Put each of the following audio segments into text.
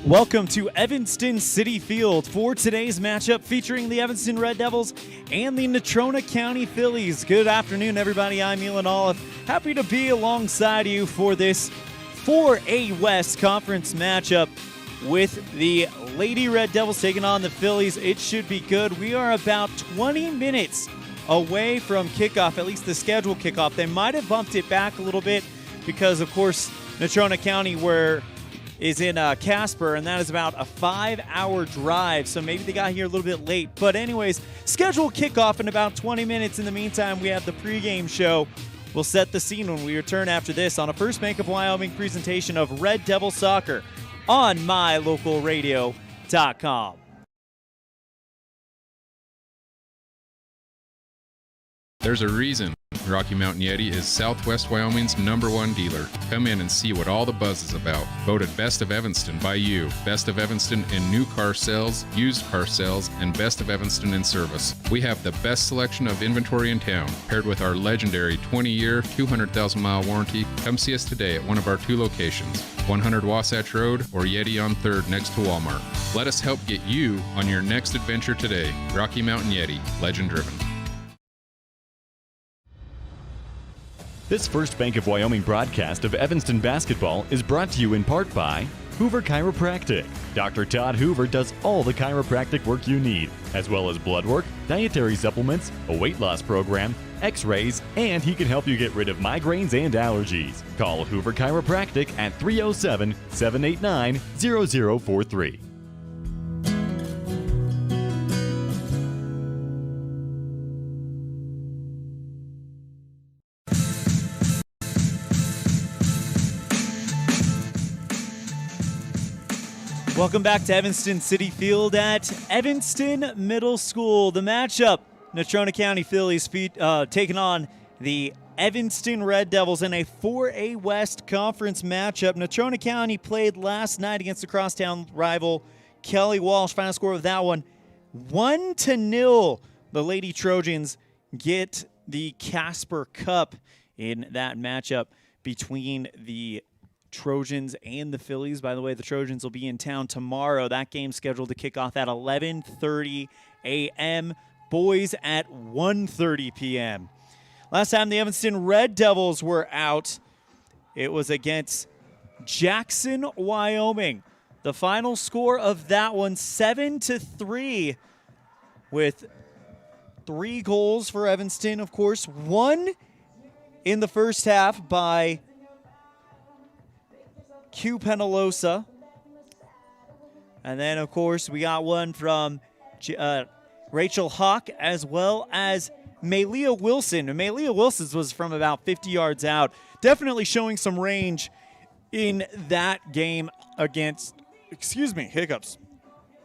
Welcome to Evanston City Field for today's matchup featuring the Evanston Red Devils and the Natrona County Phillies. Good afternoon, everybody. I'm Elan Olliff. Happy to be alongside you for this 4A West Conference matchup with the Lady Red Devils taking on the Phillies. It should be good. We are about 20 minutes away from kickoff, at least the scheduled kickoff. They might have bumped it back a little bit because, of course, Natrona County is in Casper, and that is about a 5-hour drive, so maybe they got here a little bit late. But anyways, scheduled kickoff in about 20 minutes. In the meantime, we have the pregame show. We'll set the scene when we return after this on a First Bank of Wyoming presentation of Red Devil Soccer on mylocalradio.com. There's a reason Rocky Mountain Yeti is Southwest Wyoming's #1 dealer. Come in and see what all the buzz is about. Voted Best of Evanston by you. Best of Evanston in new car sales, used car sales, and Best of Evanston in service. We have the best selection of inventory in town, paired with our legendary 20-year, 200,000-mile warranty. Come see us today at one of our 2 locations, 100 Wasatch Road or Yeti on 3rd next to Walmart. Let us help get you on your next adventure today. Rocky Mountain Yeti, legend driven. This First Bank of Wyoming broadcast of Evanston basketball is brought to you in part by Hoover Chiropractic. Dr. Todd Hoover does all the chiropractic work you need, as well as blood work, dietary supplements, a weight loss program, x-rays, and he can help you get rid of migraines and allergies. Call Hoover Chiropractic at 307-789-0043. Welcome back to Evanston City Field at Evanston Middle School. The matchup, Natrona County Phillies taking on the Evanston Red Devils in a 4A West Conference matchup. Natrona County played last night against the crosstown rival Kelly Walsh. Final score of that one, 1-0. The Lady Trojans get the Casper Cup in that matchup between the Trojans and the Phillies. By the way, the Trojans will be in town tomorrow. That game's scheduled to kick off at 11:30 a.m. Boys at 1:30 p.m. Last time the Evanston Red Devils were out, it was against Jackson, Wyoming. The final score of that one, 7-3, with 3 goals for Evanston, of course. 1 in the first half by Q Penalosa. And then, of course, we got one from Rachel Hawk as well as Malia Wilson. And Malia Wilson's was from about 50 yards out. Definitely showing some range in that game against, hiccups.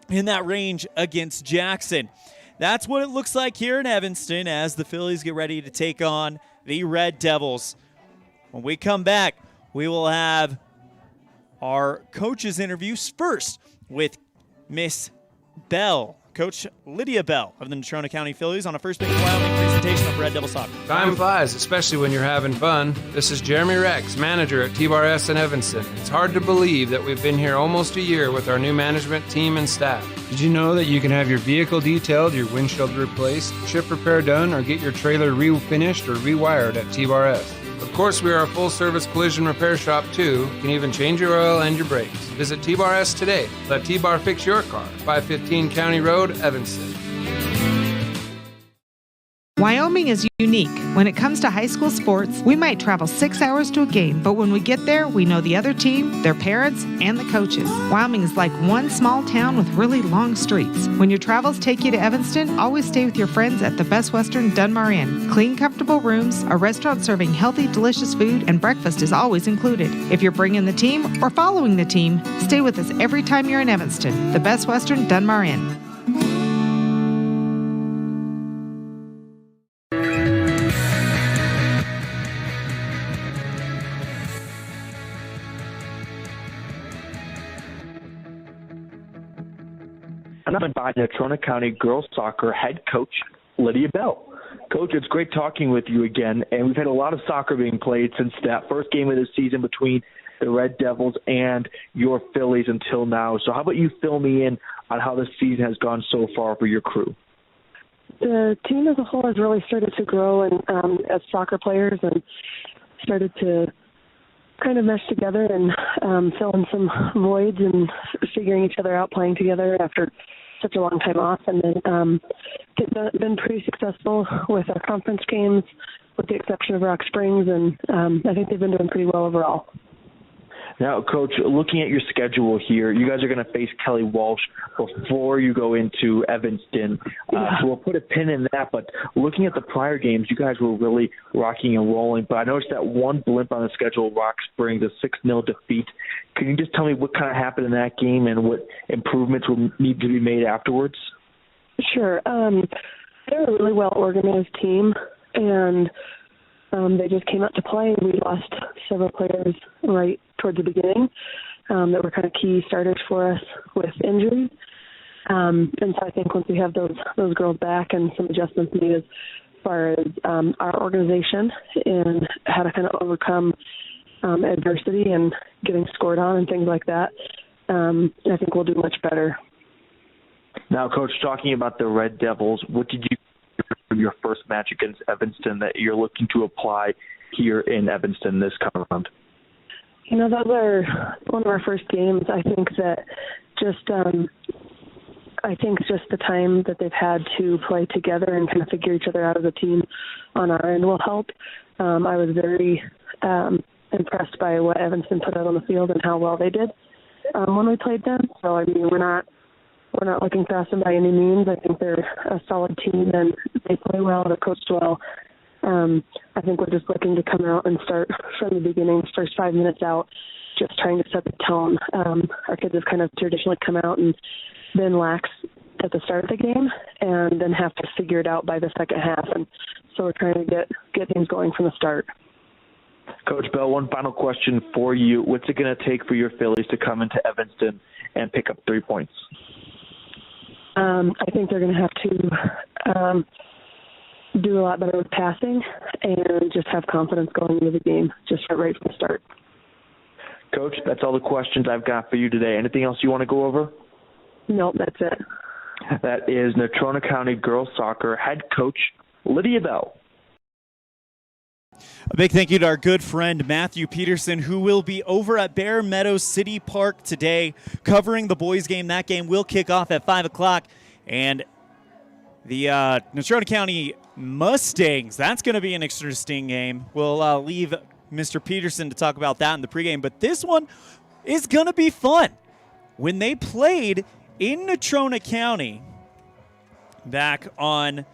In that range against Jackson. That's what it looks like here in Evanston as the Phillies get ready to take on the Red Devils. When we come back, we will have our coaches' interviews first with Miss Bell, Coach Lydia Bell of the Natrona County Phillies on a First Bank of Wyoming presentation of Red Devil Soccer. Time flies, especially when you're having fun. This is Jeremy Rex, manager at T-Bar-S in Evanston. It's hard to believe that we've been here almost a year with our new management team and staff. Did you know that you can have your vehicle detailed, your windshield replaced, chip repair done, or get your trailer refinished or rewired at T-Bar-S? Of course, we are a full-service collision repair shop, too. You can even change your oil and your brakes. Visit T-Bar-S today. Let T-Bar fix your car. 515 County Road, Evanston. Wyoming is unique. When it comes to high school sports, we might travel 6 hours to a game, but when we get there, we know the other team, their parents, and the coaches. Wyoming is like one small town with really long streets. When your travels take you to Evanston, always stay with your friends at the Best Western Dunmar Inn. Clean, comfortable rooms, a restaurant serving healthy, delicious food, and breakfast is always included. If you're bringing the team or following the team, stay with us every time you're in Evanston. The Best Western Dunmar Inn. And I'm by Natrona County girls soccer head coach Lydia Bell. Coach, it's great talking with you again, and we've had a lot of soccer being played since that first game of the season between the Red Devils and your Phillies until now. So how about you fill me in on how the season has gone so far for your crew? The team as a whole has really started to grow and as soccer players and started to kind of mesh together and fill in some voids and figuring each other out, playing together after such a long time off. And then they've been pretty successful with our conference games, with the exception of Rock Springs, and I think they've been doing pretty well overall. Now, Coach, looking at your schedule here, you guys are going to face Kelly Walsh before you go into Evanston. So we'll put a pin in that. But looking at the prior games, you guys were really rocking and rolling. But I noticed that one blimp on the schedule, Rock Springs, a 6-0 defeat. Can you just tell me what kind of happened in that game and what improvements will need to be made afterwards? Sure. They're a really well-organized team, and they just came out to play. We lost several players right towards the beginning that were kind of key starters for us with injuries. And so I think once we have those girls back and some adjustments made as far as our organization and how to kind of overcome adversity and getting scored on and things like that, I think we'll do much better. Now, Coach, talking about the Red Devils, what did you do from your first match against Evanston that you're looking to apply here in Evanston this come around? You know, those are one of our first games. I think that just the time that they've had to play together and kind of figure each other out as a team on our end will help. I was very impressed by what Evanston put out on the field and how well they did when we played them. So, I mean, we're not looking past them by any means. I think they're a solid team and they play well, they're coached well. I think we're just looking to come out and start from the beginning, first 5 minutes out, just trying to set the tone. Our kids have kind of traditionally come out and been lax at the start of the game and then have to figure it out by the second half. And so we're trying to get things going from the start. Coach Bell, one final question for you. What's it going to take for your Phillies to come into Evanston and pick up 3 points? I think they're going to have to do a lot better with passing and just have confidence going into the game, just right from the start. Coach, that's all the questions I've got for you today. Anything else you want to go over? Nope, that's it. That is Natrona County girls soccer head coach Lydia Bell. A big thank you to our good friend Matthew Peterson, who will be over at Bear Meadows City Park today covering the boys' game. That game will kick off at 5 o'clock. And the Natrona County Mustangs, that's going to be an interesting game. We'll leave Mr. Peterson to talk about that in the pregame. But this one is going to be fun. When they played in Natrona County back on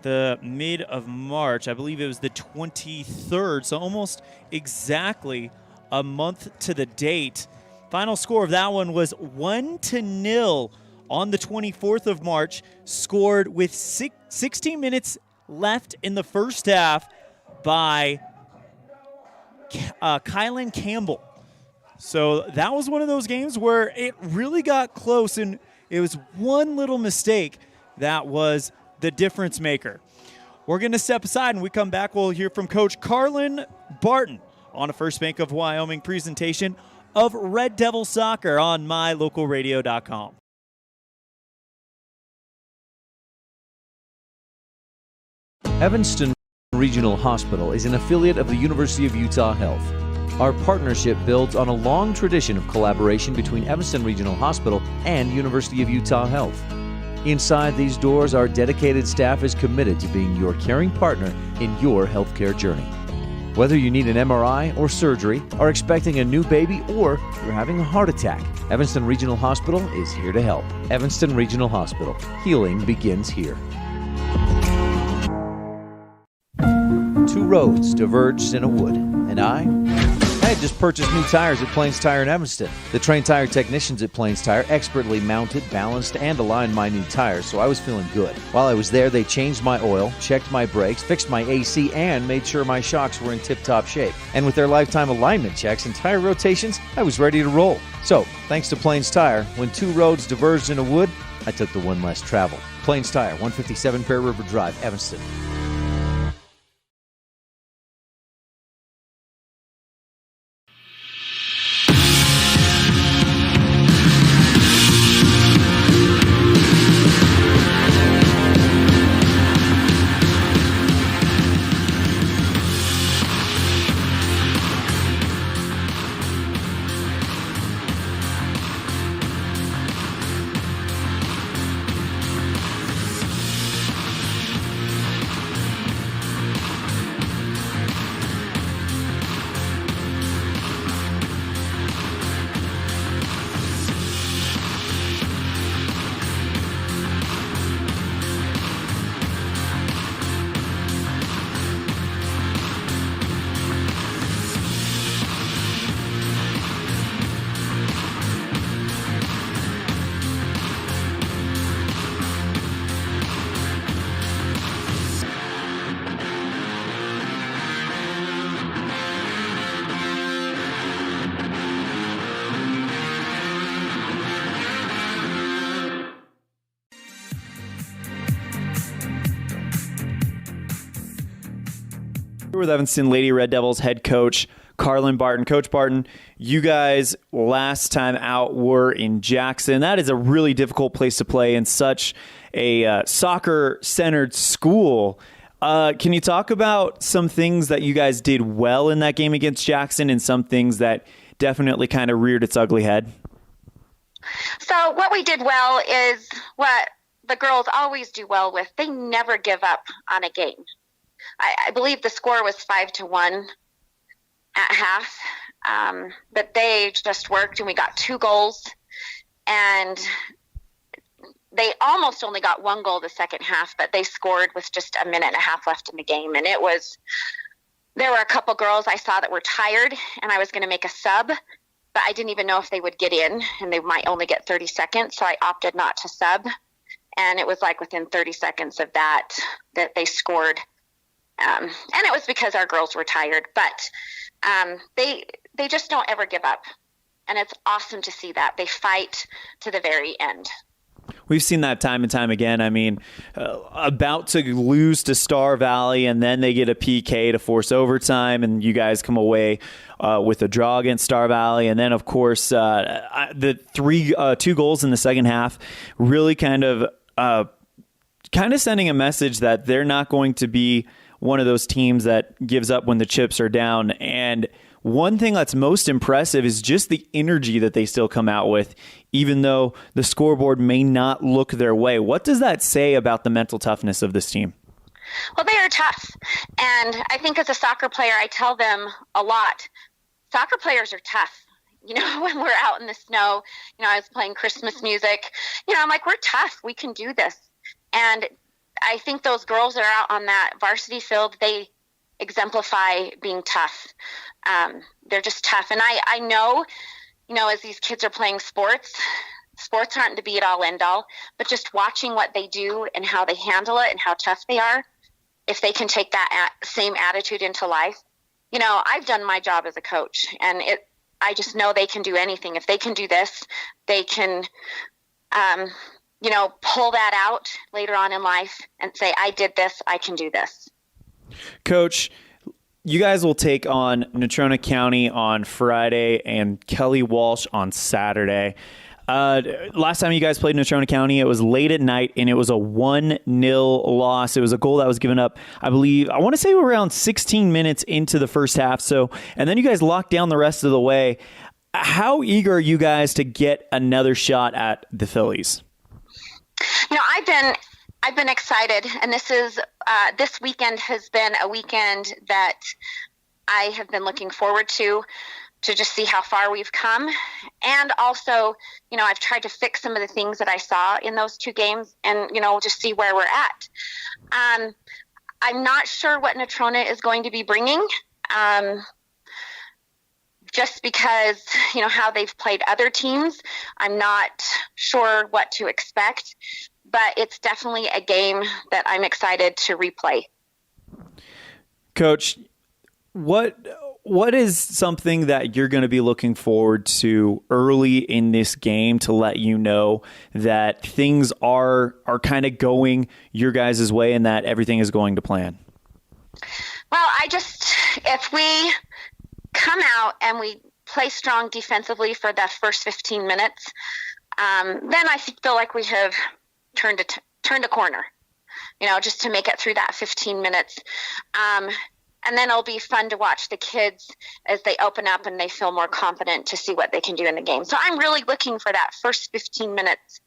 the mid of March, I believe it was the 23rd, so almost exactly a month to the date. Final score of that one was 1-0 on the 24th of March, scored with 16 minutes left in the first half by Kylan Campbell. So that was one of those games where it really got close, and it was one little mistake that was the difference maker. We're going to step aside, and we come back. We'll hear from Coach Carlin Barton on a First Bank of Wyoming presentation of Red Devil Soccer on mylocalradio.com. Evanston Regional Hospital is an affiliate of the University of Utah Health. Our partnership builds on a long tradition of collaboration between Evanston Regional Hospital and University of Utah Health. Inside these doors, our dedicated staff is committed to being your caring partner in your healthcare journey. Whether you need an MRI or surgery, are expecting a new baby, or you're having a heart attack, Evanston Regional Hospital is here to help. Evanston Regional Hospital. Healing begins here. Two roads diverged in a wood, and I had just purchased new tires at Plains Tire in Evanston. The trained tire technicians at Plains Tire expertly mounted, balanced, and aligned my new tires, so I was feeling good. While I was there, they changed my oil, checked my brakes, fixed my AC, and made sure my shocks were in tip-top shape. And with their lifetime alignment checks and tire rotations, I was ready to roll. So, thanks to Plains Tire, when two roads diverged in a wood, I took the one less traveled. Plains Tire, 157 Bear River Drive, Evanston. With Evanston Lady Red Devils head coach Carlin Barton. Coach Barton, you guys last time out were in Jackson. That is a really difficult place to play in such a soccer-centered school. Can you talk about some things that you guys did well in that game against Jackson and some things that definitely kind of reared its ugly head? So what we did well is what the girls always do well with. They never give up on a game. I believe the score was 5-1 at half, but they just worked, and we got 2 goals, and they almost only got 1 goal the second half, but they scored with just a minute and a half left in the game. And there were a couple girls I saw that were tired, and I was going to make a sub, but I didn't even know if they would get in, and they might only get 30 seconds, so I opted not to sub. And it was like within 30 seconds of that they scored. And it was because our girls were tired, but they just don't ever give up. And it's awesome to see that. They fight to the very end. We've seen that time and time again. I mean, about to lose to Star Valley, and then they get a PK to force overtime, and you guys come away with a draw against Star Valley. And then, of course, the 2 goals in the second half really kind of sending a message that they're not going to be one of those teams that gives up when the chips are down. And one thing that's most impressive is just the energy that they still come out with, even though the scoreboard may not look their way. What does that say about the mental toughness of this team? Well, they are tough. And I think as a soccer player, I tell them a lot, soccer players are tough. You know, when we're out in the snow, I was playing Christmas music, I'm like, we're tough. We can do this. And I think those girls that are out on that varsity field, they exemplify being tough. They're just tough. And I know, as these kids are playing sports aren't the be-it-all, end-all, but just watching what they do and how they handle it and how tough they are, if they can take that same attitude into life. I've done my job as a coach, and I just know they can do anything. If they can do this, they can pull that out later on in life and say, I did this, I can do this. Coach, you guys will take on Natrona County on Friday and Kelly Walsh on Saturday. Last time you guys played Natrona County, it was late at night, and it was a 1-0 loss. It was a goal that was given up, I want to say around 16 minutes into the first half. And then you guys locked down the rest of the way. How eager are you guys to get another shot at the Phillies? I've been excited, and this weekend has been a weekend that I have been looking forward to just see how far we've come. And also, I've tried to fix some of the things that I saw in those 2 games and, just see where we're at. I'm not sure what Natrona is going to be bringing, just because, how they've played other teams. I'm not sure what to expect, but it's definitely a game that I'm excited to replay. Coach, what is something that you're going to be looking forward to early in this game to let you know that things are kind of going your guys' way and that everything is going to plan? Well, if we come out and we play strong defensively for the first 15 minutes, then I feel like we have turned a corner, just to make it through that 15 minutes. And then it'll be fun to watch the kids as they open up and they feel more confident to see what they can do in the game. So I'm really looking for that first 15 minutes,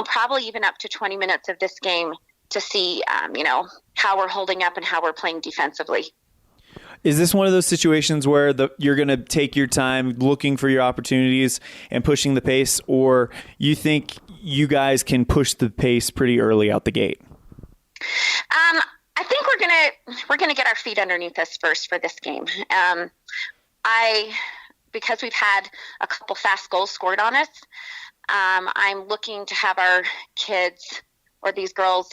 probably even up to 20 minutes of this game to see, how we're holding up and how we're playing defensively. Is this one of those situations where you're going to take your time looking for your opportunities and pushing the pace, or you think you guys can push the pace pretty early out the gate? I think we're gonna get our feet underneath us first for this game. Because we've had a couple fast goals scored on us, I'm looking to have our kids or these girls,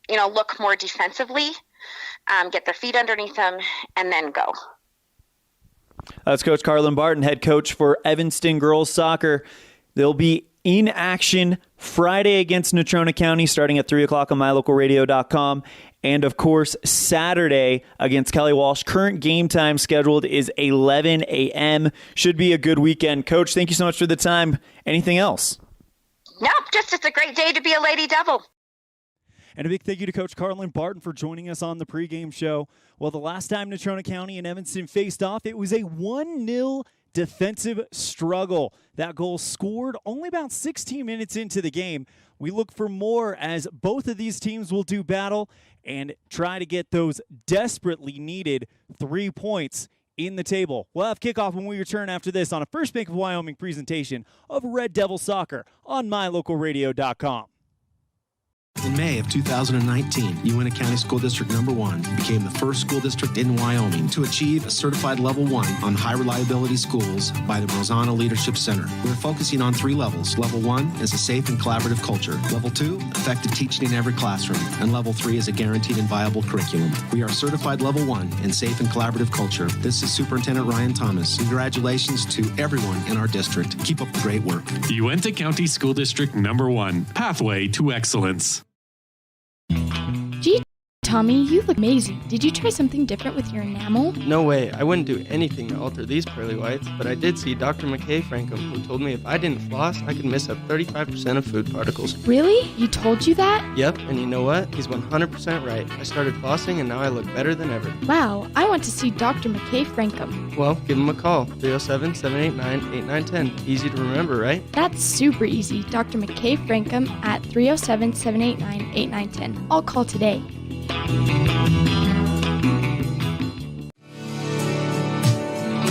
look more defensively, get their feet underneath them, and then go. That's Coach Carlin Barton, head coach for Evanston Girls Soccer. They'll be in action Friday against Natrona County starting at 3 o'clock on mylocalradio.com. And, of course, Saturday against Kelly Walsh. Current game time scheduled is 11 a.m. Should be a good weekend. Coach, thank you so much for the time. Anything else? No, just it's a great day to be a Lady Devil. And a big thank you to Coach Carlin Barton for joining us on the pregame show. Well, the last time Natrona County and Evanston faced off, it was a 1-0 defensive struggle. That goal scored only about 16 minutes into the game. We look for more as both of these teams will do battle and try to get those desperately needed 3 points in the table. We'll have kickoff when we return after this on a First Bank of Wyoming presentation of Red Devil Soccer on mylocalradio.com. In May of 2019, Uintah County School District No. 1 became the first school district in Wyoming to achieve a certified level 1 on high reliability schools by the Rosanna Leadership Center. We're focusing on 3 levels. Level 1 is a safe and collaborative culture. Level 2, effective teaching in every classroom. And Level 3 is a guaranteed and viable curriculum. We are certified Level 1 in safe and collaborative culture. This is Superintendent Ryan Thomas. Congratulations to everyone in our district. Keep up the great work. Uintah County School District No. 1, Pathway to Excellence. Gee, Tommy, you look amazing. Did you try something different with your enamel? No way. I wouldn't do anything to alter these pearly whites, but I did see Dr. McKay Frankham, who told me if I didn't floss, I could miss up 35% of food particles. Really? He told you that? Yep, and you know what? He's 100% right. I started flossing, and now I look better than ever. Wow, I want to see Dr. McKay Frankham. Well, give him a call. 307-789-8910. Easy to remember, right? That's super easy. Dr. McKay Frankham at 307-789-8910. I'll call today.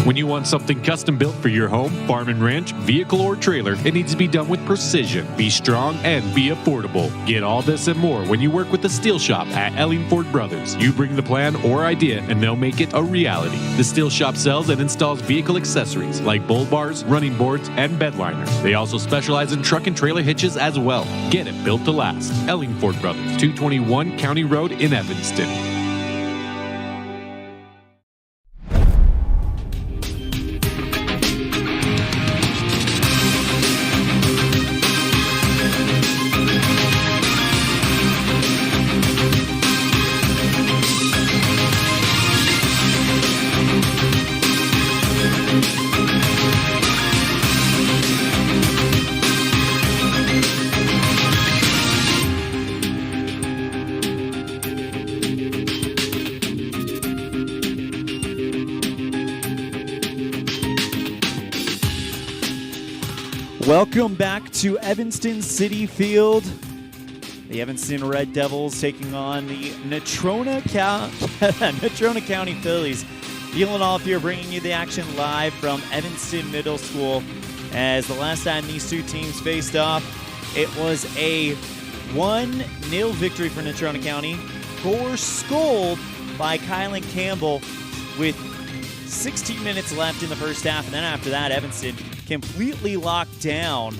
When you want something custom built for your home, farm and ranch, vehicle, or trailer, it needs to be done with precision, be strong, and be affordable. Get all this and more when you work with the Steel Shop at Elan Ford Brothers. You bring the plan or idea, and they'll make it a reality. The Steel Shop sells and installs vehicle accessories like bull bars, running boards, and bed liners. They also specialize in truck and trailer hitches as well. Get it built to last. Elan Ford Brothers, 221 County Road in Evanston. Welcome back to Evanston City Field. The Evanston Red Devils taking on the Natrona County Phillies. Elan Olliff here bringing you the action live from Evanston Middle School. As the last time these two teams faced off, it was a 1-0 victory for Natrona County. Goal scored by Kylan Campbell with 16 minutes left in the first half. And then after that, Evanston completely locked down.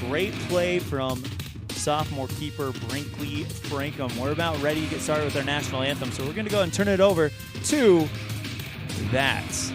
Great play from sophomore keeper Brinkley Frankham. We're about ready to get started with our national anthem, so we're going to go ahead and turn it over to that.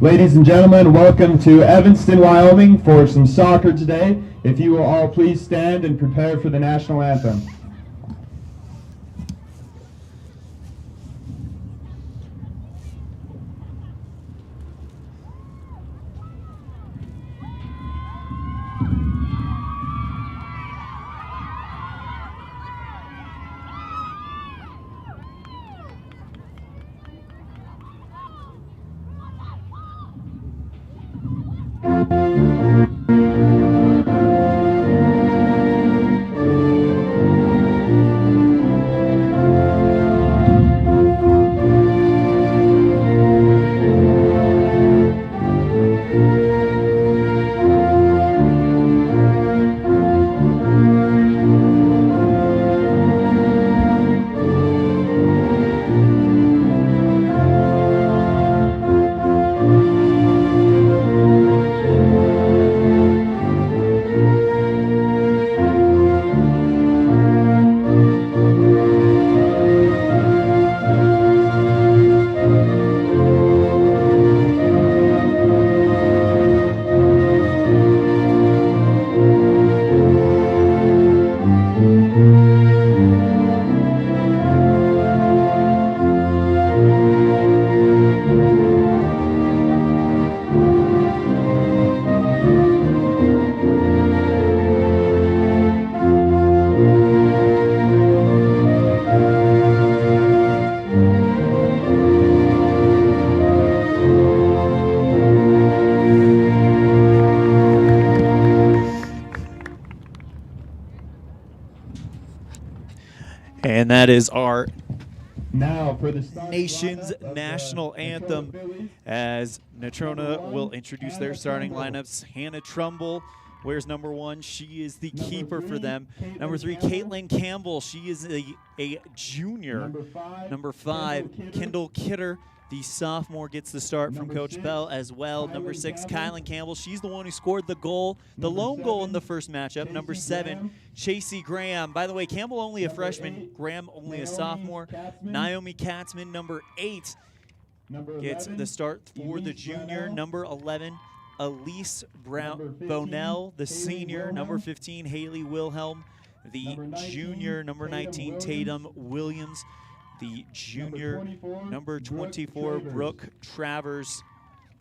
Ladies and gentlemen, welcome to Evanston, Wyoming for some soccer today. If you will all please stand and prepare for the national anthem. that is our Now for the nation's national anthem, as Natrona will introduce their starting lineups. Hannah Trumbull wears number 1. She is the keeper for them. Number 3, Caitlin Campbell. She is a junior. Number 5, Kendall Kidder, the sophomore, gets the start from Coach Bell as well. Number 6, Kylan Campbell. She's the one who scored the goal, the lone goal in the first matchup. Number 7, Chasey Graham. By the way, Campbell only a freshman, Graham only a sophomore. Naomi Katzman, number 8, gets the start for the junior. Number 11, Elise Bonell, the senior. Number 15, Haley Wilhelm, the junior. Number 19, Tatum Williams, the junior. Number 24, Brooke Travers,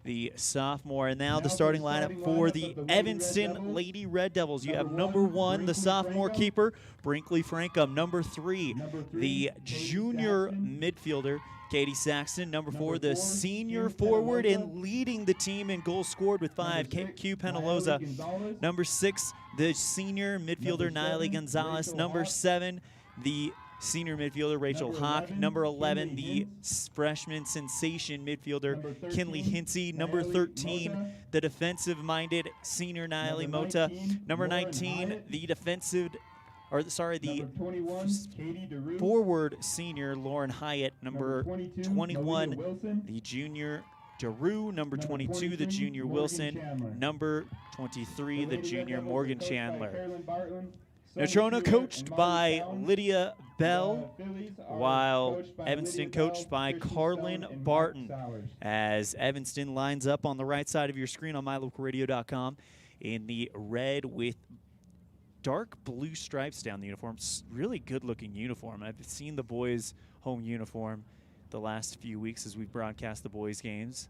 the sophomore. And now the starting lineup for the Evanston Lady Red Devils. You have number 1, the sophomore keeper, Brinkley Frankum. Number 3, the junior midfielder, Katie Saxton. Number 4, the senior forward and leading the team in goals scored with 5, Q Penaloza. Number 6, the senior midfielder, Niley Gonzalez. Number 7, the senior midfielder, Rachel Hawk. Number 11, the freshman sensation midfielder, Kinley Hinsey. Number 13, the defensive-minded senior, Niley Mota. Number 19, the forward senior, Lauren Hyatt. Number 21, the junior, Daru. Number 22, the junior, Wilson. Number 23, the junior, Morgan Chandler. Natrona coached by Lydia Bell, while Evanston coached by Carlin Barton, as Evanston lines up on the right side of your screen on mylocalradio.com in the red with dark blue stripes down the uniform. It's really good-looking uniform. I've seen the boys' home uniform the last few weeks as we've broadcast the boys' games.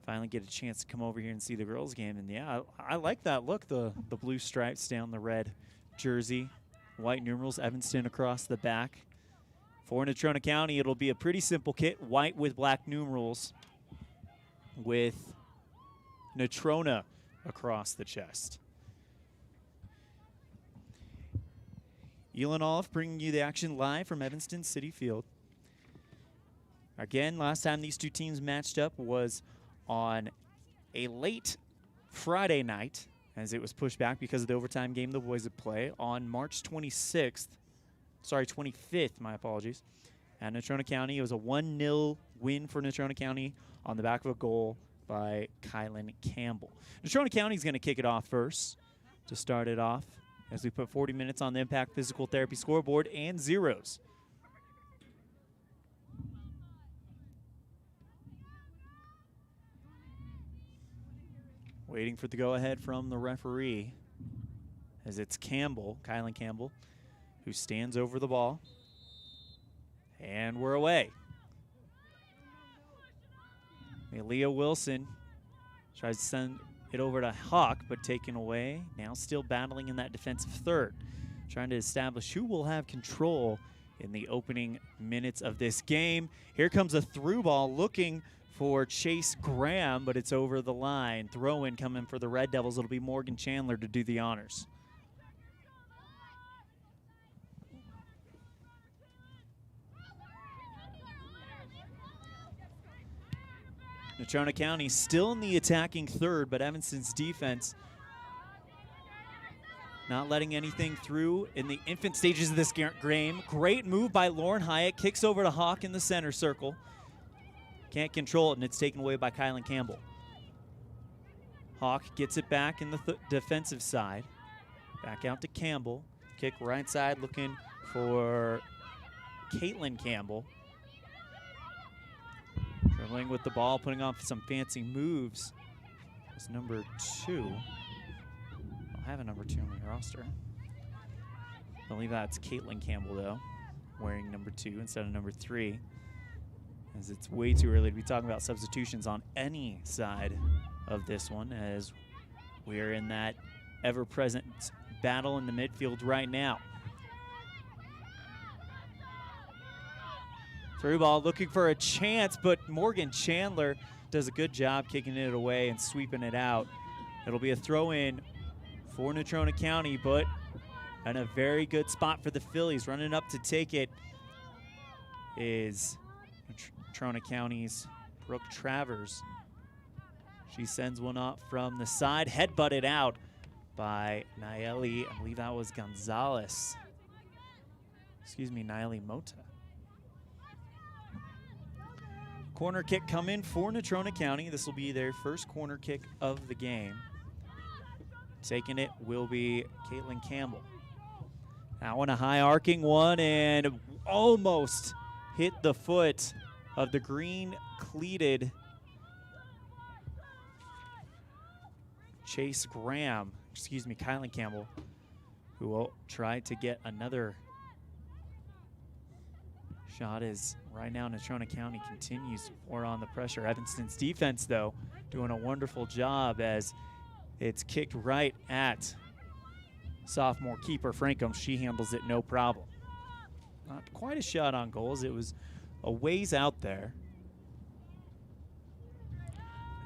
Finally get a chance to come over here and see the girls' game, and yeah, I like that look, the blue stripes down the red jersey, white numerals, Evanston across the back. For Natrona County, it'll be a pretty simple kit, white with black numerals with Natrona across the chest. Elan Olliff bringing you the action live from Evanston City Field. Again, last time these two teams matched up was on a late Friday night, as it was pushed back because of the overtime game the boys would play on March 25th, my apologies, at Natrona County. It was a 1-0 win for Natrona County on the back of a goal by Kylan Campbell. Natrona County is going to kick it off first to start it off as we put 40 minutes on the Impact Physical Therapy scoreboard and zeros. Waiting for the go-ahead from the referee, as it's Campbell, Kylan Campbell, who stands over the ball. And we're away. Leah Wilson tries to send it over to Hawk, but taken away. Now still battling in that defensive third, trying to establish who will have control in the opening minutes of this game. Here comes a through ball looking for Chase Graham, but it's over the line. Throw-in coming for the Red Devils. It'll be Morgan Chandler to do the honors. Natrona County still in the attacking third, but Evanston's defense not letting anything through in the infant stages of this game. Great move by Lauren Hyatt. Kicks over to Hawk in the center circle. Can't control it, and it's taken away by Kylan Campbell. Hawk gets it back in the defensive side. Back out to Campbell. Kick right side looking for Caitlin Campbell. Dribbling with the ball, putting off some fancy moves. It's number 2. I'll have a number 2 on the roster. I believe that's Caitlin Campbell, though, wearing number 2 instead of number 3. As it's way too early to be talking about substitutions on any side of this one, as we're in that ever-present battle in the midfield right now. Through ball looking for a chance, but Morgan Chandler does a good job kicking it away and sweeping it out. It'll be a throw-in for Natrona County, but in a very good spot for the Phillies. Running up to take it is Natrona County's Brooke Travers. She sends one up from the side, headbutted out by Nayeli. I believe that was Gonzalez. Excuse me, Nayeli Mota. Corner kick coming for Natrona County. This will be their first corner kick of the game. Taking it will be Caitlin Campbell. That one a high arcing one and almost hit the foot of the green cleated Chase Graham, excuse me, Kylan Campbell, who will try to get another shot as right now Natrona County continues to pour on the pressure. Evanston's defense, though, doing a wonderful job as it's kicked right at sophomore keeper Frankum. She handles it no problem. Not quite a shot on goal as it was a ways out there,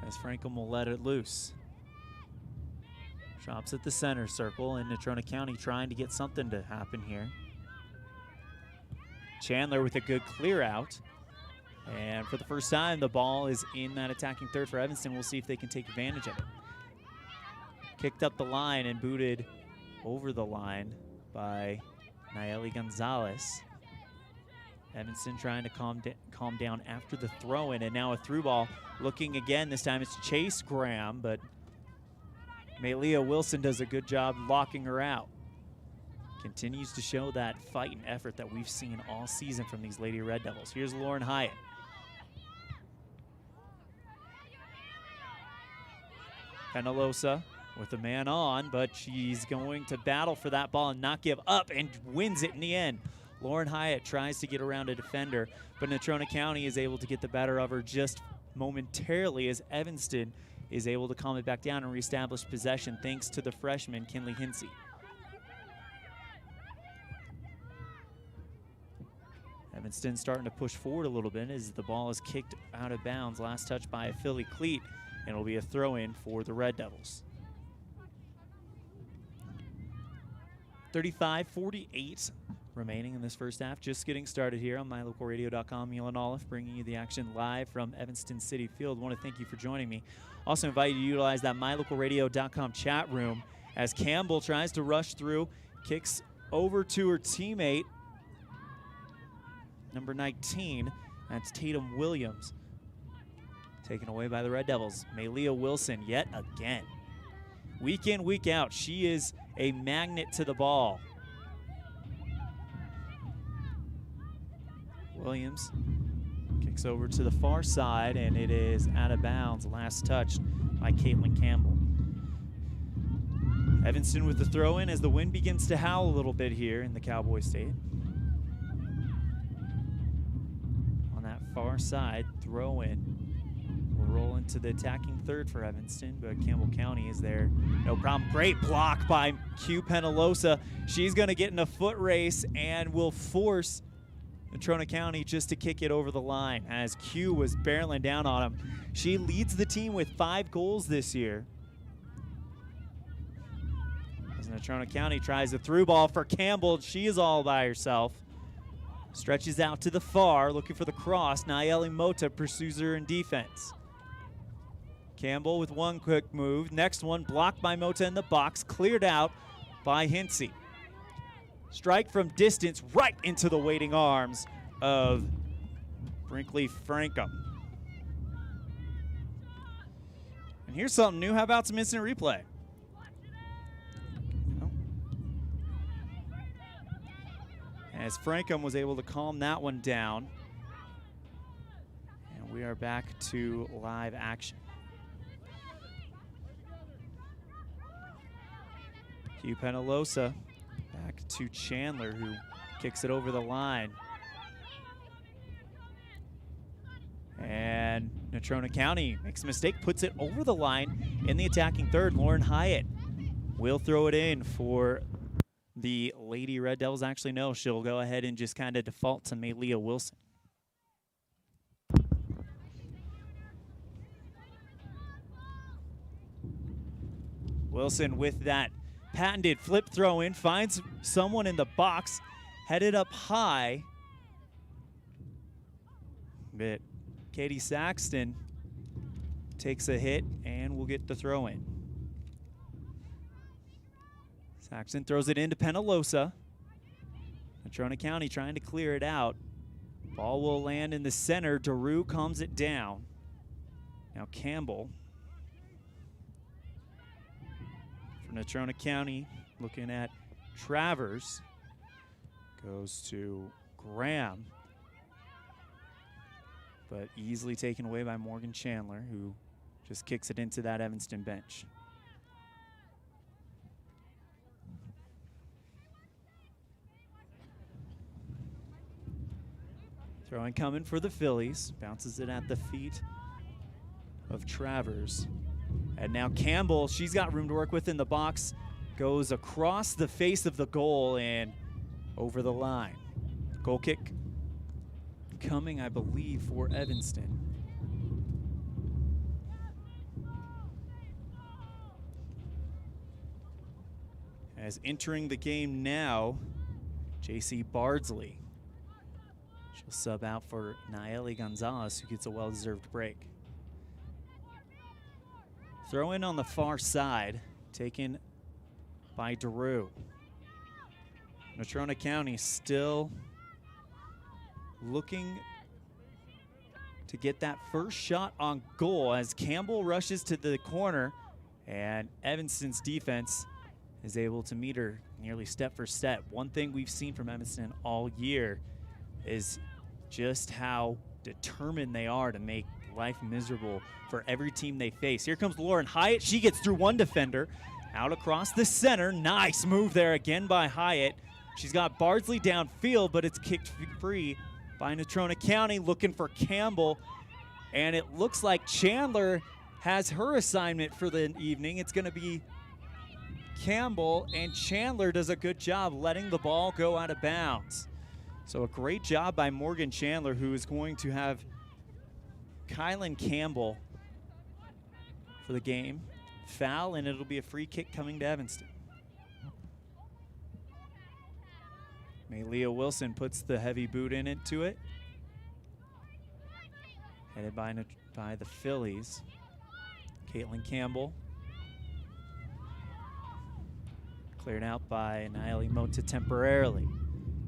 as Frankum will let it loose. Drops at the center circle, and Natrona County trying to get something to happen here. Chandler with a good clear out. And for the first time, the ball is in that attacking third for Evanston. We'll see if they can take advantage of it. Kicked up the line and booted over the line by Nayeli Gonzalez. Evanston trying to calm down after the throw-in, and now a through ball. Looking again, this time it's Chase Graham, but Maylia Wilson does a good job locking her out. Continues to show that fight and effort that we've seen all season from these Lady Red Devils. Here's Lauren Hyatt. Penalosa with a man on, but she's going to battle for that ball and not give up and wins it in the end. Lauren Hyatt tries to get around a defender, but Natrona County is able to get the better of her just momentarily as Evanston is able to calm it back down and reestablish possession thanks to the freshman, Kinley Hinsey. Evanston starting to push forward a little bit as the ball is kicked out of bounds. Last touch by a Philly cleat, and it'll be a throw-in for the Red Devils. 35-48 remaining in this first half. Just getting started here on mylocalradio.com. Elan Olliff bringing you the action live from Evanston City Field. Want to thank you for joining me. Also invite you to utilize that mylocalradio.com chat room as Campbell tries to rush through, kicks over to her teammate, number 19. That's Tatum Williams. Taken away by the Red Devils. Maylia Wilson yet again. Week in, week out, she is a magnet to the ball. Williams kicks over to the far side, and it is out of bounds. Last touch by Caitlin Campbell. Evanston with the throw-in as the wind begins to howl a little bit here in the Cowboy State. On that far side, throw-in will roll into the attacking third for Evanston, but Campbell County is there. No problem. Great block by Q Penalosa. She's going to get in a foot race and will force Natrona County just to kick it over the line as Q was barreling down on him. She leads the team with 5 goals this year. As Natrona County tries a through ball for Campbell, she is all by herself. Stretches out to the far, looking for the cross. Nayeli Mota pursues her in defense. Campbell with one quick move. Next one blocked by Mota in the box, cleared out by Hinsey. Strike from distance right into the waiting arms of Brinkley Frankum. And here's something new. How about some instant replay? As Frankum was able to calm that one down. And we are back to live action. Q Penalosa back to Chandler, who kicks it over the line. And Natrona County makes a mistake, puts it over the line in the attacking third. Lauren Hyatt will throw it in for the Lady Red Devils. Actually, no, she'll go ahead and just kind of default to Maylia Wilson. Wilson with that patented flip throw in, finds someone in the box, headed up high. But Katie Saxton takes a hit and will get the throw in. Saxton throws it into Penalosa. Natrona County trying to clear it out. Ball will land in the center. Daru calms it down. Now Campbell for Natrona County, looking at Travers. Goes to Graham, but easily taken away by Morgan Chandler, who just kicks it into that Evanston bench. Throwing coming for the Phillies. Bounces it at the feet of Travers. And now Campbell, she's got room to work with in the box. Goes across the face of the goal and over the line. Goal kick coming, I believe, for Evanston. As entering the game now, JC Bardsley. She'll sub out for Nayeli Gonzalez, who gets a well-deserved break. Throw in on the far side, taken by Daru. Natrona County still looking to get that first shot on goal as Campbell rushes to the corner, and Evanston's defense is able to meet her nearly step for step. One thing we've seen from Evanston all year is just how determined they are to make life miserable for every team they face. Here comes Lauren Hyatt. She gets through one defender. Out across the center. Nice move there again by Hyatt. She's got Bardsley downfield, but it's kicked free by Natrona County, looking for Campbell. And it looks like Chandler has her assignment for the evening. It's going to be Campbell, and Chandler does a good job letting the ball go out of bounds. So a great job by Morgan Chandler, who is going to have Kylan Campbell for the game. Foul, and it'll be a free kick coming to Evanston. Leah Wilson puts the heavy boot into it. Headed by the Phillies. Caitlin Campbell. Cleared out by Nayeli Mota temporarily.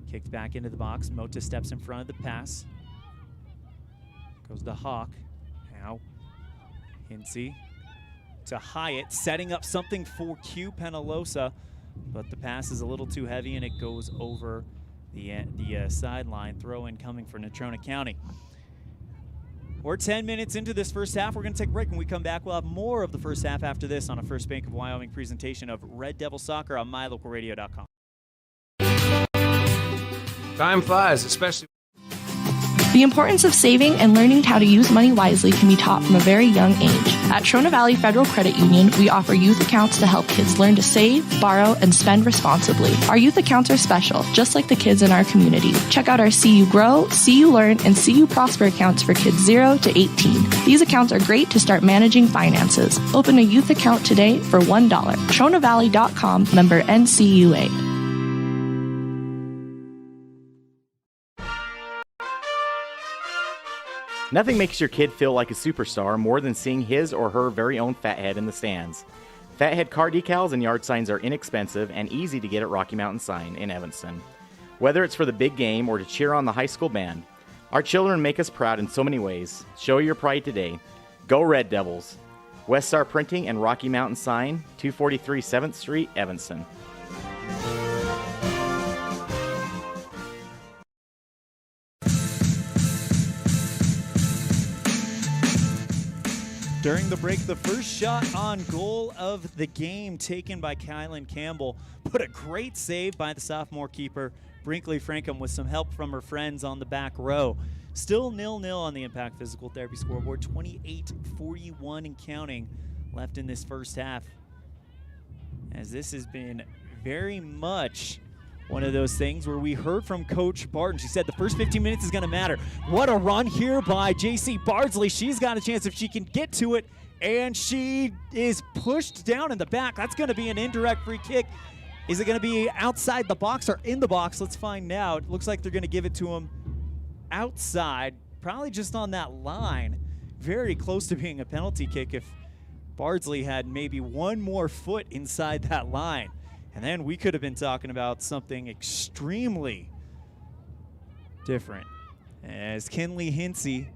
Kicked back into the box. Mota steps in front of the pass. Goes to Hawk. Now Hinsey to Hyatt, setting up something for Q Penalosa, but the pass is a little too heavy and it goes over the sideline. Throw in coming for Natrona County. We're 10 minutes into this first half. We're going to take a break. When we come back, we'll have more of the first half after this on a First Bank of Wyoming presentation of Red Devil Soccer on mylocalradio.com. Time flies, especially. The importance of saving and learning how to use money wisely can be taught from a very young age. At Trona Valley Federal Credit Union, we offer youth accounts to help kids learn to save, borrow, and spend responsibly. Our youth accounts are special, just like the kids in our community. Check out our See You Grow, See You Learn, and See You Prosper accounts for kids 0 to 18. These accounts are great to start managing finances. Open a youth account today for $1. TronaValley.com, member NCUA. Nothing makes your kid feel like a superstar more than seeing his or her very own Fathead in the stands. Fathead car decals and yard signs are inexpensive and easy to get at Rocky Mountain Sign in Evanston. Whether it's for the big game or to cheer on the high school band, our children make us proud in so many ways. Show your pride today. Go Red Devils! West Star Printing and Rocky Mountain Sign, 243 7th Street, Evanston. During the break, the first shot on goal of the game taken by Kylan Campbell. But a great save by the sophomore keeper, Brinkley Frankham, with some help from her friends on the back row. Still 0-0 on the Impact Physical Therapy scoreboard. 28-41 and counting left in this first half. As this has been very much one of those things where we heard from Coach Barton. She said the first 15 minutes is going to matter. What a run here by JC Bardsley. She's got a chance if she can get to it, and she is pushed down in the back. That's going to be an indirect free kick. Is it going to be outside the box or in the box? Let's find out. It looks like they're going to give it to him outside. probably just on that line. Very close to being a penalty kick if Bardsley had maybe one more foot inside that line. And then we could have been talking about something extremely different. As Kinley Hinsey,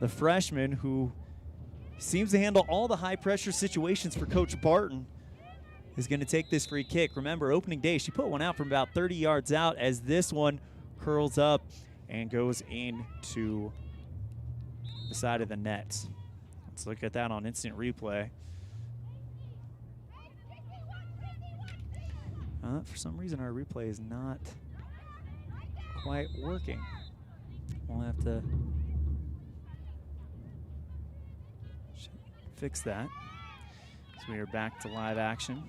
the freshman who seems to handle all the high-pressure situations for Coach Barton, is going to take this free kick. Remember, opening day, she put one out from about 30 yards out as this one curls up and goes into the side of the net. Let's look at that on instant replay. For some reason, our replay is not quite working. We'll have to fix that. So we are back to live action.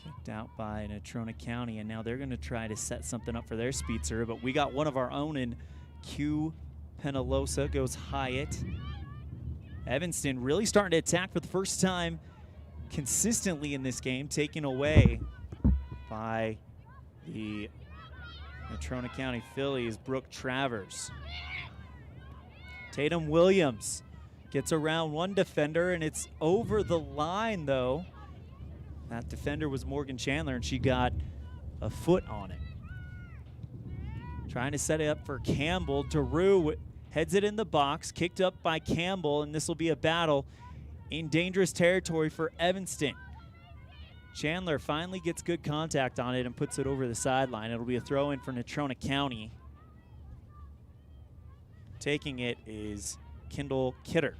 Kicked out by Natrona County, and now they're going to try to set something up for their speedster, but we got one of our own in Q Penalosa, goes Hyatt. Evanston really starting to attack for the first time consistently in this game, taken away by the Natrona County Phillies, Brooke Travers. Tatum Williams gets around one defender, and it's over the line, though. That defender was Morgan Chandler, and she got a foot on it. Trying to set it up for Campbell. DeRue heads it in the box, kicked up by Campbell, and this will be a battle in dangerous territory for Evanston. Chandler finally gets good contact on it and puts it over the sideline. It'll be a throw in for Natrona County. Taking it is Kendall Kidder.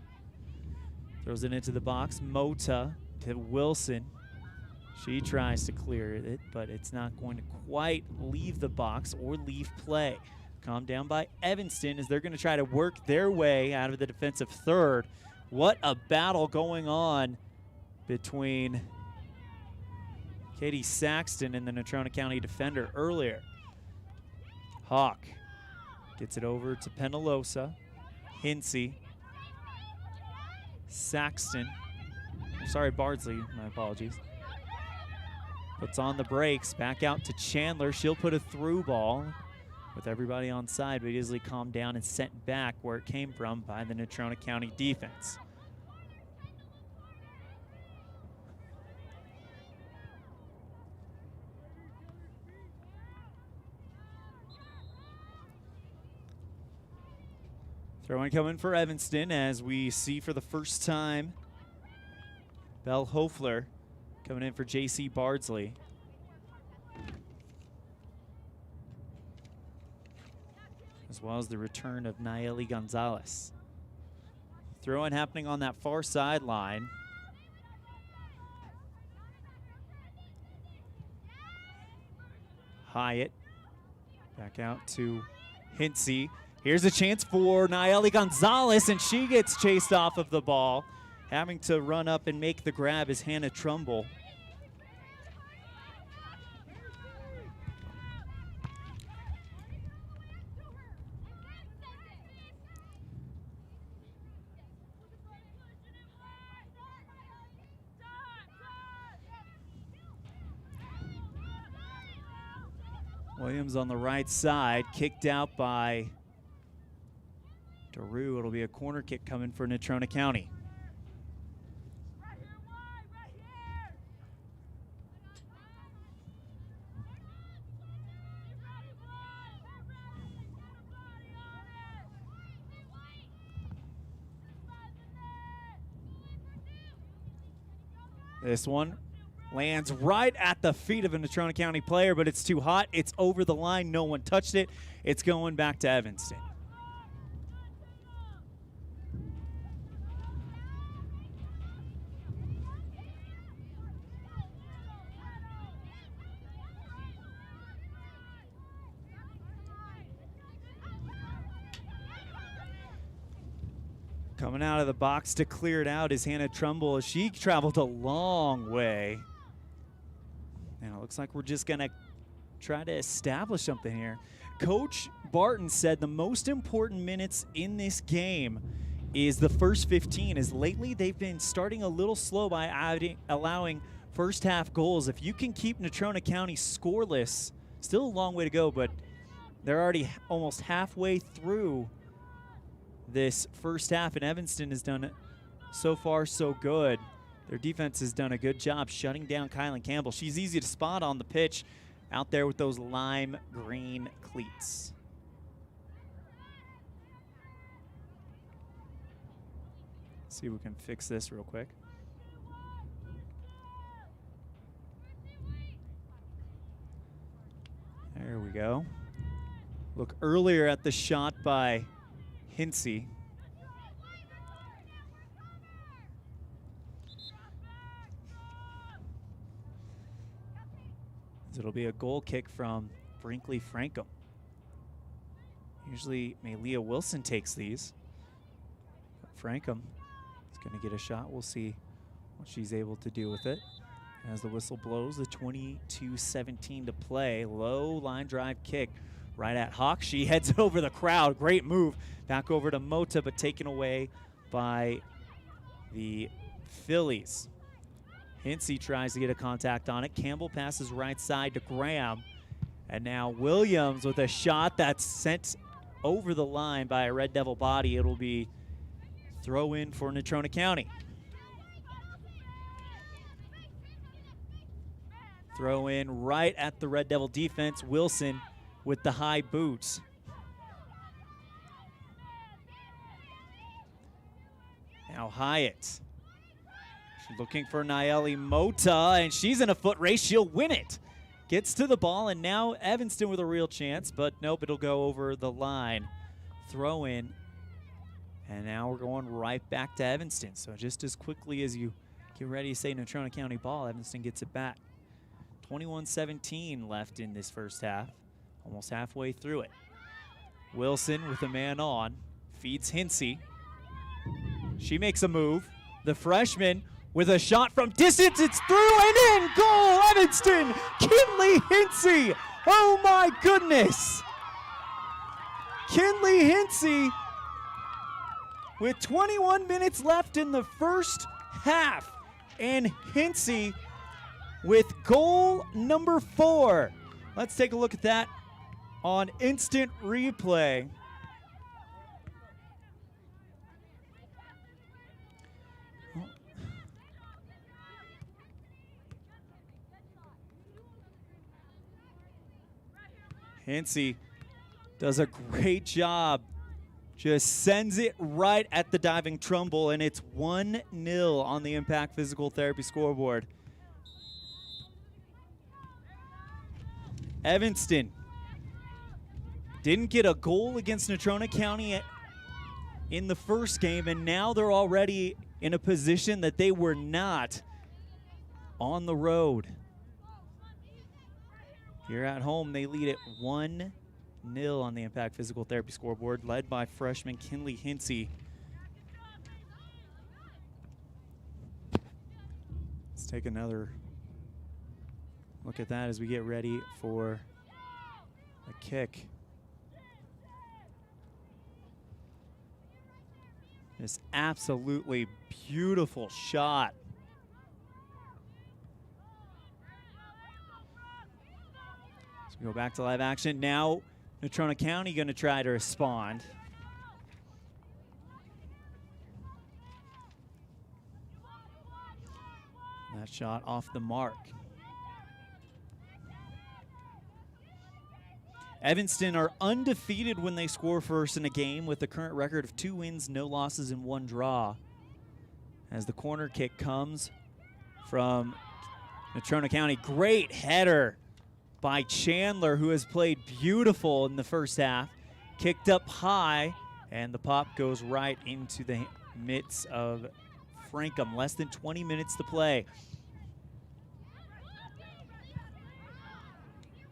Throws it into the box. Mota to Wilson. She tries to clear it, but it's not going to quite leave the box or leave play. Calmed down by Evanston as they're going to try to work their way out of the defensive third. What a battle going on between Katie Saxton and the Natrona County defender earlier. Hawk gets it over to Penalosa. Hinsey. Saxton. Sorry, Bardsley. My apologies. Puts on the brakes. Back out to Chandler. She'll put a through ball with everybody on side, but easily calmed down and sent back where it came from by the Natrona County defense. Throw-in coming for Evanston as we see for the first time Belle Hofler coming in for J.C. Bardsley. As well as the return of Nayeli Gonzalez. Throw-in happening on that far sideline. Hyatt back out to Hinsey. Here's a chance for Nayeli Gonzalez, and she gets chased off of the ball. Having to run up and make the grab is Hannah Trumbull. Williams on the right side, kicked out by DeRue. It'll be a corner kick coming for Natrona County. This one lands right at the feet of a Natrona County player, but it's too hot. It's over the line. No one touched it. It's going back to Evanston. Coming out of the box to clear it out is Hannah Trumbull. She traveled a long way. And it looks like we're just going to try to establish something here. Coach Barton said the most important minutes in this game is the first 15, as lately they've been starting a little slow by allowing first half goals. If you can keep Natrona County scoreless Still a long way to go, but they're already almost halfway through this first half, and Evanston has done it so far so good. Their defense has done a good job shutting down Kylan Campbell. She's easy to spot on the pitch out there with those lime green cleats. See if we can fix this real quick. There we go. Look earlier at the shot by Hinsey. It'll be a goal kick from Brinkley Frankham. Usually Malia Wilson takes these. But Frankham is going to get a shot. We'll see what she's able to do with it. As the whistle blows, the 22-17 to play. Low line drive kick right at Hawk. She heads over the crowd. Great move. Back over to Mota, but taken away by the Phillies. Hinsey tries to get a contact on it. Campbell passes right side to Graham. And now Williams with a shot that's sent over the line by a Red Devil body. It'll be throw in for Natrona County. Throw in right at the Red Devil defense. Wilson with the high boots. Now Hyatt. She's looking for Nayeli Mota, and she's in a foot race. She'll win it. Gets to the ball, and now Evanston with a real chance, but nope, it'll go over the line. Throw in, and now we're going right back to Evanston. So just as quickly as you get ready to say Natrona County ball, Evanston gets it back. 21-17 left in this first half, almost halfway through it. Wilson with a man on, feeds Hinsey. She makes a move. The freshman with a shot from distance, it's through and in, goal, Evanston, Kinley Hinsey. Oh my goodness. Kinley Hinsey with 21 minutes left in the first half, and Hinsey with goal number 4. Let's take a look at that on instant replay. Hinsey does a great job. Just sends it right at the diving Trumbull, and it's 1-0 on the Impact Physical Therapy scoreboard. Evanston didn't get a goal against Natrona County in the first game, and now they're already in a position that they were not on the road. Here at home, they lead it 1-0 on the Impact Physical Therapy scoreboard, led by freshman Kinley Hinsey. Let's take another look at that as we get ready for a kick. This absolutely beautiful shot. So we go back to live action. Now Natrona County going to try to respond. That shot off the mark. Evanston are undefeated when they score first in a game with a current record of 2 wins, no losses, and 1 draw. As the corner kick comes from Natrona County. Great header by Chandler, who has played beautiful in the first half. Kicked up high, and the pop goes right into the mitts of Frankham. Less than 20 minutes to play.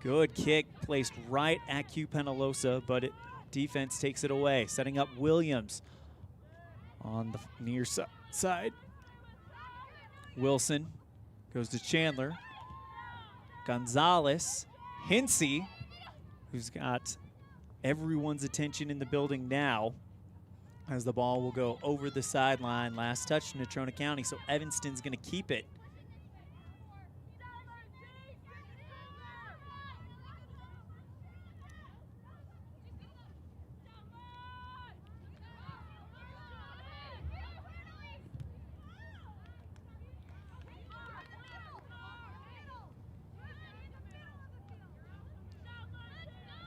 Good kick placed right at Q Penalosa, but defense takes it away. Setting up Williams on the near side. Wilson goes to Chandler. Gonzalez. Hinsey, who's got everyone's attention in the building now, as the ball will go over the sideline. Last touch to Natrona County, so Evanston's going to keep it.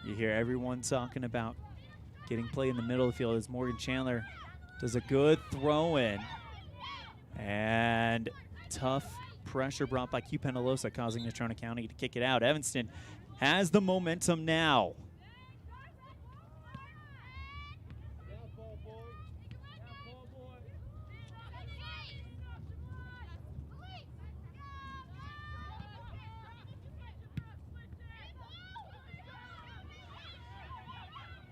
You hear everyone talking about getting play in the middle of the field as Morgan Chandler does a good throw in. And tough pressure brought by Q Penalosa, causing Natrona County to kick it out. Evanston has the momentum now.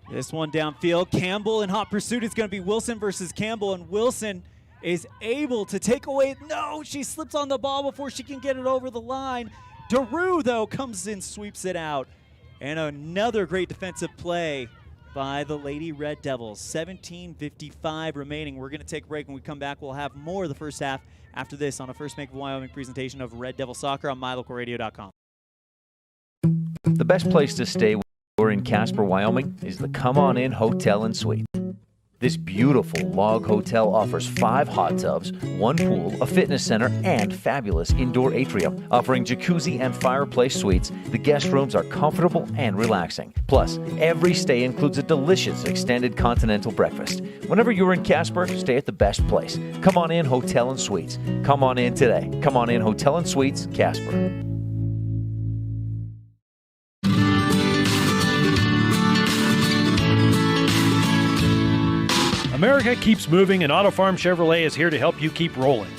This one downfield, Campbell in hot pursuit. It's going to be Wilson versus Campbell, and Wilson is able to take away. No, she slips on the ball before she can get it over the line. DeRue, though, comes in, sweeps it out. And another great defensive play by the Lady Red Devils. 17:55 remaining. We're going to take a break. When we come back, we'll have more of the first half after this on a First Bank of Wyoming presentation of Red Devil Soccer on mylocalradio.com. The best place to stay or in Casper, Wyoming, is the Come On In Hotel and Suite. This beautiful log hotel offers 5 hot tubs, 1 pool, a fitness center, and fabulous indoor atrium. Offering jacuzzi and fireplace suites, the guest rooms are comfortable and relaxing. Plus, every stay includes a delicious extended continental breakfast. Whenever you're in Casper, stay at the best place. Come On In Hotel and Suites. Come on in today. Come On In Hotel and Suites, Casper. America keeps moving, and Auto Farm Chevrolet is here to help you keep rolling.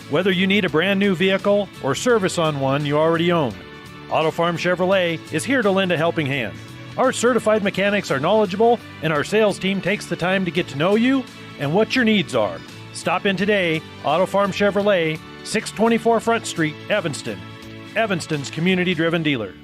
Whether you need a brand new vehicle or service on one you already own, Auto Farm Chevrolet is here to lend a helping hand. Our certified mechanics are knowledgeable, and our sales team takes the time to get to know you and what your needs are. Stop in today, Auto Farm Chevrolet, 624 Front Street, Evanston. Evanston's community-driven dealer.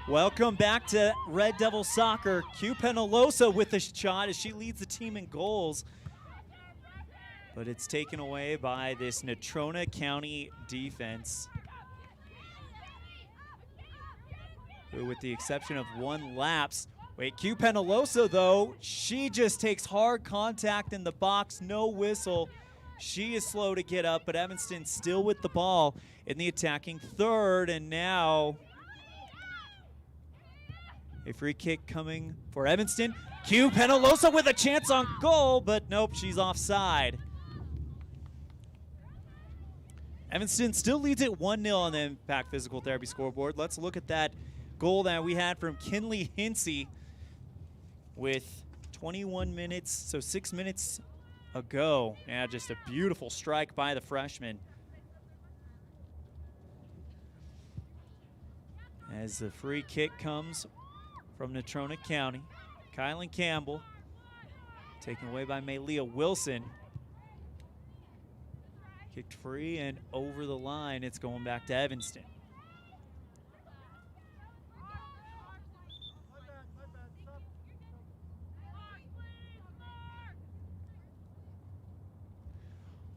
Welcome back to Red Devil Soccer. Q Penalosa with a shot as she leads the team in goals. But it's taken away by this Natrona County defense, who, with the exception of one lapse. Wait, Q Penalosa, though, she just takes hard contact in the box, no whistle. She is slow to get up, but Evanston still with the ball in the attacking third, and now a free kick coming for Evanston. Q Penalosa with a chance on goal, but nope, she's offside. Evanston still leads it 1-0 on the Impact Physical Therapy scoreboard. Let's look at that goal that we had from Kinley Hinsey with 21 minutes, so 6 minutes ago. Yeah, just a beautiful strike by the freshman. As the free kick comes from Natrona County, Kylan Campbell taken away by Maylia Wilson. Kicked free and over the line. It's going back to Evanston.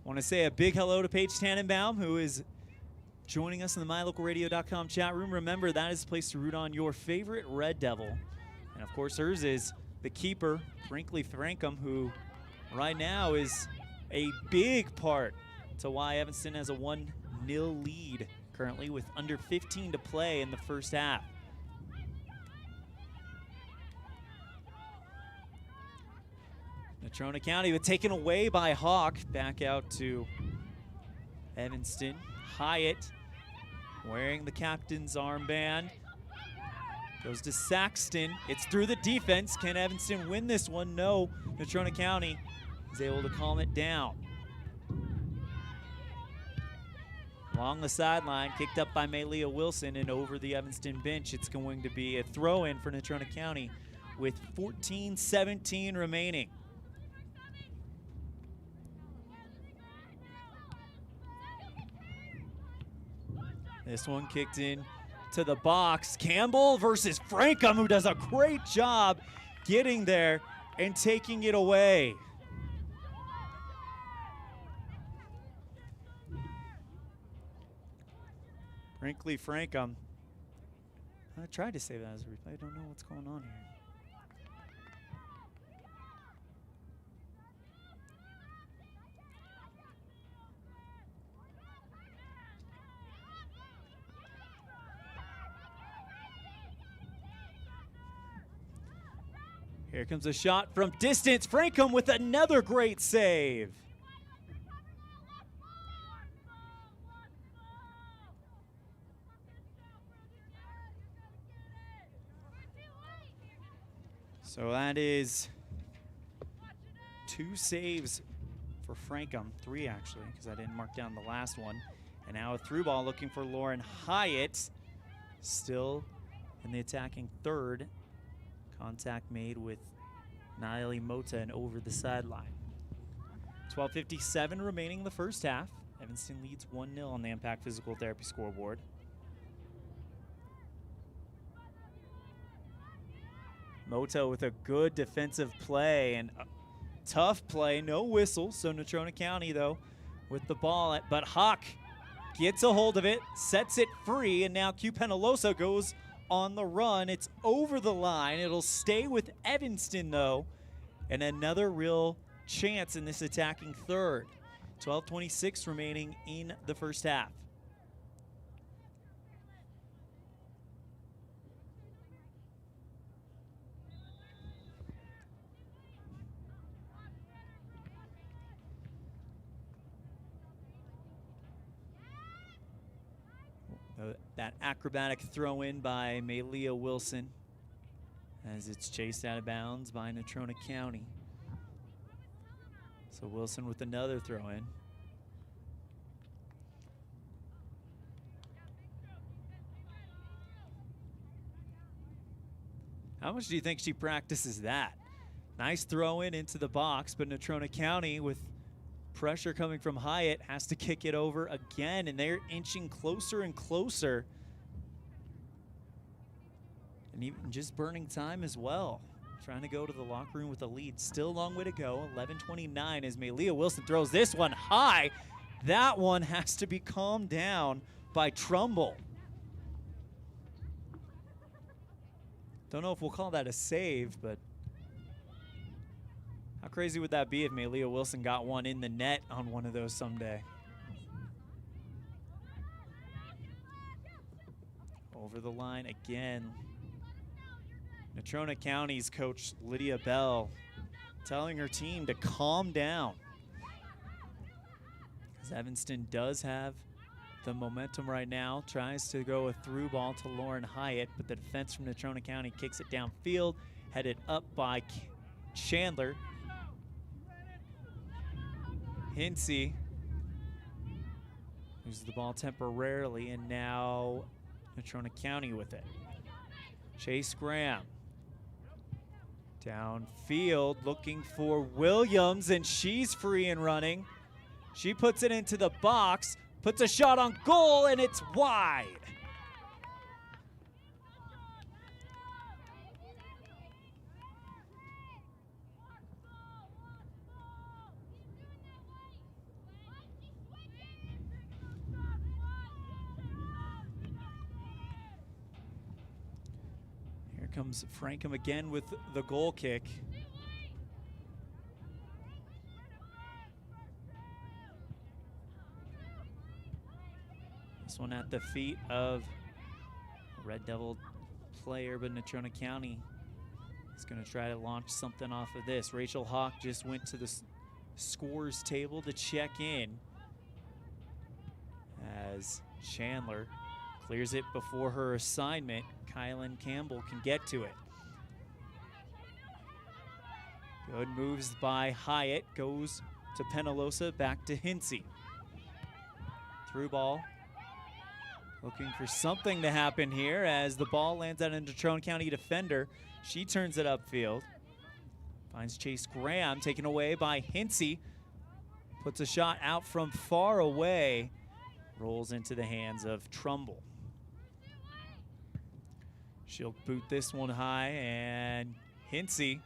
Want to say a big hello to Paige Tannenbaum, who is joining us in the mylocalradio.com chat room. Remember, that is the place to root on your favorite Red Devil. And, of course, hers is the keeper, Brinkley Frankham, who right now is a big part to why Evanston has a 1-0 lead currently with under 15 to play in the first half. Natrona County, but taken away by Hawk. Back out to Evanston. Hyatt wearing the captain's armband. Goes to Saxton. It's through the defense. Can Evanston win this one? No. Natrona County is able to calm it down. Along the sideline, kicked up by Maylia Wilson and over the Evanston bench. It's going to be a throw-in for Natrona County with 14:17 remaining. This one kicked in to the box. Campbell versus Frankham, who does a great job getting there and taking it away. Brinkley Frankham. I tried to save that as a replay. I don't know what's going on here. Here comes a shot from distance. Frankham with another great save. So that is 2 saves for Frankham. 3 actually, because I didn't mark down the last one. And now a through ball looking for Lauren Hyatt. Still in the attacking third. Contact made with Niley Mota and over the sideline. 12:57 remaining in the first half. Evanston leads 1-0 on the Impact Physical Therapy scoreboard. Mota with a good defensive play and a tough play, no whistle. So Natrona County, though, with the ball. But Hawk gets a hold of it, sets it free, and now Q Penalosa goes on the run. It's over the line. It'll stay with Evanston, though, and another real chance in this attacking third. 12:26 remaining in the first half. That acrobatic throw in by Malia Wilson as it's chased out of bounds by Natrona County. So Wilson with another throw in. How much do you think she practices that? Nice throw in into the box, but Natrona County with pressure coming from Hyatt has to kick it over again, and they're inching closer and closer. And even just burning time as well. Trying to go to the locker room with a lead. Still a long way to go. 11:29 as Malia Wilson throws this one high. That one has to be calmed down by Trumbull. Don't know if we'll call that a save, but how crazy would that be if Malia Wilson got one in the net on one of those someday? Over the line again. Natrona County's coach Lydia Bell telling her team to calm down, because Evanston does have the momentum right now. Tries to go a through ball to Lauren Hyatt, but the defense from Natrona County kicks it downfield, headed up by Chandler. Hinsey loses the ball temporarily, and now Natrona County with it. Chase Graham downfield looking for Williams, and she's free and running. She puts it into the box, puts a shot on goal, and it's wide. Comes Frankham again with the goal kick. This one at the feet of a Red Devil player, but Natrona County is going to try to launch something off of this. Rachel Hawk just went to the scores table to check in as Chandler clears it before her assignment. Kylan Campbell can get to it. Good moves by Hyatt. Goes to Penalosa, back to Hinsey. Through ball. Looking for something to happen here as the ball lands on a Natrona County defender. She turns it upfield. Finds Chase Graham, taken away by Hinsey. Puts a shot out from far away. Rolls into the hands of Trumbull. She'll boot this one high, and Hinsey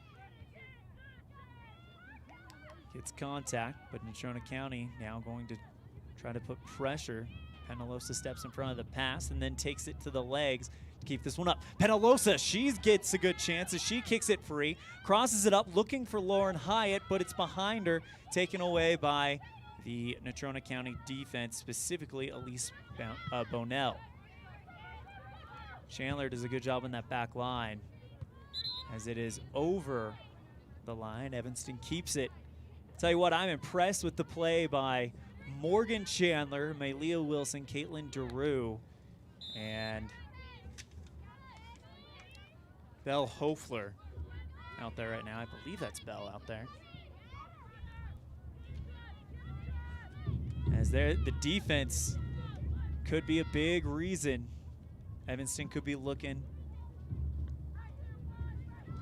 gets contact, but Natrona County now going to try to put pressure. Penalosa steps in front of the pass and then takes it to the legs to keep this one up. Penalosa, she gets a good chance as she kicks it free, crosses it up, looking for Lauren Hyatt, but it's behind her, taken away by the Natrona County defense, specifically Elise Bonell. Chandler does a good job on that back line. as it is over the line. Evanston keeps it. Tell you what, I'm impressed with the play by Morgan Chandler, Malia Wilson, Caitlin DeRue, and Belle Hofler out there right now. I believe that's Belle out there. As the defense could be a big reason Evanston could be looking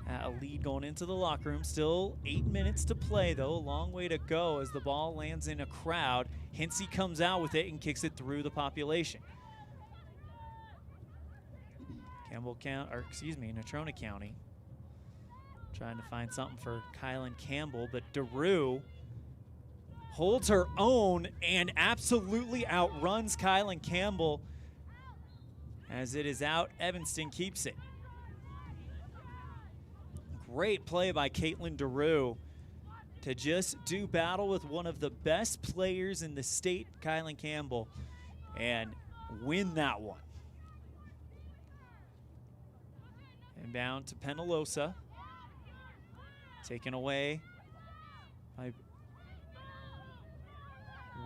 at a lead going into the locker room. Still 8 minutes to play, though. A long way to go as the ball lands in a crowd. Hinsey comes out with it and kicks it through the population. Natrona County trying to find something for Kylan Campbell, but DeRue holds her own and absolutely outruns Kylan Campbell. As it is out, Evanston keeps it. Great play by Caitlin DeRue to just do battle with one of the best players in the state, Kylan Campbell, and win that one. Inbound to Penalosa. Taken away by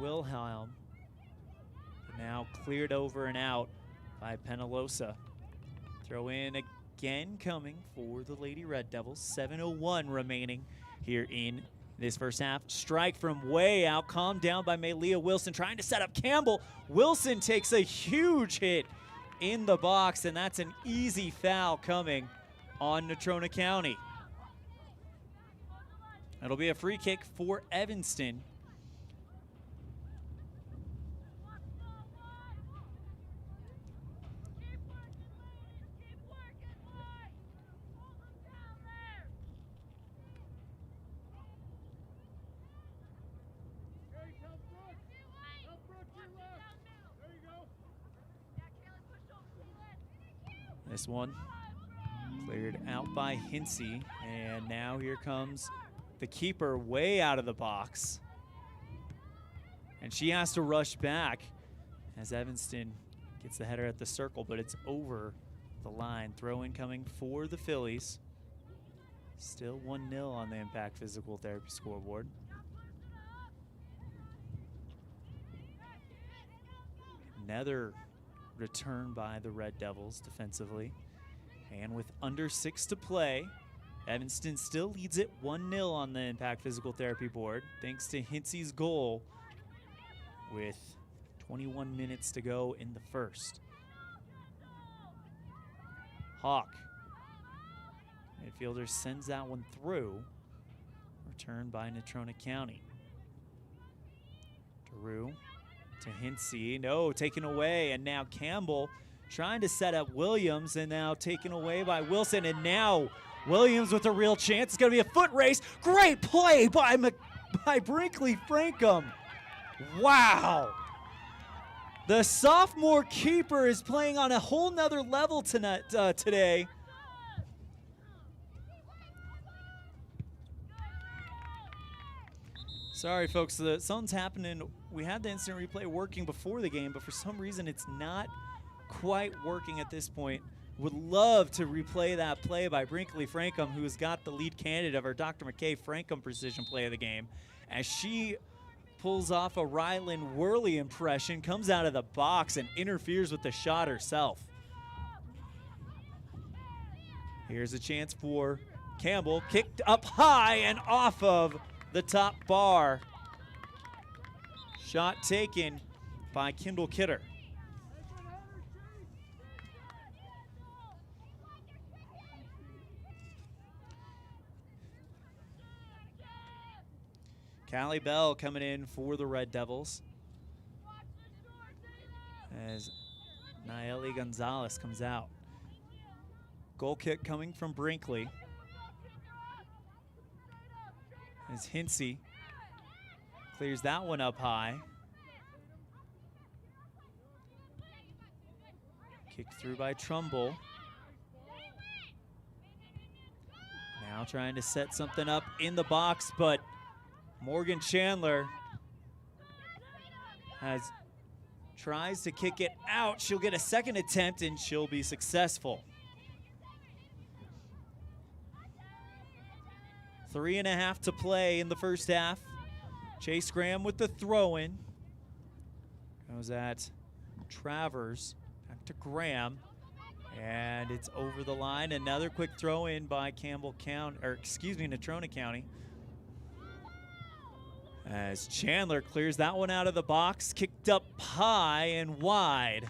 Wilhelm. But now cleared over and out by Penalosa. Throw in again coming for the Lady Red Devils. 7:01 remaining here in this first half. Strike from way out, calmed down by Malia Wilson, trying to set up Campbell. Wilson takes a huge hit in the box, and that's an easy foul coming on Natrona County. It'll be a free kick for Evanston. This one cleared out by Hinsey, and now here comes the keeper way out of the box. And she has to rush back as Evanston gets the header at the circle, but it's over the line. Throw-in coming for the Phillies. Still 1-0 on the Impact Physical Therapy scoreboard. Another return by the Red Devils defensively. And with under 6 to play, Evanston still leads it 1-0 on the Impact Physical Therapy board, thanks to Hinsey's goal with 21 minutes to go in the first. Hawk, midfielder, sends that one through. Returned by Natrona County. DeRue to Hinsey. No, taken away, and now Campbell trying to set up Williams, and now taken away by Wilson, and now Williams with a real chance. It's going to be a foot race. Great play by Brinkley Frankum. Wow. The sophomore keeper is playing on a whole nother level tonight, today. Sorry, folks. Something's happening. We had the instant replay working before the game, but for some reason it's not quite working at this point. Would love to replay that play by Brinkley Frankum, who has got the lead candidate of our Dr. McKay Frankum Precision Play of the game, as she pulls off a Rylan Worley impression, comes out of the box and interferes with the shot herself. Here's a chance for Campbell, kicked up high and off of the top bar. Shot taken by Kendall Kidder. Callie Bell coming in for the Red Devils as Nayeli Gonzalez comes out. Goal kick coming from Brinkley as Hinsey clears that one up high. Kick through by Trumbull. Now trying to set something up in the box, but Morgan Chandler tries to kick it out. She'll get a second attempt and she'll be successful. 3.5 to play in the first half. Chase Graham with the throw-in. Goes at Travers. Back to Graham. And it's over the line. Another quick throw-in by Natrona County. As Chandler clears that one out of the box, kicked up high and wide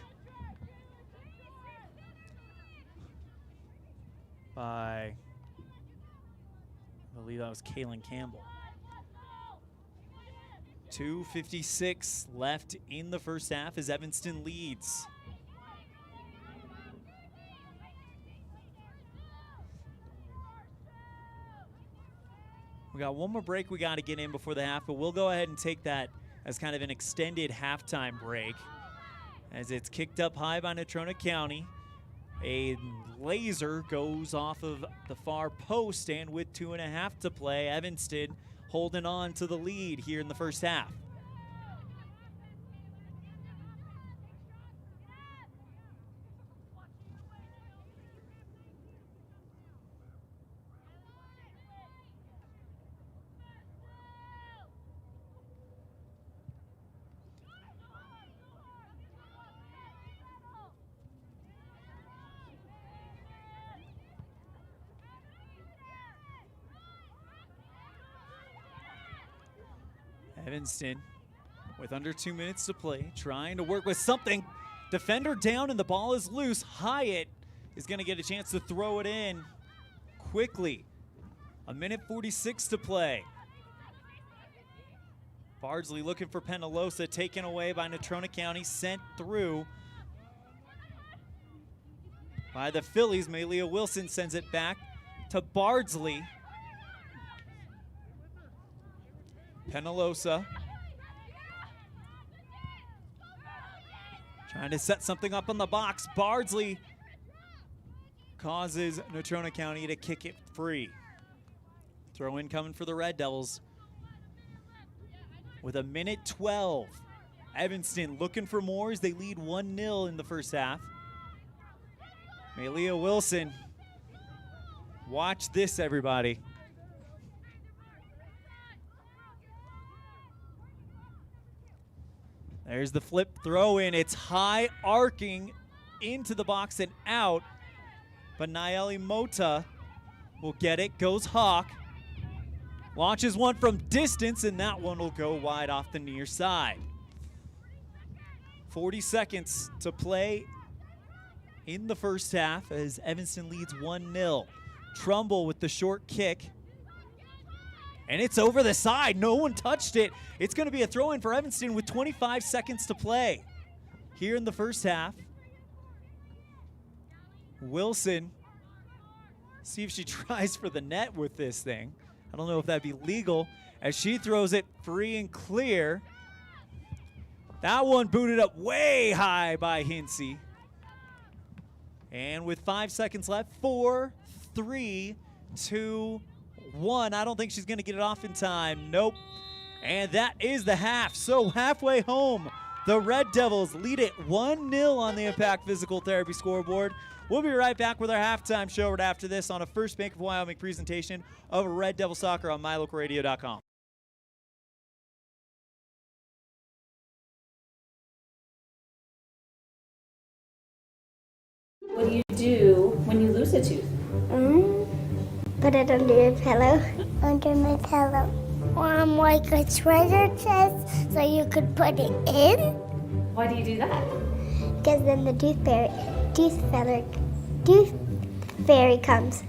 by, I believe that was Kaylin Campbell. 2:56 left in the first half as Evanston leads. We got one more break we got to get in before the half, but we'll go ahead and take that as kind of an extended halftime break as it's kicked up high by Natrona County. A laser goes off of the far post, and with 2.5 to play, Evanston holding on to the lead here in the first half. Evanston with under 2 minutes to play, trying to work with something. Defender down and the ball is loose. Hyatt is going to get a chance to throw it in quickly. 1:46 to play. Bardsley looking for Penalosa, taken away by Natrona County, sent through by the Phillies. Malia Wilson sends it back to Bardsley. Penalosa trying to set something up on the box. Bardsley causes Natrona County to kick it free. Throw in coming for the Red Devils. With 1:12. Evanston looking for more as they lead 1-0 in the first half. Malia Wilson. Watch this, everybody. There's the flip throw in. It's high arcing into the box and out. But Nayeli Mota will get it. Goes Hawk. Launches one from distance, and that one will go wide off the near side. 40 seconds to play in the first half as Evanston leads 1-0. Trumbull with the short kick. And it's over the side. No one touched it. It's going to be a throw-in for Evanston with 25 seconds to play here in the first half. Wilson, see if she tries for the net with this thing. I don't know if that'd be legal as she throws it free and clear. That one booted up way high by Hinsey. And with 5 seconds left, 4, 3, 2, 1. I don't think she's going to get it off in time. Nope. And that is the half. So halfway home, the Red Devils lead it 1-0 on the Impact Physical Therapy scoreboard. We'll be right back with our halftime show right after this on a First Bank of Wyoming presentation of Red Devil Soccer on MyLocalRadio.com. What do you do when you lose a tooth? Put it under your pillow. Under my pillow. Like a treasure chest so you could put it in. Why do you do that? Because then the tooth fairy comes.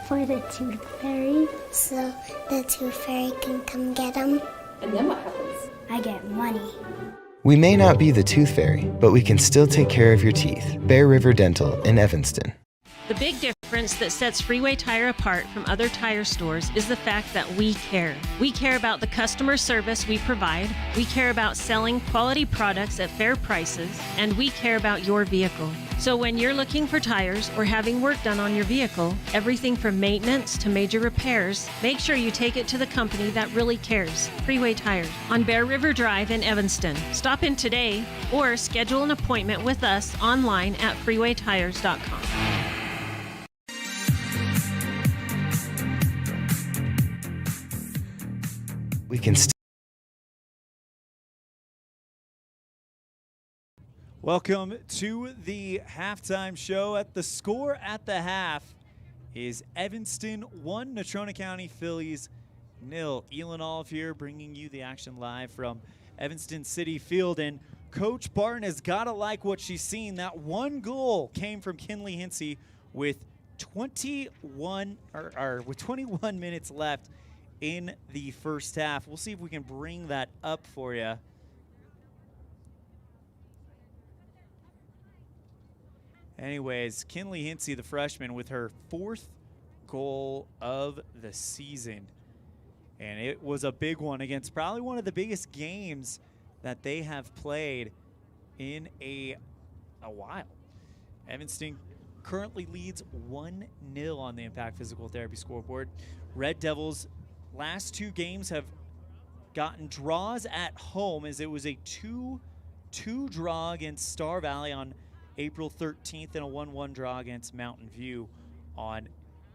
For the tooth fairy. So the tooth fairy can come get them. And then what happens? I get money. We may not be the tooth fairy, but we can still take care of your teeth. Bear River Dental in Evanston. The big difference that sets Freeway Tire apart from other tire stores is the fact that we care. We care about the customer service we provide, we care about selling quality products at fair prices, and we care about your vehicle. So when you're looking for tires or having work done on your vehicle, everything from maintenance to major repairs, make sure you take it to the company that really cares. Freeway Tires on Bear River Drive in Evanston. Stop in today or schedule an appointment with us online at freewaytires.com. we can still. Welcome to the halftime show. At the score at the half is Evanston 1, Natrona County Phillies 0. Elan Olliff here bringing you the action live from Evanston City Field. And Coach Barton has got to like what she's seen. That one goal came from Kinley Hinsey with 21 minutes left in the first half. We'll see if we can bring that up for you. Anyways, Kinley Hinsey, the freshman, with her 4th goal of the season. And it was a big one against probably one of the biggest games that they have played in a while. Evanston currently leads 1-0 on the Impact Physical Therapy scoreboard. Red Devils' last 2 games have gotten draws at home, as it was a 2-2 draw against Star Valley on April 13th and a 1-1 draw against Mountain View on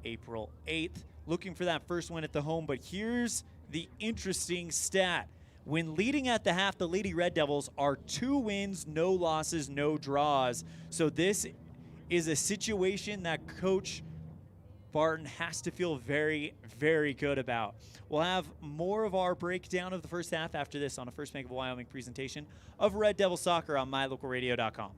April 8th. Looking for that first win at the home, but here's the interesting stat. When leading at the half, the Lady Red Devils are 2 wins, no losses, no draws. So this is a situation that Coach Barton has to feel very, very good about. We'll have more of our breakdown of the first half after this on a First Bank of Wyoming presentation of Red Devil Soccer on mylocalradio.com.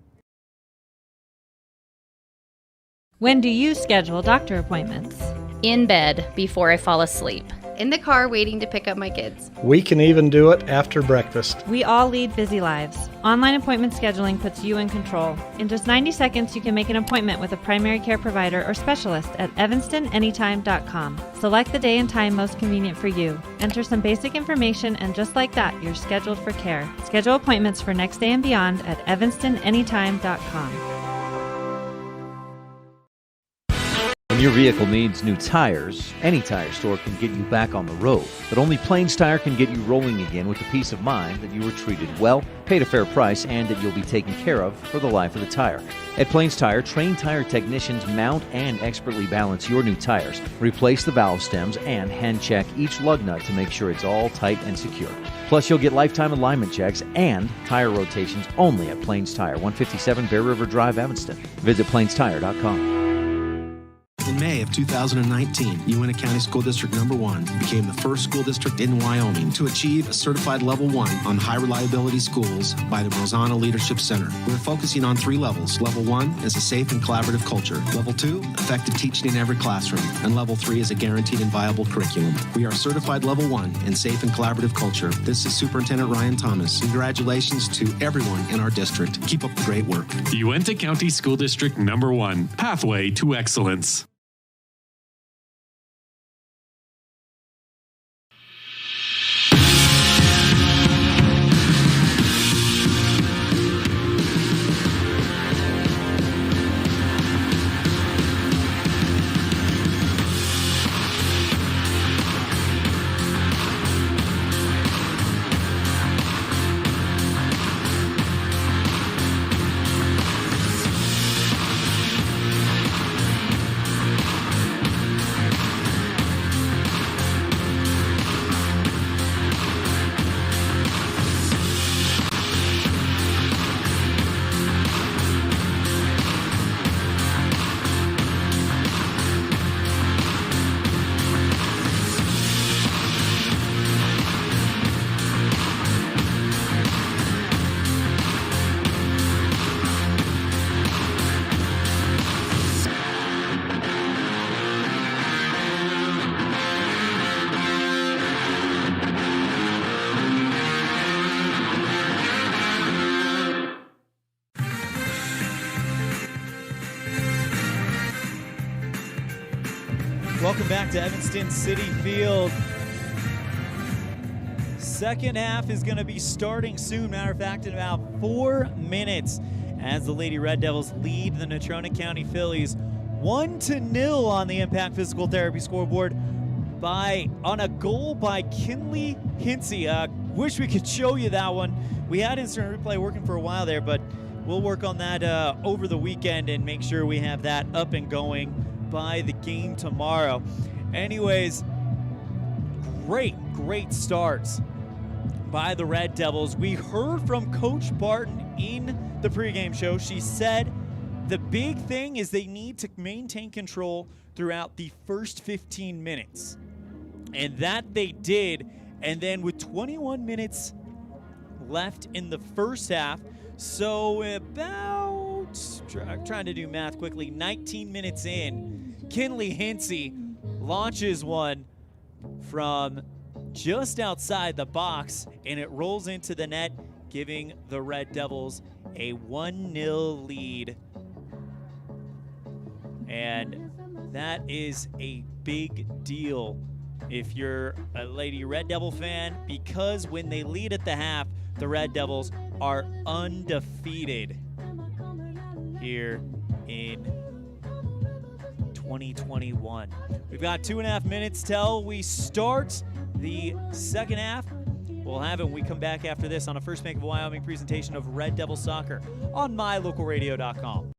When do you schedule doctor appointments? In bed before I fall asleep. In the car waiting to pick up my kids. We can even do it after breakfast. We all lead busy lives. Online appointment scheduling puts you in control. In just 90 seconds, you can make an appointment with a primary care provider or specialist at evanstonanytime.com. Select the day and time most convenient for you. Enter some basic information, and just like that, you're scheduled for care. Schedule appointments for next day and beyond at evanstonanytime.com. When your vehicle needs new tires, any tire store can get you back on the road. But only Plains Tire can get you rolling again with the peace of mind that you were treated well, paid a fair price, and that you'll be taken care of for the life of the tire. At Plains Tire, trained tire technicians mount and expertly balance your new tires, replace the valve stems, and hand check each lug nut to make sure it's all tight and secure. Plus, you'll get lifetime alignment checks and tire rotations only at Plains Tire, 157 Bear River Drive, Evanston. Visit plainstire.com. In May of 2019, Uintah County School District Number 1 became the first school district in Wyoming to achieve a certified Level 1 on high reliability schools by the Rosanna Leadership Center. We're focusing on 3 levels. Level 1 is a safe and collaborative culture. Level 2, effective teaching in every classroom. And Level 3 is a guaranteed and viable curriculum. We are certified Level 1 in safe and collaborative culture. This is Superintendent Ryan Thomas. Congratulations to everyone in our district. Keep up the great work. Uintah County School District Number 1, Pathway to Excellence. Welcome back to Evanston City Field. Second half is going to be starting soon. Matter of fact, in about 4 minutes, as the Lady Red Devils lead the Natrona County Phillies 1-0 on the Impact Physical Therapy scoreboard on a goal by Kinley Hinsey. Wish we could show you that one. We had instant replay working for a while there, but we'll work on that over the weekend and make sure we have that up and going by the game tomorrow. Anyways, great starts by the Red Devils. We heard from Coach Barton in the pregame show. She said the big thing is they need to maintain control throughout the first 15 minutes. And that they did. And then with 21 minutes left in the first half, so about, trying to do math quickly, 19 minutes in, Kinley Hinsey launches one from just outside the box, and it rolls into the net, giving the Red Devils a 1-0 lead. And that is a big deal if you're a Lady Red Devil fan, because when they lead at the half, the Red Devils are undefeated here in 2021. We've got 2.5 minutes till we start the second half. We'll have it when we come back after this on a First Bank of Wyoming presentation of Red Devil Soccer on mylocalradio.com.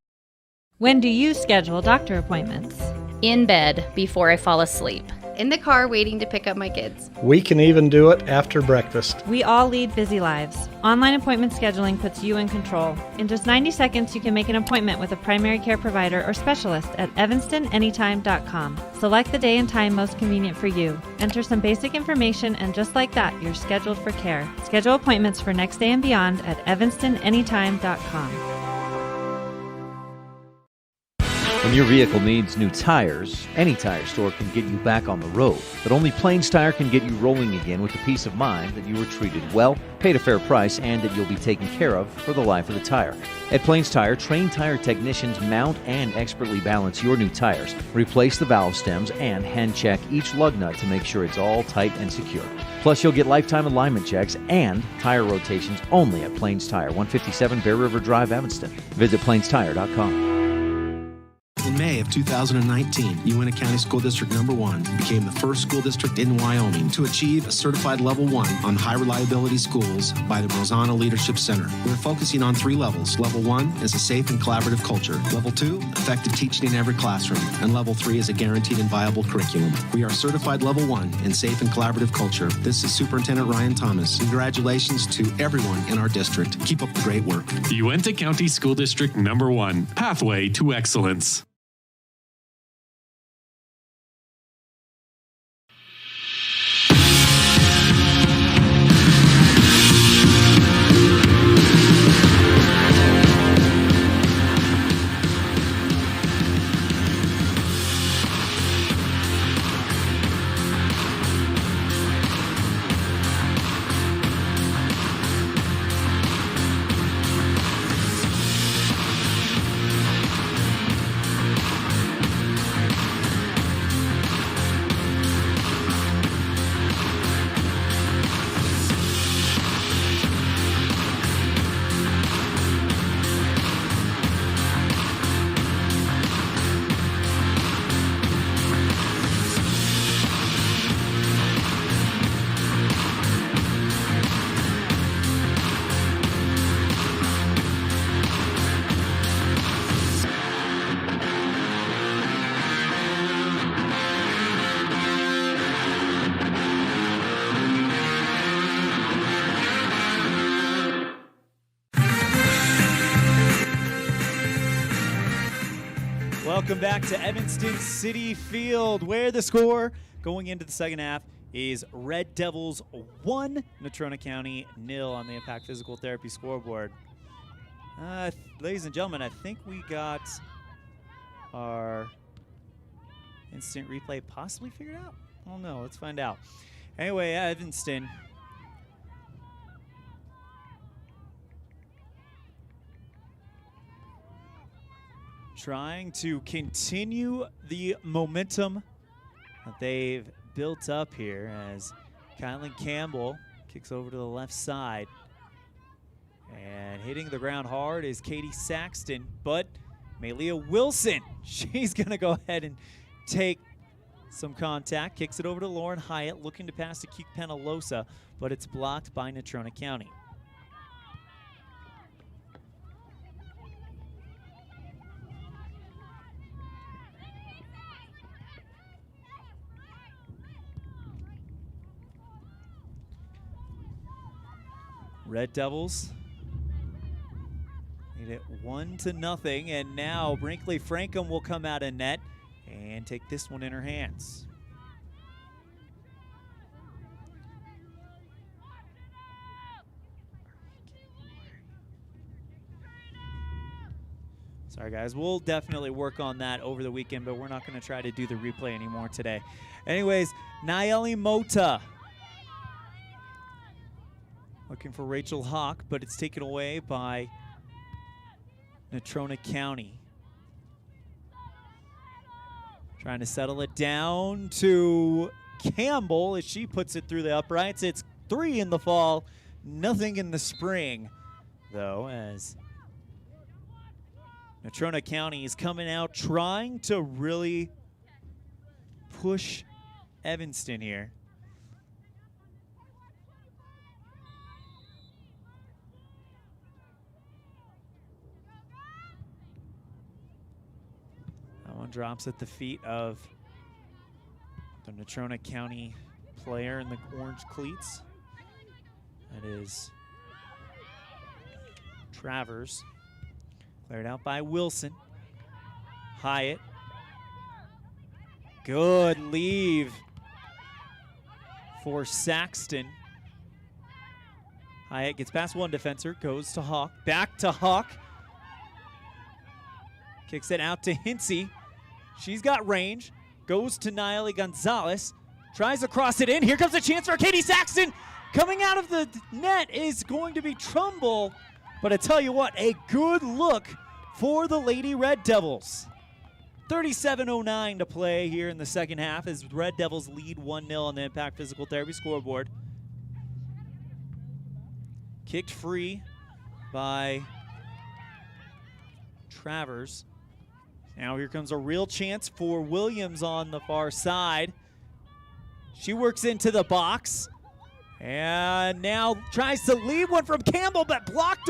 When do you schedule doctor appointments? In bed before I fall asleep. In the car waiting to pick up my kids. We can even do it after breakfast. We all lead busy lives. Online appointment scheduling puts you in control. In just 90 seconds, you can make an appointment with a primary care provider or specialist at evanstonanytime.com. Select the day and time most convenient for you. Enter some basic information, and just like that, you're scheduled for care. Schedule appointments for next day and beyond at evanstonanytime.com. When your vehicle needs new tires, any tire store can get you back on the road. But only Plains Tire can get you rolling again with the peace of mind that you were treated well, paid a fair price, and that you'll be taken care of for the life of the tire. At Plains Tire, trained tire technicians mount and expertly balance your new tires, replace the valve stems, and hand check each lug nut to make sure it's all tight and secure. Plus, you'll get lifetime alignment checks and tire rotations only at Plains Tire, 157 Bear River Drive, Evanston. Visit plainstire.com. In May of 2019, Uintah County School District Number 1 became the first school district in Wyoming to achieve a certified Level 1 on high reliability schools by the Rosanna Leadership Center. We're focusing on 3 levels. Level 1 is a safe and collaborative culture. Level 2, effective teaching in every classroom. And Level 3 is a guaranteed and viable curriculum. We are certified Level 1 in safe and collaborative culture. This is Superintendent Ryan Thomas. Congratulations to everyone in our district. Keep up the great work. Uintah County School District Number 1, Pathway to Excellence. Welcome back to Evanston City Field, where the score going into the second half is Red Devils 1, Natrona County 0 on the Impact Physical Therapy scoreboard. Ladies and gentlemen, I think we got our instant replay possibly figured out. I don't know. Let's find out. Anyway, Evanston trying to continue the momentum that they've built up here as Kylan Campbell kicks over to the left side. And hitting the ground hard is Katie Saxton, but Malia Wilson, she's going to go ahead and take some contact. Kicks it over to Lauren Hyatt, looking to pass to Keek Penalosa, but it's blocked by Natrona County. Red Devils lead it 1-0, and now Brinkley Frankham will come out of net and take this one in her hands. Sorry, guys. We'll definitely work on that over the weekend, but we're not going to try to do the replay anymore today. Anyways, Nayeli Mota looking for Rachel Hawk, but it's taken away by Natrona County. Trying to settle it down to Campbell as she puts it through the uprights. It's 3 in the fall, nothing in the spring, though, as Natrona County is coming out trying to really push Evanston here. That one drops at the feet of the Natrona County player in the orange cleats. That is Travers. Cleared out by Wilson. Hyatt. Good leave for Saxton. Hyatt gets past one defender, goes to Hawk. Back to Hawk. Kicks it out to Hinsey. She's got range. Goes to Nayeli Gonzalez. Tries to cross it in. Here comes a chance for Katie Saxton. Coming out of the net is going to be Trumbull. But I tell you what, a good look for the Lady Red Devils. 37:09 to play here in the second half as Red Devils lead 1-0 on the Impact Physical Therapy scoreboard. Kicked free by Travers. Now here comes a real chance for Williams on the far side. She works into the box. And now tries to lead one from Campbell, but locked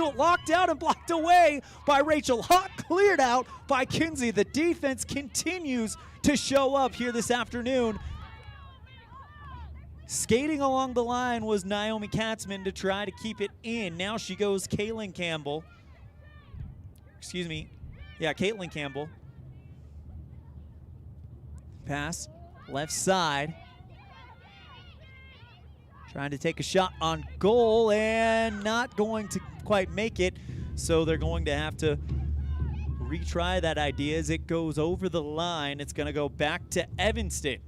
out and blocked away by Rachel Hawk. Cleared out by Kinsey. The defense continues to show up here this afternoon. Skating along the line was Naomi Katzman to try to keep it in. Now she goes Caitlin Campbell. Excuse me. Yeah, Caitlin Campbell. Pass left side. Trying to take a shot on goal and not going to quite make it. So they're going to have to retry that idea as it goes over the line. It's going to go back to Evanston.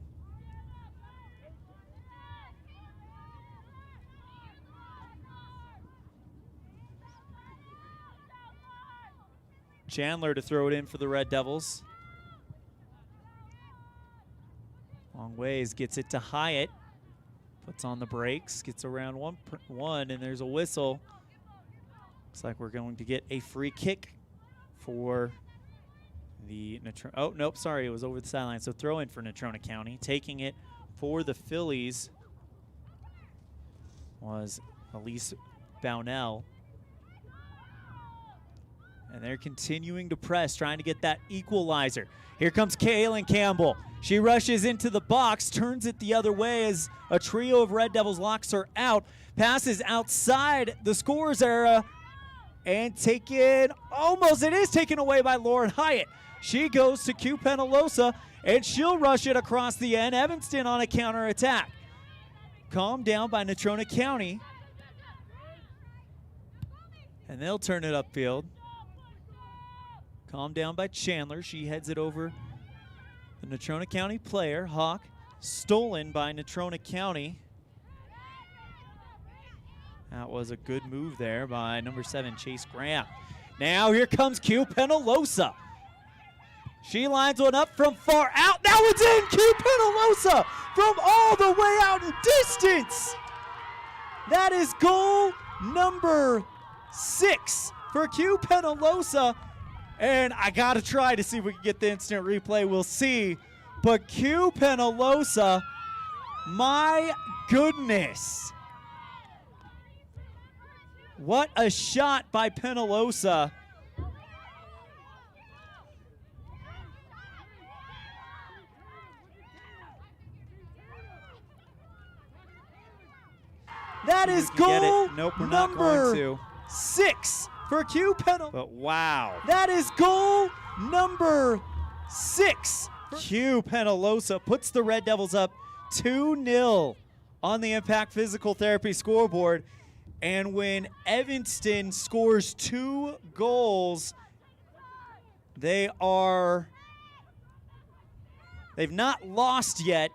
Chandler to throw it in for the Red Devils. Long ways, gets it to Hyatt. Puts on the brakes, gets around one, and there's a whistle. Looks like we're going to get a free kick for the Natrona. Oh, nope, sorry, it was over the sideline. So throw in for Natrona County. Taking it for the Phillies was Elise Bownell. And they're continuing to press, trying to get that equalizer. Here comes Kaylin Campbell. She rushes into the box, turns it the other way as a trio of Red Devils locks her out. Passes outside the scores area and taken, almost, it is taken away by Lauren Hyatt. She goes to Q Penalosa and she'll rush it across the end. Evanston on a counterattack. Calmed down by Natrona County. And they'll turn it upfield. Calmed down by Chandler. She heads it over the Natrona County player, Hawk. Stolen by Natrona County. That was a good move there by number 7, Chase Graham. Now here comes Q Penalosa. She lines one up from far out. That one's in! Q Penalosa from all the way out in distance. That is goal number 6 for Q Penalosa. And I got to try to see if we can get the instant replay. We'll see. But Q Penalosa, my goodness. What a shot by Penalosa. That That is goal Nope, we're not going to. 6 for Q penalty. But wow. That is goal number 6. Q Penalosa puts the Red Devils up 2-0 on the Impact Physical Therapy scoreboard. And when Evanston scores 2 goals, they've not lost yet,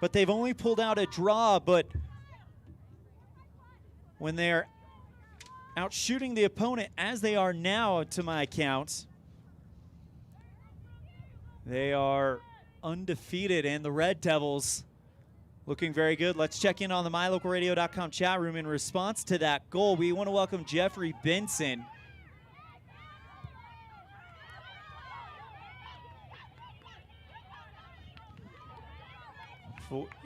but they've only pulled out a draw. But when they're out shooting the opponent, as they are now to my accounts, they are undefeated, and the Red Devils looking very good. Let's check in on the MyLocalRadio.com chat room in response to that goal. We want to welcome Jeffrey Benson.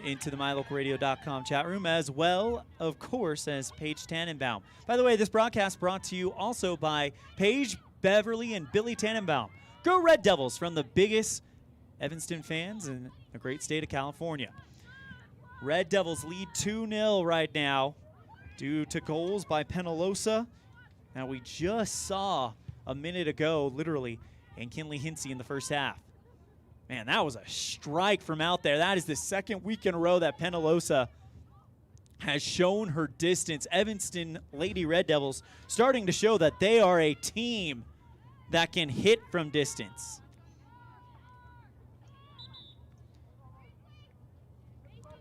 Into the MyLocalRadio.com chat room, as well, of course, as Paige Tannenbaum. By the way, this broadcast brought to you also by Paige, Beverly, and Billy Tannenbaum. Go Red Devils from the biggest Evanston fans in the great state of California. Red Devils lead 2-0 right now due to goals by Penalosa. Now, we just saw a minute ago, literally, and Kinley Hinsey in the first half. Man, that was a strike from out there. That is the second week in a row that Penalosa has shown her distance. Evanston Lady Red Devils starting to show that they are a team that can hit from distance.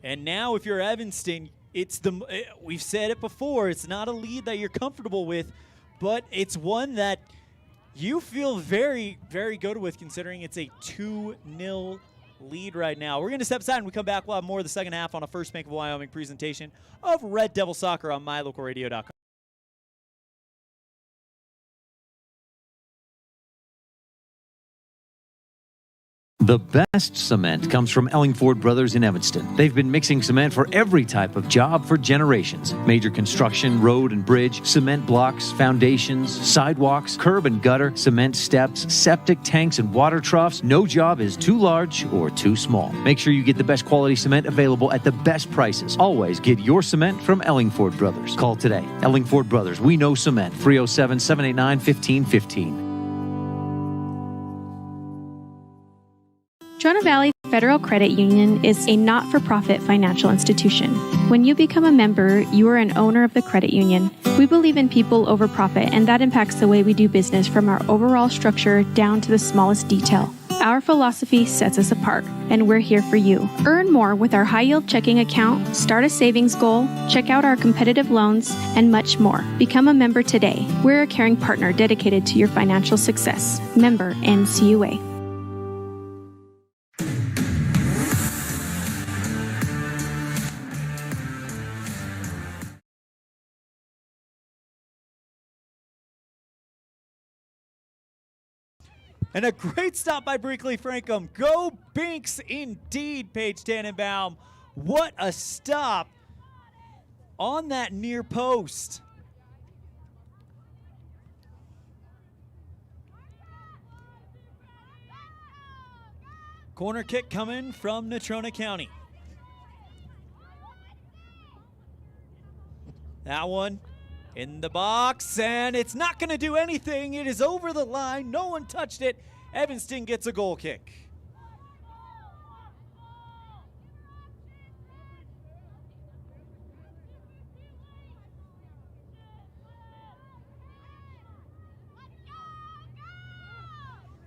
And now if you're Evanston, we've said it before, it's not a lead that you're comfortable with, but it's one that you feel very, very good with, considering it's a 2-0 lead right now. We're going to step aside and we come back. We'll have more of the second half on a First Bank of Wyoming presentation of Red Devil Soccer on MyLocalRadio.com. The best cement comes from Ellingford Brothers in Evanston. They've been mixing cement for every type of job for generations. Major construction, road and bridge, cement blocks, foundations, sidewalks, curb and gutter, cement steps, septic tanks, and water troughs. No job is too large or too small. Make sure you get the best quality cement available at the best prices. Always get your cement from Ellingford Brothers. Call today. Ellingford Brothers, we know cement. 307-789-1515. Natrona Valley Federal Credit Union is a not-for-profit financial institution. When you become a member, you are an owner of the credit union. We believe in people over profit, and that impacts the way we do business from our overall structure down to the smallest detail. Our philosophy sets us apart, and we're here for you. Earn more with our high-yield checking account, start a savings goal, check out our competitive loans, and much more. Become a member today. We're a caring partner dedicated to your financial success. Member NCUA. And a great stop by Brinkley Frankham. Go Binks indeed, Paige Tannenbaum. What a stop on that near post. Corner kick coming from Natrona County. That one in the box, and it's not going to do anything. It is over the line. No one touched it. Evanston gets a goal kick.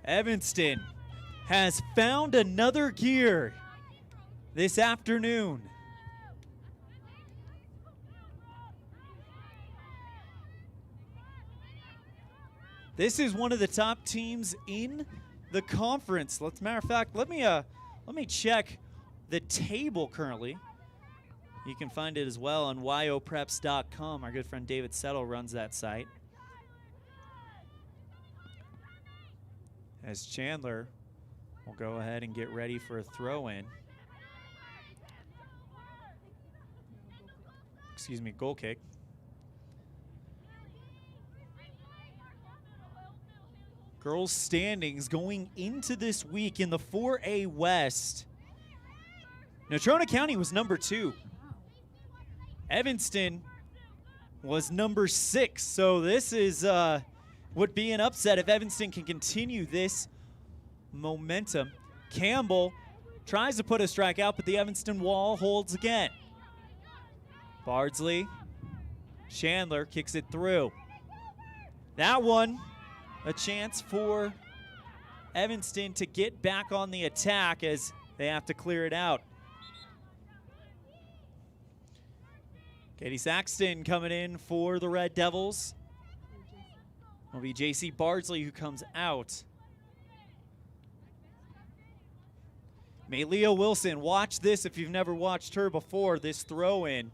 Evanston has found another gear this afternoon. This is one of the top teams in the conference. Matter of fact, let me check the table currently. You can find it as well on yopreps.com. Our good friend David Settle runs that site. As Chandler will go ahead and get ready for a throw-in. Excuse me, goal kick. Girls standings going into this week in the 4A West. Natrona County was number 2. Evanston was number 6. So this is would be an upset if Evanston can continue this momentum. Campbell tries to put a strike out, but the Evanston wall holds again. Bardsley, Chandler kicks it through. That one, a chance for Evanston to get back on the attack as they have to clear it out. Katie Saxton coming in for the Red Devils. It'll be J.C. Bardsley who comes out. Malia Wilson, watch this if you've never watched her before, this throw-in.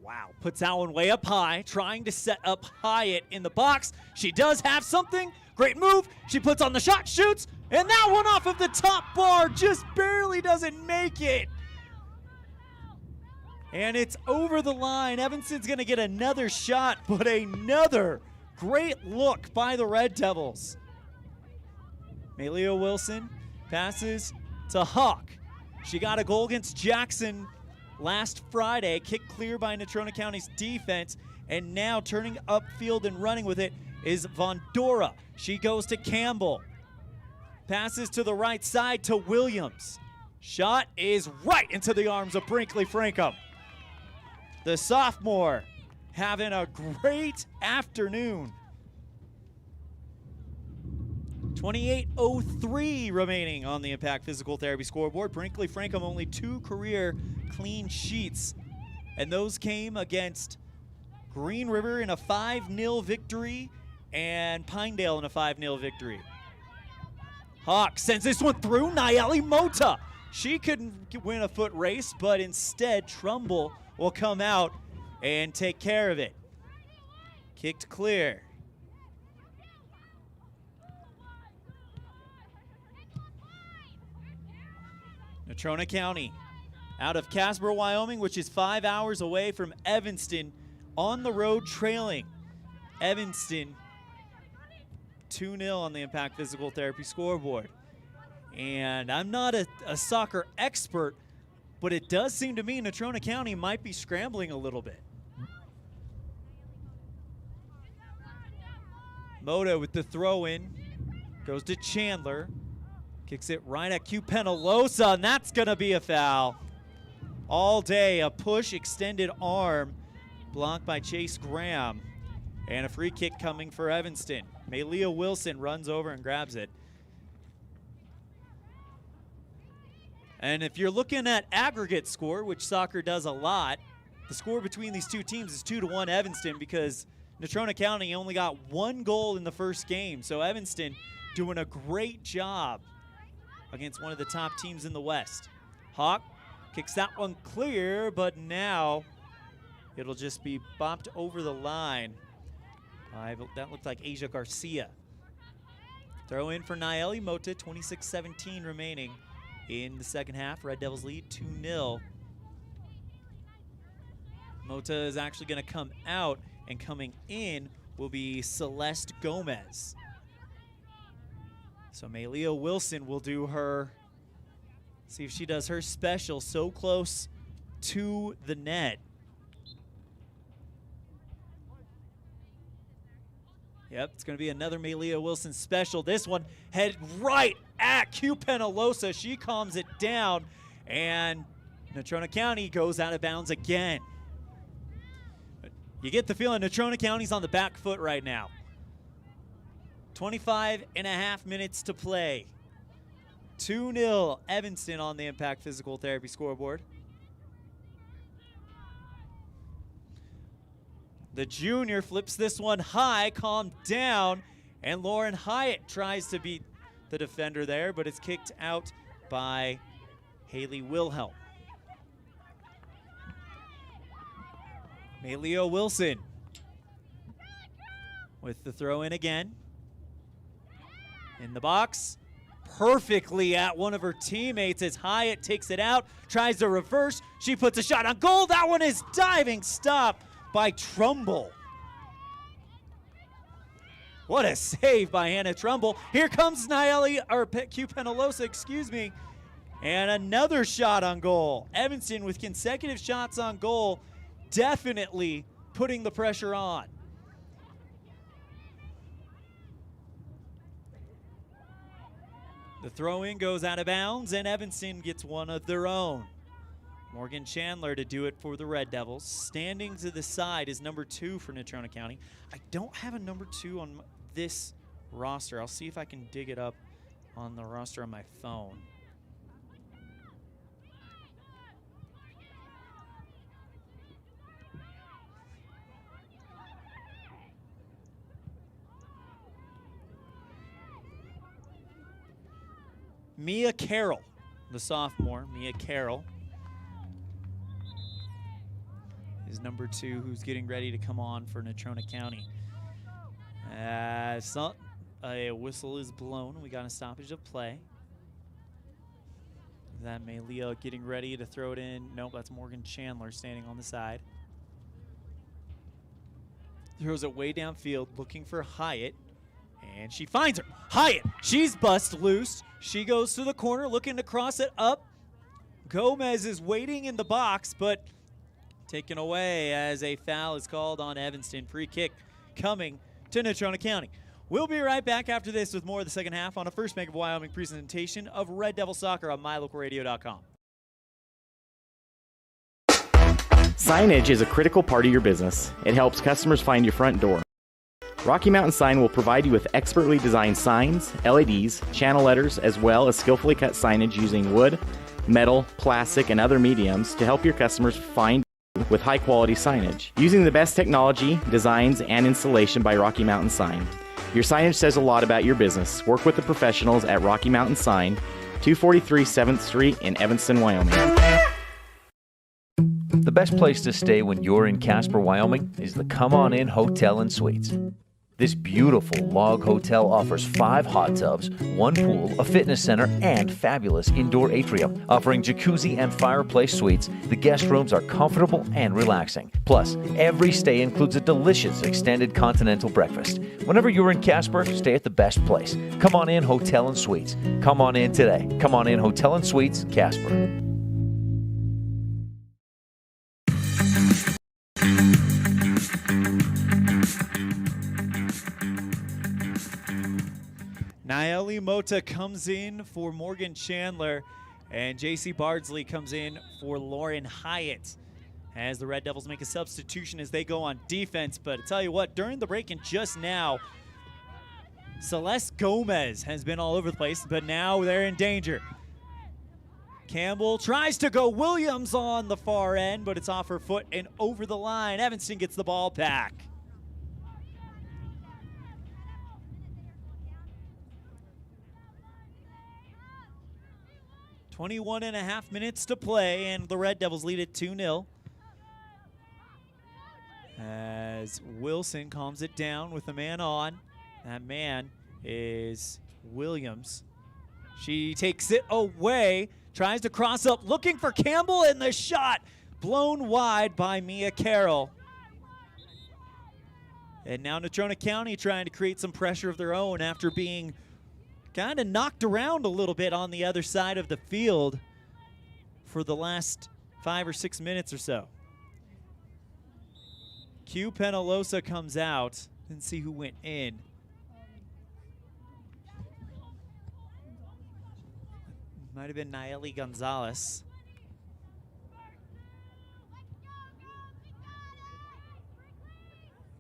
Wow, puts that one way up high, trying to set up Hyatt in the box. She does have something. Great move. She puts on the shot, shoots, and that one off of the top bar just barely doesn't make it. And it's over the line. Evanston's going to get another shot, but another great look by the Red Devils. Malia Wilson passes to Hawk. She got a goal against Jackson last Friday, kicked clear by Natrona County's defense, and now turning upfield and running with it is Vondora. She goes to Campbell. Passes to the right side to Williams. Shot is right into the arms of Brinkley Frankham. The sophomore having a great afternoon. 28:03 remaining on the Impact Physical Therapy scoreboard. Brinkley Frankham only 2 career clean sheets, and those came against Green River in a 5-0 victory and Pinedale in a 5-0 victory. Hawk sends this one through. Nayeli Mota. She couldn't win a foot race, but instead Trumbull will come out and take care of it. Kicked clear. Natrona County out of Casper, Wyoming, which is 5 hours away from Evanston, on the road trailing Evanston 2-0 on the Impact Physical Therapy scoreboard. And I'm not a soccer expert, but it does seem to me Natrona County might be scrambling a little bit. Moda with the throw-in. Goes to Chandler. Kicks it right at Q Penalosa, and that's going to be a foul. All day, a push, extended arm, blocked by Chase Graham. And a free kick coming for Evanston. Malia Wilson runs over and grabs it. And if you're looking at aggregate score, which soccer does a lot, the score between these two teams is 2-1 Evanston, because Natrona County only got 1 goal in the first game. So Evanston doing a great job against one of the top teams in the West. Hawk kicks that one clear, but now it'll just be bopped over the line. That looked like Asia Garcia. Throw in for Nayeli Mota, 26:17 remaining in the second half. Red Devils lead 2-0. Mota is actually going to come out, and coming in will be Celeste Gomez. So Malia Wilson will do her, see if she does her special, so close to the net. Yep, it's going to be another Malia Wilson special. This one head right at Q Penalosa. She calms it down, and Natrona County goes out of bounds again. You get the feeling Natrona County's on the back foot right now. 25.5 minutes to play. 2-0 Evanston on the Impact Physical Therapy scoreboard. The junior flips this one high, calmed down, and Lauren Hyatt tries to beat the defender there, but it's kicked out by Haley Wilhelm. Malia Wilson with the throw in again. In the box, perfectly at one of her teammates as Hyatt takes it out, tries to reverse. She puts a shot on goal. That one is diving stop by Trumbull. What a save by Hannah Trumbull. Here comes Q Penalosa, And another shot on goal. Evanston with consecutive shots on goal, definitely putting the pressure on. The throw-in goes out of bounds, and Evanston gets one of their own. Morgan Chandler to do it for the Red Devils. Standing to the side is number 2 for Natrona County. I don't have a number 2 on this roster. I'll see if I can dig it up on the roster on my phone. Mia Carroll, the sophomore, Mia Carroll, is number 2, who's getting ready to come on for Natrona County. A whistle is blown. We got a stoppage of play. Is that Malia getting ready to throw it in? Nope, that's Morgan Chandler standing on the side. Throws it way downfield, looking for Hyatt. And she finds her. Hyatt, she's bust loose. She goes to the corner, looking to cross it up. Gomez is waiting in the box, but taken away as a foul is called on Evanston. Free kick coming to Natrona County. We'll be right back after this with more of the second half on a First Bank of Wyoming presentation of Red Devil Soccer on mylocalradio.com. Signage is a critical part of your business. It helps customers find your front door. Rocky Mountain Sign will provide you with expertly designed signs, LEDs, channel letters, as well as skillfully cut signage using wood, metal, plastic, and other mediums to help your customers find you with high-quality signage. Using the best technology, designs, and installation by Rocky Mountain Sign. Your signage says a lot about your business. Work with the professionals at Rocky Mountain Sign, 243 7th Street in Evanston, Wyoming. The best place to stay when you're in Casper, Wyoming is the Come On In Hotel and Suites. This beautiful log hotel offers 5 hot tubs, 1 pool, a fitness center, and fabulous indoor atrium. Offering jacuzzi and fireplace suites, the guest rooms are comfortable and relaxing. Plus, every stay includes a delicious extended continental breakfast. Whenever you're in Casper, stay at the best place. Come On In Hotel and Suites. Come on in today. Come On In Hotel and Suites, Casper. Naeli Mota comes in for Morgan Chandler, and J.C. Bardsley comes in for Lauren Hyatt as the Red Devils make a substitution as they go on defense. But I tell you what, during the break and just now, Celeste Gomez has been all over the place, but now they're in danger. Campbell tries to go Williams on the far end, but it's off her foot and over the line. Evanston gets the ball back. 21.5 minutes to play, and the Red Devils lead it 2-0. As Wilson calms it down with a man on. That man is Williams. She takes it away, tries to cross up, looking for Campbell, and the shot blown wide by Mia Carroll. And now Natrona County trying to create some pressure of their own after being kind of knocked around a little bit on the other side of the field for the last 5 or 6 minutes or so. Q Penalosa comes out. Didn't see who went in. Might have been Naeli Gonzalez.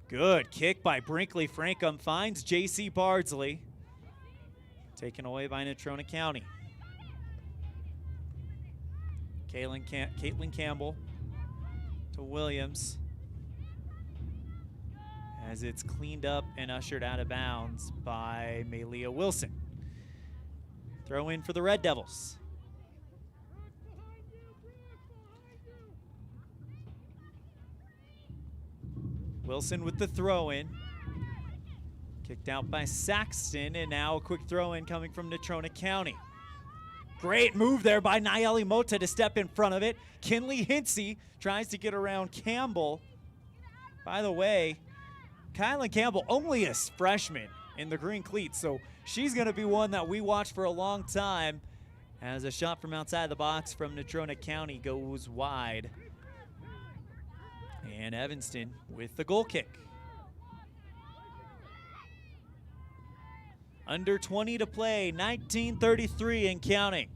Good kick by Brinkley Frankum, finds J.C. Bardsley. Taken away by Natrona County. Caitlin Campbell to Williams as it's cleaned up and ushered out of bounds by Malia Wilson. Throw in for the Red Devils. Wilson with the throw in. Kicked out by Saxton, and now a quick throw in coming from Natrona County. Great move there by Naeli Mota to step in front of it. Kinley Hinsey tries to get around Campbell. By the way, Kylan Campbell, only a freshman in the green cleats, so she's going to be one that we watch for a long time as a shot from outside the box from Natrona County goes wide. And Evanston with the goal kick. Under 20 to play, 19:33 and counting.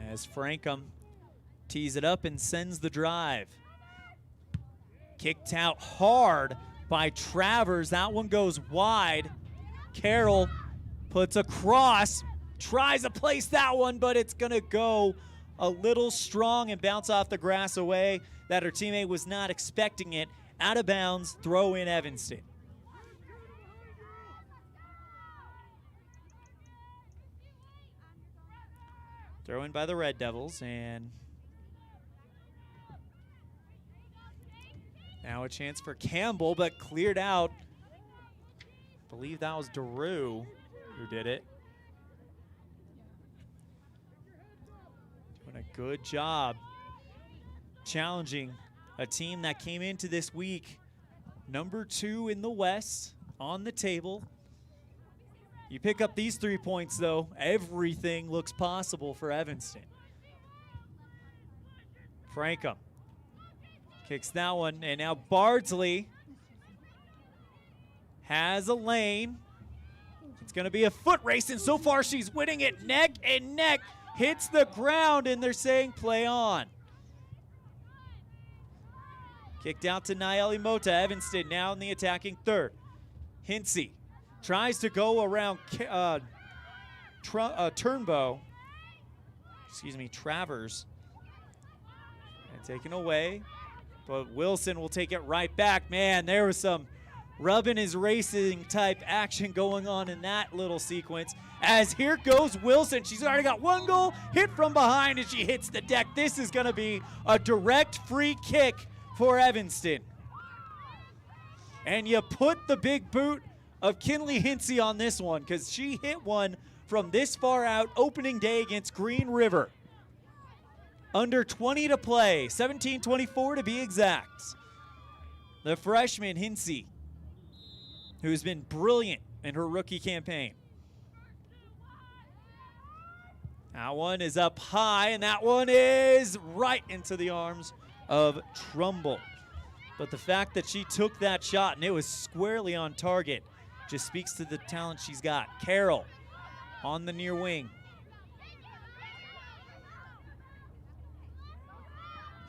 As Frankham tees it up and sends the drive. Kicked out hard by Travers. That one goes wide. Carroll puts a cross, tries to place that one, but it's going to go a little strong and bounce off the grass away that her teammate was not expecting it. Out of bounds, throw in Evanston. Throw in by the Red Devils, and now a chance for Campbell, but cleared out. I believe that was DeRue who did it. Doing a good job challenging a team that came into this week number 2 in the West on the table. You pick up these 3 points, though, everything looks possible for Evanston. Frankham kicks that one, and now Bardsley has a lane. It's going to be a foot race, and so far she's winning it neck and neck. Hits the ground, and they're saying play on. Kicked out to Nayeli Mota. Evanston now in the attacking third. Hinsey tries to go around Turnbow. Travers. And taken away. But Wilson will take it right back. Man, there was some rubbing his racing type action going on in that little sequence. As here goes Wilson. She's already got one goal. Hit from behind, and she hits the deck. This is going to be a direct free kick for Evanston. And you put the big boot of Kinley Hinsey on this one, because she hit one from this far out opening day against Green River. Under 20 to play, 17:24 to be exact. The freshman Hinsey, who's been brilliant in her rookie campaign. That one is up high, and that one is right into the arms of Trumbull. But the fact that she took that shot and it was squarely on target just speaks to the talent she's got. Carroll on the near wing.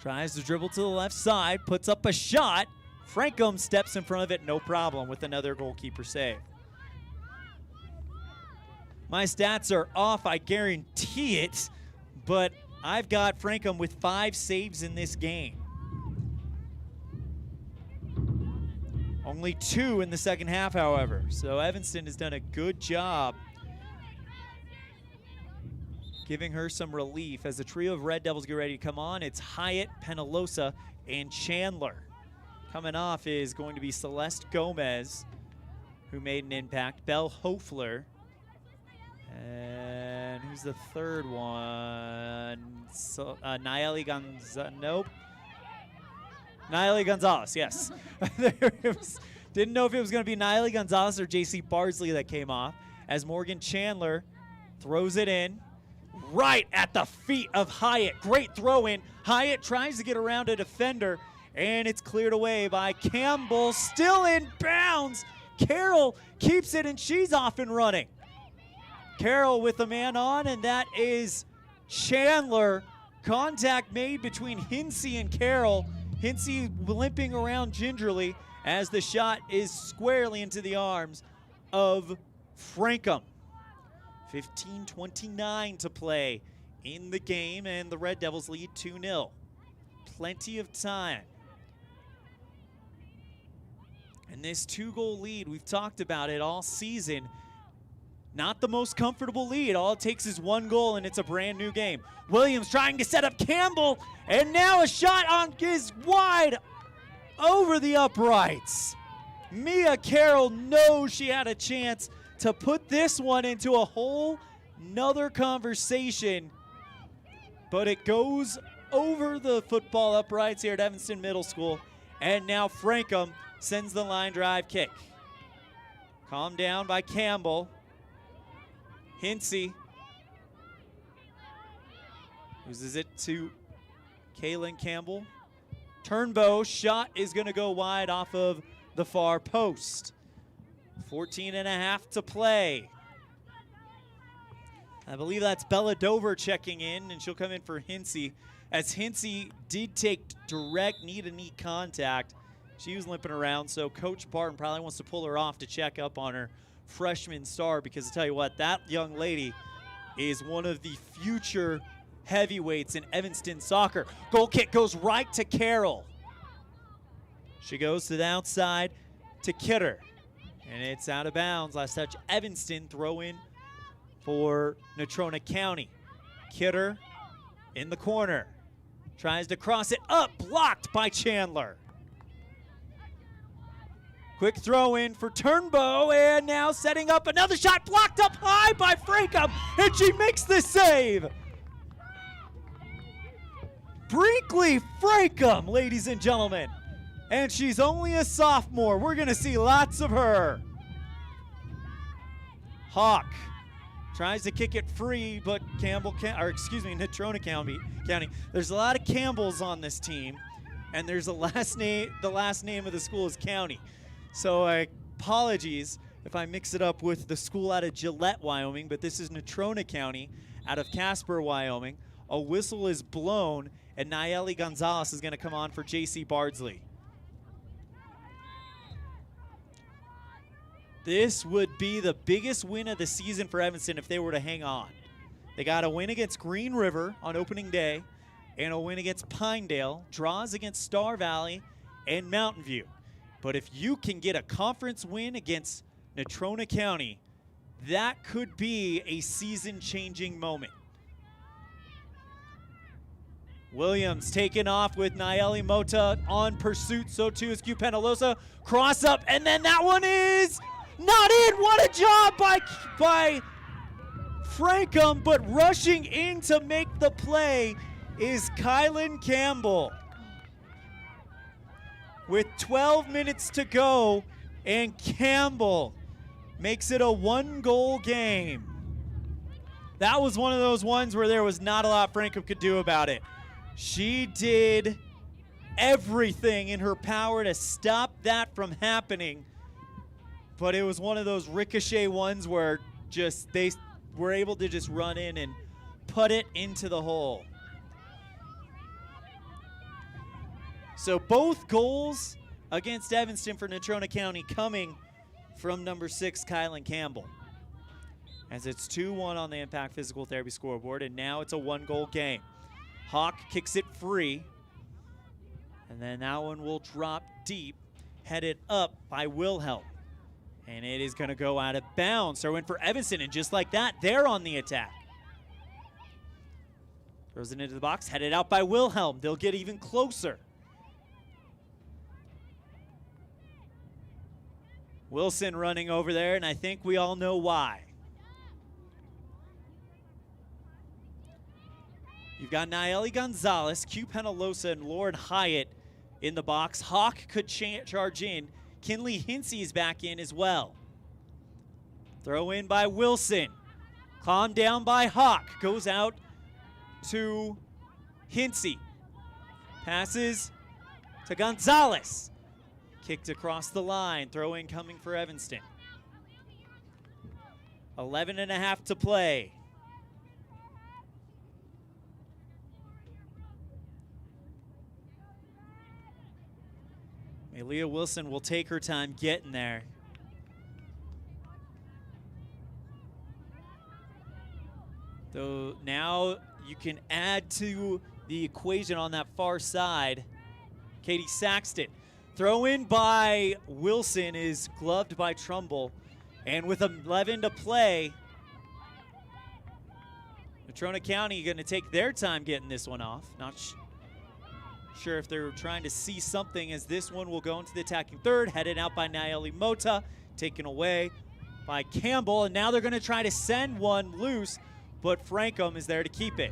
Tries to dribble to the left side, puts up a shot. Frankham steps in front of it, no problem, with another goalkeeper save. My stats are off, I guarantee it, but I've got Frankham with 5 saves in this game. Only 2 in the second half, however. So Evanston has done a good job giving her some relief as the trio of Red Devils get ready to come on. It's Hyatt, Penalosa, and Chandler. Coming off is going to be Celeste Gomez, who made an impact. Belle Hofler. And who's the third one? Nayeli Gonzalez. Nope. Nayeli Gonzalez, yes. Didn't know if it was going to be Nayeli Gonzalez or JC Bardsley that came off, as Morgan Chandler throws it in right at the feet of Hyatt. Great throw in. Hyatt tries to get around a defender, and it's cleared away by Campbell. Still in bounds. Carroll keeps it, and she's off and running. Carroll with a man on, and that is Chandler. Contact made between Hinsey and Carroll. Hinsey limping around gingerly as the shot is squarely into the arms of Frankham. 15:29 to play in the game, and the Red Devils lead 2-0. Plenty of time. And this 2-goal lead, we've talked about it all season. Not the most comfortable lead. All it takes is 1 goal, and it's a brand new game. Williams trying to set up Campbell, and now a shot on is wide over the uprights. Mia Carroll knows she had a chance to put this one into a whole nother conversation, but it goes over the football uprights here at Evanston Middle School, and now Frankham sends the line drive kick. Calmed down by Campbell. Hinsey loses it to Kaylin Campbell. Turnbow shot is going to go wide off of the far post. 14.5 to play. I believe that's Bella Dover checking in, and she'll come in for Hinsey. As Hinsey did take direct knee-to-knee contact, she was limping around, so Coach Barton probably wants to pull her off to check up on her freshman star, because I tell you what, that young lady is one of the future heavyweights in Evanston soccer. Goal kick goes right to Carroll. She goes to the outside to Kidder, and it's out of bounds. Last touch, Evanston throw in for Natrona County. Kidder in the corner. Tries to cross it up, blocked by Chandler. Quick throw in for Turnbow, and now setting up another shot, blocked up high by Frankum, and she makes the save. Brinkley Frankum, ladies and gentlemen. And she's only a sophomore. We're going to see lots of her. Hawk tries to kick it free, but Natrona County. There's a lot of Campbells on this team, and there's the last name of the school is County. So apologies if I mix it up with the school out of Gillette, Wyoming, but this is Natrona County out of Casper, Wyoming. A whistle is blown, and Nayeli Gonzalez is going to come on for J.C. Bardsley. This would be the biggest win of the season for Evanston if they were to hang on. They got a win against Green River on opening day and a win against Pinedale, draws against Star Valley and Mountain View. But if you can get a conference win against Natrona County, that could be a season-changing moment. Williams taken off with Nayeli Mota on pursuit. So too is Q Penalosa. Cross up, and then that one is not in. What a job by Frankum, but rushing in to make the play is Kylan Campbell. With 12 minutes to go, and Campbell makes it a one-goal game. That was one of those ones where there was not a lot Frankum could do about it. She did everything in her power to stop that from happening, but it was one of those ricochet ones where they were able to just run in and put it into the hole. So both goals against Evanston for Natrona County coming from number 6, Kylan Campbell. As it's 2-1 on the Impact Physical Therapy scoreboard, and now it's a one-goal game. Hawk kicks it free, and then that one will drop deep, headed up by Wilhelm. And it is going to go out of bounds. Throw in for Evanston, and just like that, they're on the attack. Throws it into the box, headed out by Wilhelm. They'll get even closer. Wilson running over there, and I think we all know why. You've got Nayeli Gonzalez, Q Penalosa, and Lauren Hyatt in the box. Hawk could charge in. Kinley Hinsey is back in as well. Throw in by Wilson. Calmed down by Hawk. Goes out to Hinsey. Passes to Gonzalez. Kicked across the line. Throw in coming for Evanston. 11.5 to play. Leah Wilson will take her time getting there. Though now you can add to the equation on that far side. Katie Saxton. Throw in by Wilson is gloved by Trumbull. And with 11 to play, Natrona County going to take their time getting this one off. Not sure if they're trying to see something, as this one will go into the attacking third, headed out by Nayeli Mota, taken away by Campbell, and now they're going to try to send one loose, but Frankum is there to keep it.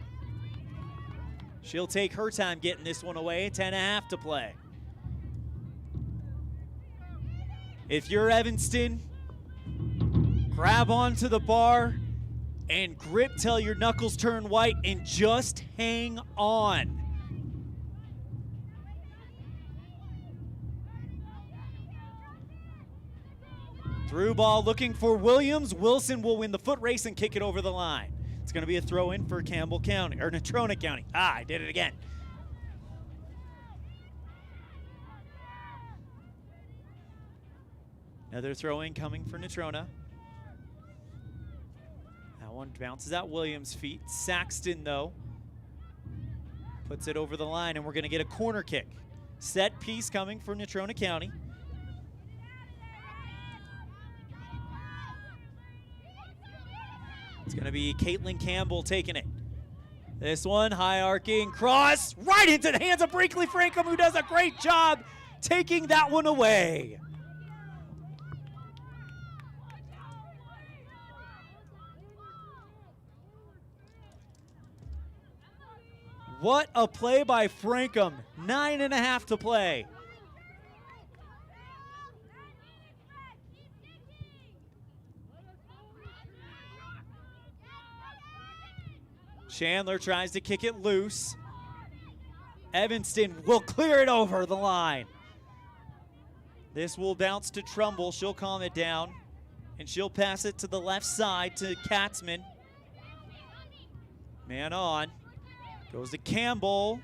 She'll take her time getting this one away, 10.5 to play. If you're Evanston, Grab onto the bar and grip till your knuckles turn white and just hang on. Through ball looking for Williams. Wilson will win the foot race and kick it over the line. It's going to be a throw in for Campbell County, or Natrona County. I did it again. Another throw in coming for Natrona. That one bounces at Williams' feet. Saxton, though, puts it over the line, and we're going to get a corner kick. Set piece coming for Natrona County. It's going to be Caitlin Campbell taking it. This one, high arcing cross, right into the hands of Brinkley Frankham, who does a great job taking that one away. What a play by Frankham. 9.5 to play. Chandler tries to kick it loose. Evanston will clear it over the line. This will bounce to Trumbull. She'll calm it down, and she'll pass it to the left side to Katzman. Man on. Goes to Campbell,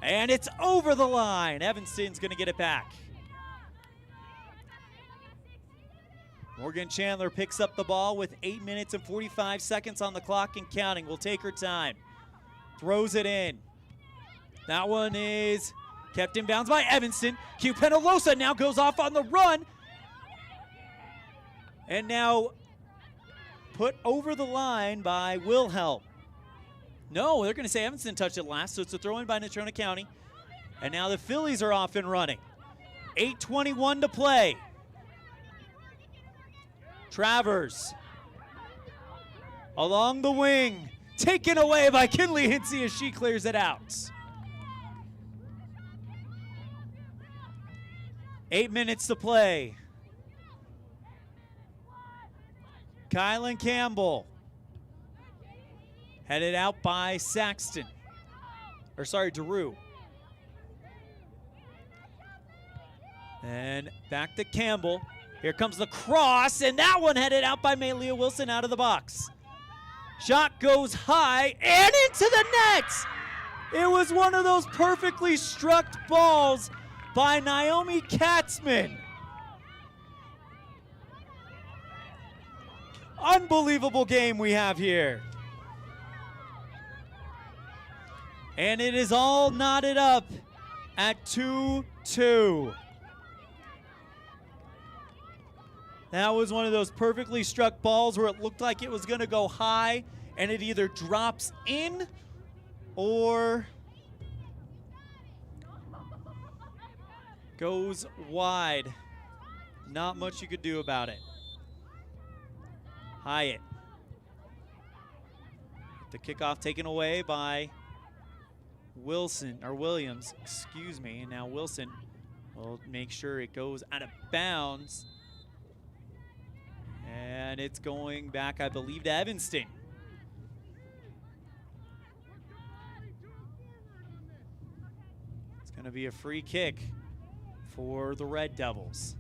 and it's over the line. Evanston's going to get it back. Morgan Chandler picks up the ball with 8 minutes and 45 seconds on the clock and counting. Will take her time. Throws it in. That one is kept in bounds by Evanston. Q Penalosa now goes off on the run. And now put over the line by Wilhelm. No, they're going to say Evanston touched it last, so it's a throw in by Natrona County. And now the Phillies are off and running. 8:21 to play. Travers along the wing, taken away by Kinley Hinsey as she clears it out. 8 minutes to play. Kylan Campbell headed out by Saxton. Drew. And back to Campbell. Here comes the cross, and that one headed out by Malia Wilson out of the box. Shot goes high and into the net. It was one of those perfectly struck balls by Naomi Katzman. Unbelievable game we have here. And it is all knotted up at 2-2. That was one of those perfectly struck balls where it looked like it was going to go high, and it either drops in or goes wide. Not much you could do about it. Hyatt. The kickoff taken away by Williams, and now Wilson will make sure it goes out of bounds. And it's going back, I believe, to Evanston. It's going to be a free kick for the Red Devils.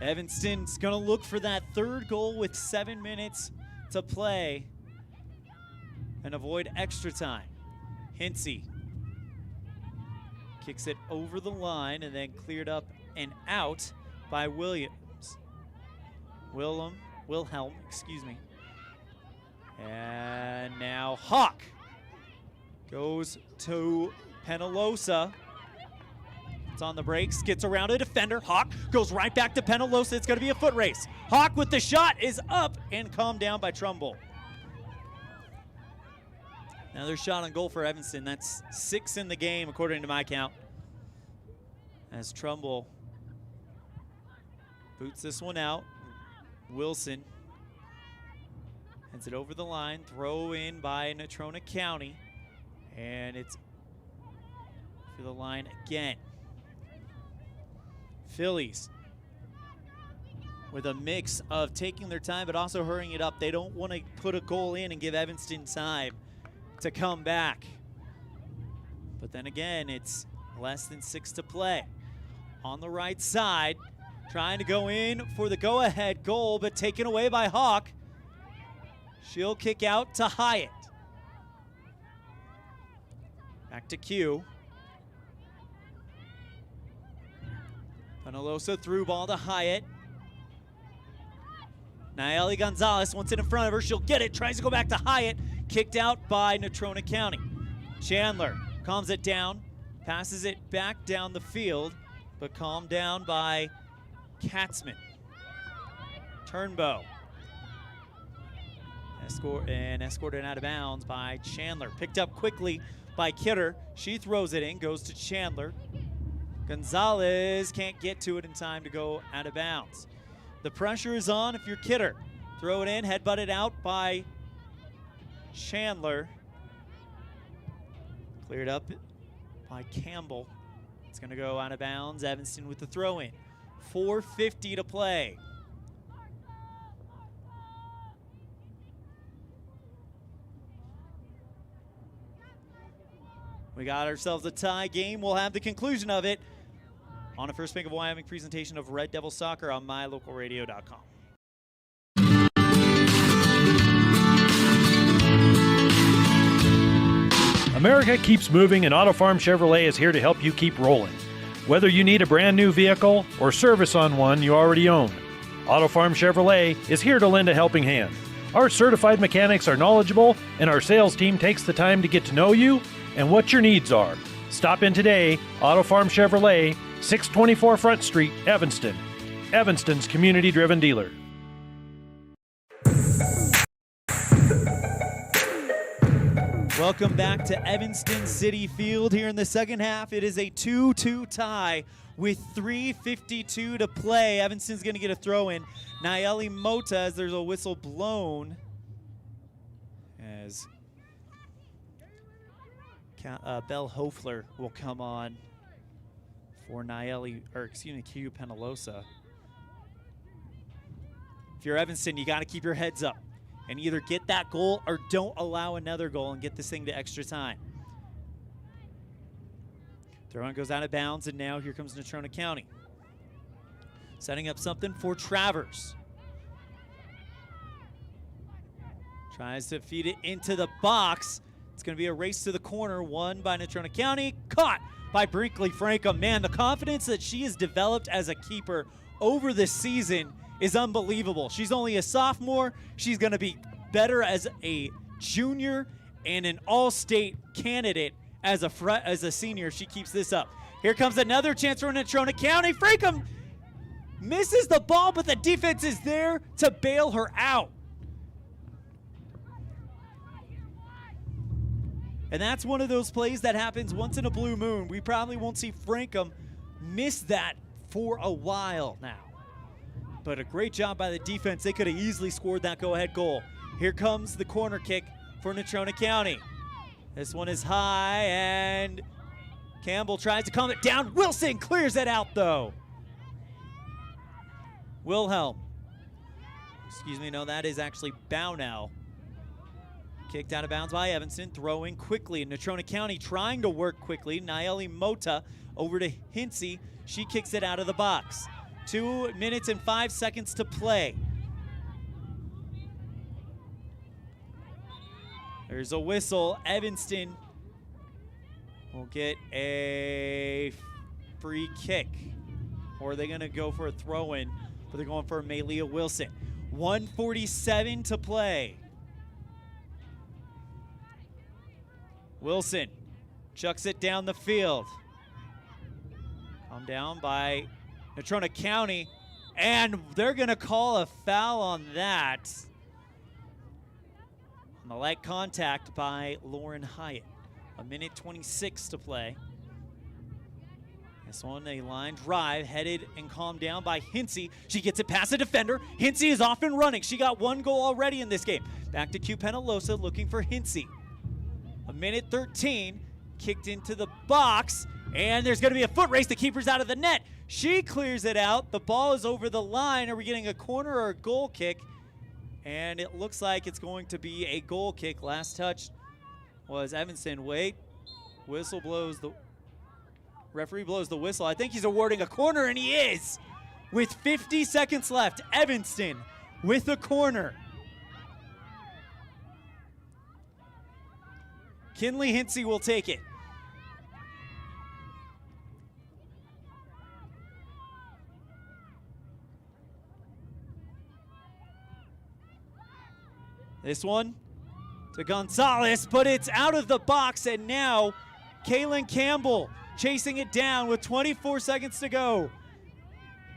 Evanston's going to look for that third goal with 7 minutes to play and avoid extra time. Hinsey kicks it over the line and then cleared up and out by Wilhelm, excuse me. And now Hawk goes to Penalosa. It's on the brakes, gets around a defender. Hawk goes right back to Penalosa. It's going to be a foot race. Hawk with the shot is up and calmed down by Trumbull. Another shot on goal for Evanston. That's 6 in the game, according to my count. As Trumbull boots this one out. Wilson heads it over the line. Throw in by Natrona County. And it's for the line again. Phillies with a mix of taking their time but also hurrying it up. They don't want to put a goal in and give Evanston time to come back. But then again, it's less than 6 to play. On the right side, trying to go in for the go-ahead goal, but taken away by Hawk. She'll kick out to Hyatt. Back to Q. Penalosa through ball to Hyatt. Nayeli Gonzalez wants it in front of her. She'll get it, tries to go back to Hyatt. Kicked out by Natrona County. Chandler calms it down, passes it back down the field, but calmed down by Katzman. Turnbow. Escorted out of bounds by Chandler. Picked up quickly by Kidder. She throws it in, goes to Chandler. Gonzalez can't get to it in time to go out of bounds. The pressure is on if you're Kidder. Throw it in, headbutted out by Chandler. Cleared up by Campbell. It's going to go out of bounds. Evanston with the throw in. 4:50 to play. We got ourselves a tie game. We'll have the conclusion of it on a First Bank of Wyoming presentation of Red Devil Soccer on mylocalradio.com. America keeps moving, and Auto Farm Chevrolet is here to help you keep rolling. Whether you need a brand new vehicle or service on one you already own, Auto Farm Chevrolet is here to lend a helping hand. Our certified mechanics are knowledgeable, and our sales team takes the time to get to know you and what your needs are. Stop in today, Auto Farm Chevrolet, 624 Front Street, Evanston. Evanston's community-driven dealer. Welcome back to Evanston City Field. Here in the second half, it is a 2-2 tie with 3:52 to play. Evanston's going to get a throw in. Nayeli Mota, as there's a whistle blown, as Belle Hofler will come on for Q Penalosa. If you're Evanston, you got to keep your heads up and either get that goal or don't allow another goal and get this thing to extra time. Throw-in goes out of bounds, and now here comes Natrona County. Setting up something for Travers. Tries to feed it into the box. It's going to be a race to the corner, won by Natrona County. Caught by Brinkley Frankham. Man, the confidence that she has developed as a keeper over this season is unbelievable. She's only a sophomore. She's going to be better as a junior and an all-state candidate as a senior if she keeps this up. Here comes another chance for Natrona County. Frankham misses the ball, but the defense is there to bail her out. And that's one of those plays that happens once in a blue moon. We probably won't see Frankham miss that for a while now. But a great job by the defense. They could have easily scored that go-ahead goal. Here comes the corner kick for Natrona County. This one is high, and Campbell tries to calm it down. Wilson clears it out, though. Wilhelm. Excuse me, no, that is actually Bownell. Kicked out of bounds by Evanston, throwing quickly. Natrona County trying to work quickly. Nayeli Mota over to Hinsey. She kicks it out of the box. 2 minutes and 5 seconds to play. There's a whistle. Evanston will get a free kick. Or are they going to go for a throw-in? But they're going for Malia Wilson. 1:47 to play. Wilson chucks it down the field. Calmed down by Natrona County, and they're going to call a foul on that. On the light contact by Lauren Hyatt. 1:26 to play. This one, a line drive, headed and calmed down by Hinsey. She gets it past the defender. Hinsey is off and running. She got one goal already in this game. Back to Q Penalosa looking for Hinsey. 1:13, kicked into the box, And there's going to be a foot race. The keeper's out of the net. She clears it out. The ball is over the line. Are we getting a corner or a goal kick? And it looks like it's going to be a goal kick. Last touch was Evanston. Wait. Whistle blows. The referee blows the whistle. I think he's awarding a corner, and he is. With 50 seconds left, Evanston with a corner. Kinley Hinsey will take it. This one to Gonzalez, but it's out of the box, and now Kaylin Campbell chasing it down with 24 seconds to go.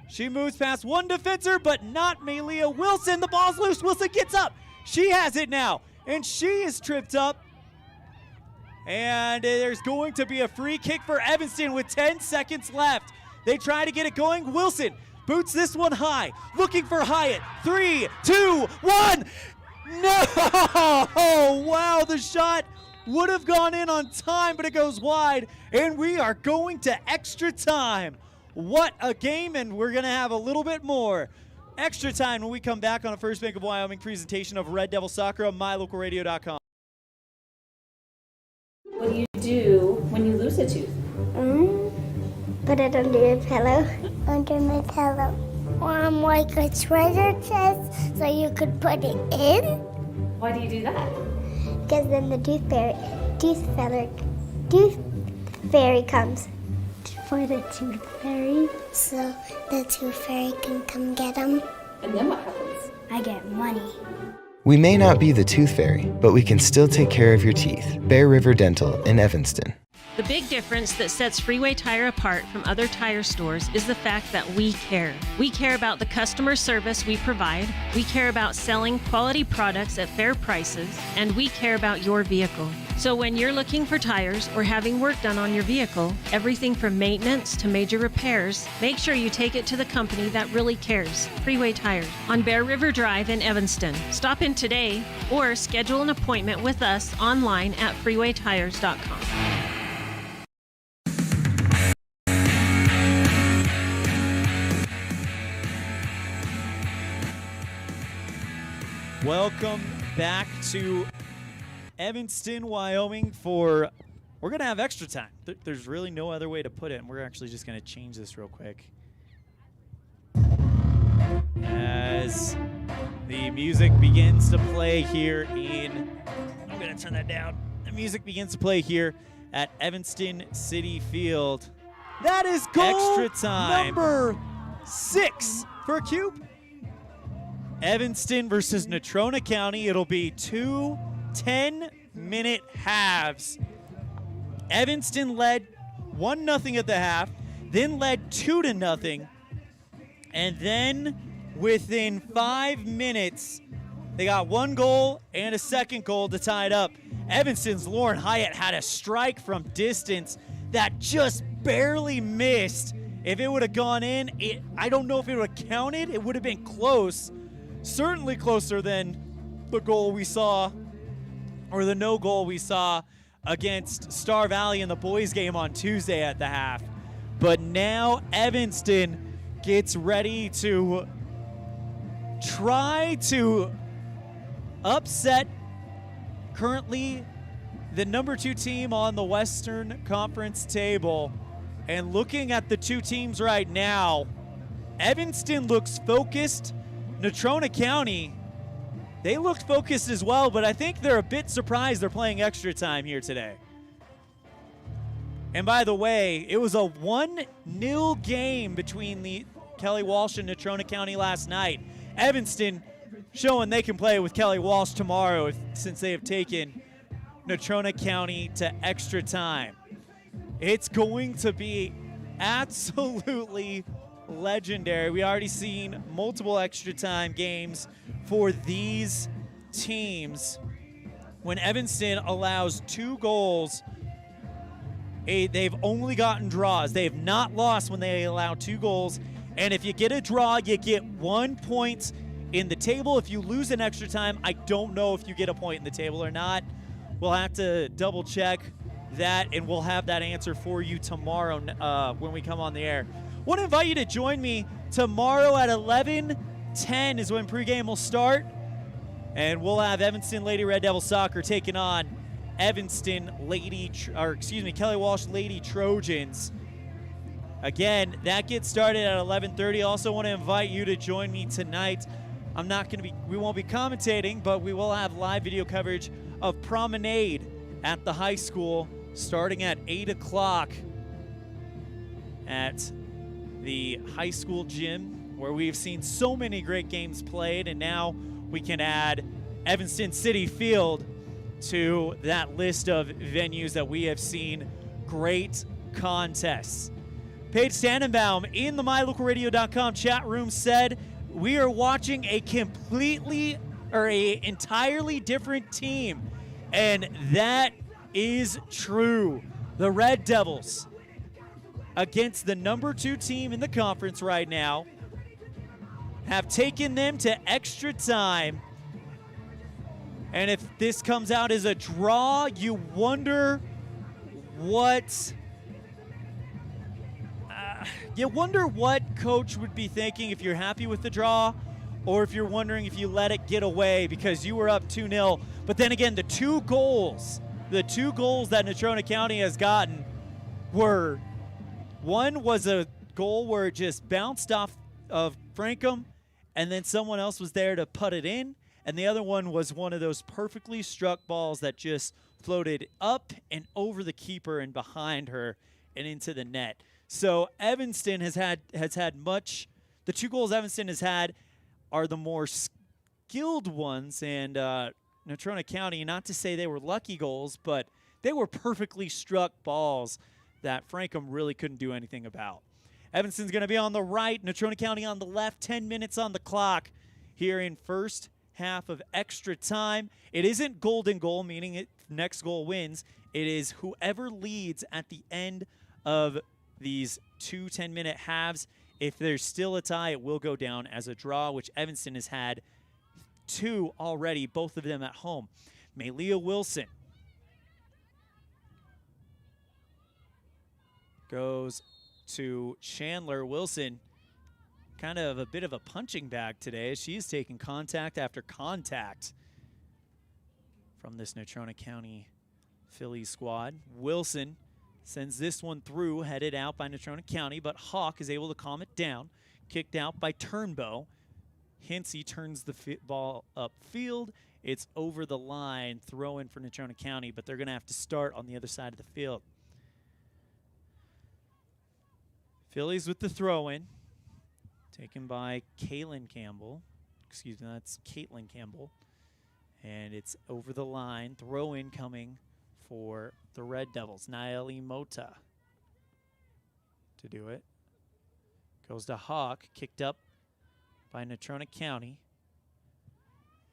She moves past one defender, but not Malia Wilson. The ball's loose. Wilson gets up. She has it now, and she is tripped up. And there's going to be a free kick for Evanston with 10 seconds left. They try to get it going. Wilson boots this one high, looking for Hyatt. 3, 2, 1. No! Oh, wow, the shot would have gone in on time, but it goes wide, and we are going to extra time. What a game, and we're going to have a little bit more extra time when we come back on a First Bank of Wyoming presentation of Red Devil Soccer on mylocalradio.com. What do you do when you lose a tooth? Put it under your pillow. Under my pillow. Like a treasure chest so you could put it in. Why do you do that? Because then the tooth fairy comes. For the tooth fairy, so the tooth fairy can come get them. And then what happens? I get money. We may not be the tooth fairy, but we can still take care of your teeth. Bear River Dental in Evanston. The big difference that sets Freeway Tire apart from other tire stores is the fact that we care. We care about the customer service we provide, we care about selling quality products at fair prices, and we care about your vehicle. So when you're looking for tires or having work done on your vehicle, everything from maintenance to major repairs, make sure you take it to the company that really cares, Freeway Tire, on Bear River Drive in Evanston. Stop in today or schedule an appointment with us online at freewaytires.com. Welcome back to Evanston, Wyoming we're going to have extra time. There's really no other way to put it, and we're actually just going to change this real quick. As the music begins to play here I'm going to turn that down. The music begins to play here at Evanston City Field. That is goal extra time. Number 6 for Cube. Evanston versus Natrona County. It'll be 2 10-minute halves. Evanston led 1-0 at the half, then led 2-0, and then within 5 minutes, they got 1 goal and a second goal to tie it up. Evanston's Lauren Hyatt had a strike from distance that just barely missed. If it would have gone in, I don't know if it would have counted. It would have been close. Certainly closer than the goal we saw, or the no goal we saw against Star Valley in the boys game on Tuesday at the half. But now Evanston gets ready to try to upset currently the number 2 team on the Western Conference table. And looking at the 2 teams right now, Evanston looks focused. Natrona County, they looked focused as well, but I think they're a bit surprised they're playing extra time here today. And by the way, it was a 1-0 game between the Kelly Walsh and Natrona County last night. Evanston showing they can play with Kelly Walsh tomorrow since they have taken Natrona County to extra time. It's going to be absolutely legendary. We already seen multiple extra time games for these teams. When Evanston allows 2 goals, they've only gotten draws. They have not lost when they allow 2 goals. And if you get a draw, you get 1 point in the table. If you lose in extra time, I don't know if you get a point in the table or not. We'll have to double check that, and we'll have that answer for you tomorrow when we come on the air. Want to invite you to join me tomorrow at 11:10 is when pregame will start, and we'll have Evanston Lady Red Devil Soccer taking on Kelly Walsh Lady Trojans. Again, that gets started at 11:30. Also want to invite you to join me tonight. We won't be commentating, but we will have live video coverage of Promenade at the high school starting at 8 o'clock at the high school gym, where we've seen so many great games played, and now we can add Evanston City Field to that list of venues that we have seen great contests. Paige Tannenbaum in the MyLocalRadio.com chat room said, we are watching a entirely different team, and that is true. The Red Devils against the number 2 team in the conference right now have taken them to extra time. And if this comes out as a draw, you wonder what coach would be thinking, if you're happy with the draw or if you're wondering if you let it get away because you were up 2-0. But then again, the two goals that Natrona County has gotten were, one was a goal where it just bounced off of Frankham and then someone else was there to put it in. And the other one was one of those perfectly struck balls that just floated up and over the keeper and behind her and into the net. So Evanston has had much. The 2 goals Evanston has had are the more skilled ones, and Natrona County, not to say they were lucky goals, but they were perfectly struck balls that Frankham really couldn't do anything about. Evanston's going to be on the right, Natrona County on the left, 10 minutes on the clock here in first half of extra time. It isn't golden goal, meaning next goal wins. It is whoever leads at the end of these 2 10-minute halves. If there's still a tie, it will go down as a draw, which Evanston has had 2 already, both of them at home. Malia Wilson goes to Chandler. Wilson, kind of a bit of a punching bag today. She's taking contact after contact from this Natrona County Phillies squad. Wilson sends this one through, headed out by Natrona County, but Hawk is able to calm it down. Kicked out by Turnbow. Hinsey turns the ball upfield. It's over the line, throw in for Natrona County, but they're going to have to start on the other side of the field. Phillies with the throw in. Taken by Caitlin Campbell. Excuse me, that's Caitlin Campbell. And it's over the line. Throw in coming for the Red Devils. Naeli Mota to do it. Goes to Hawk. Kicked up by Natrona County.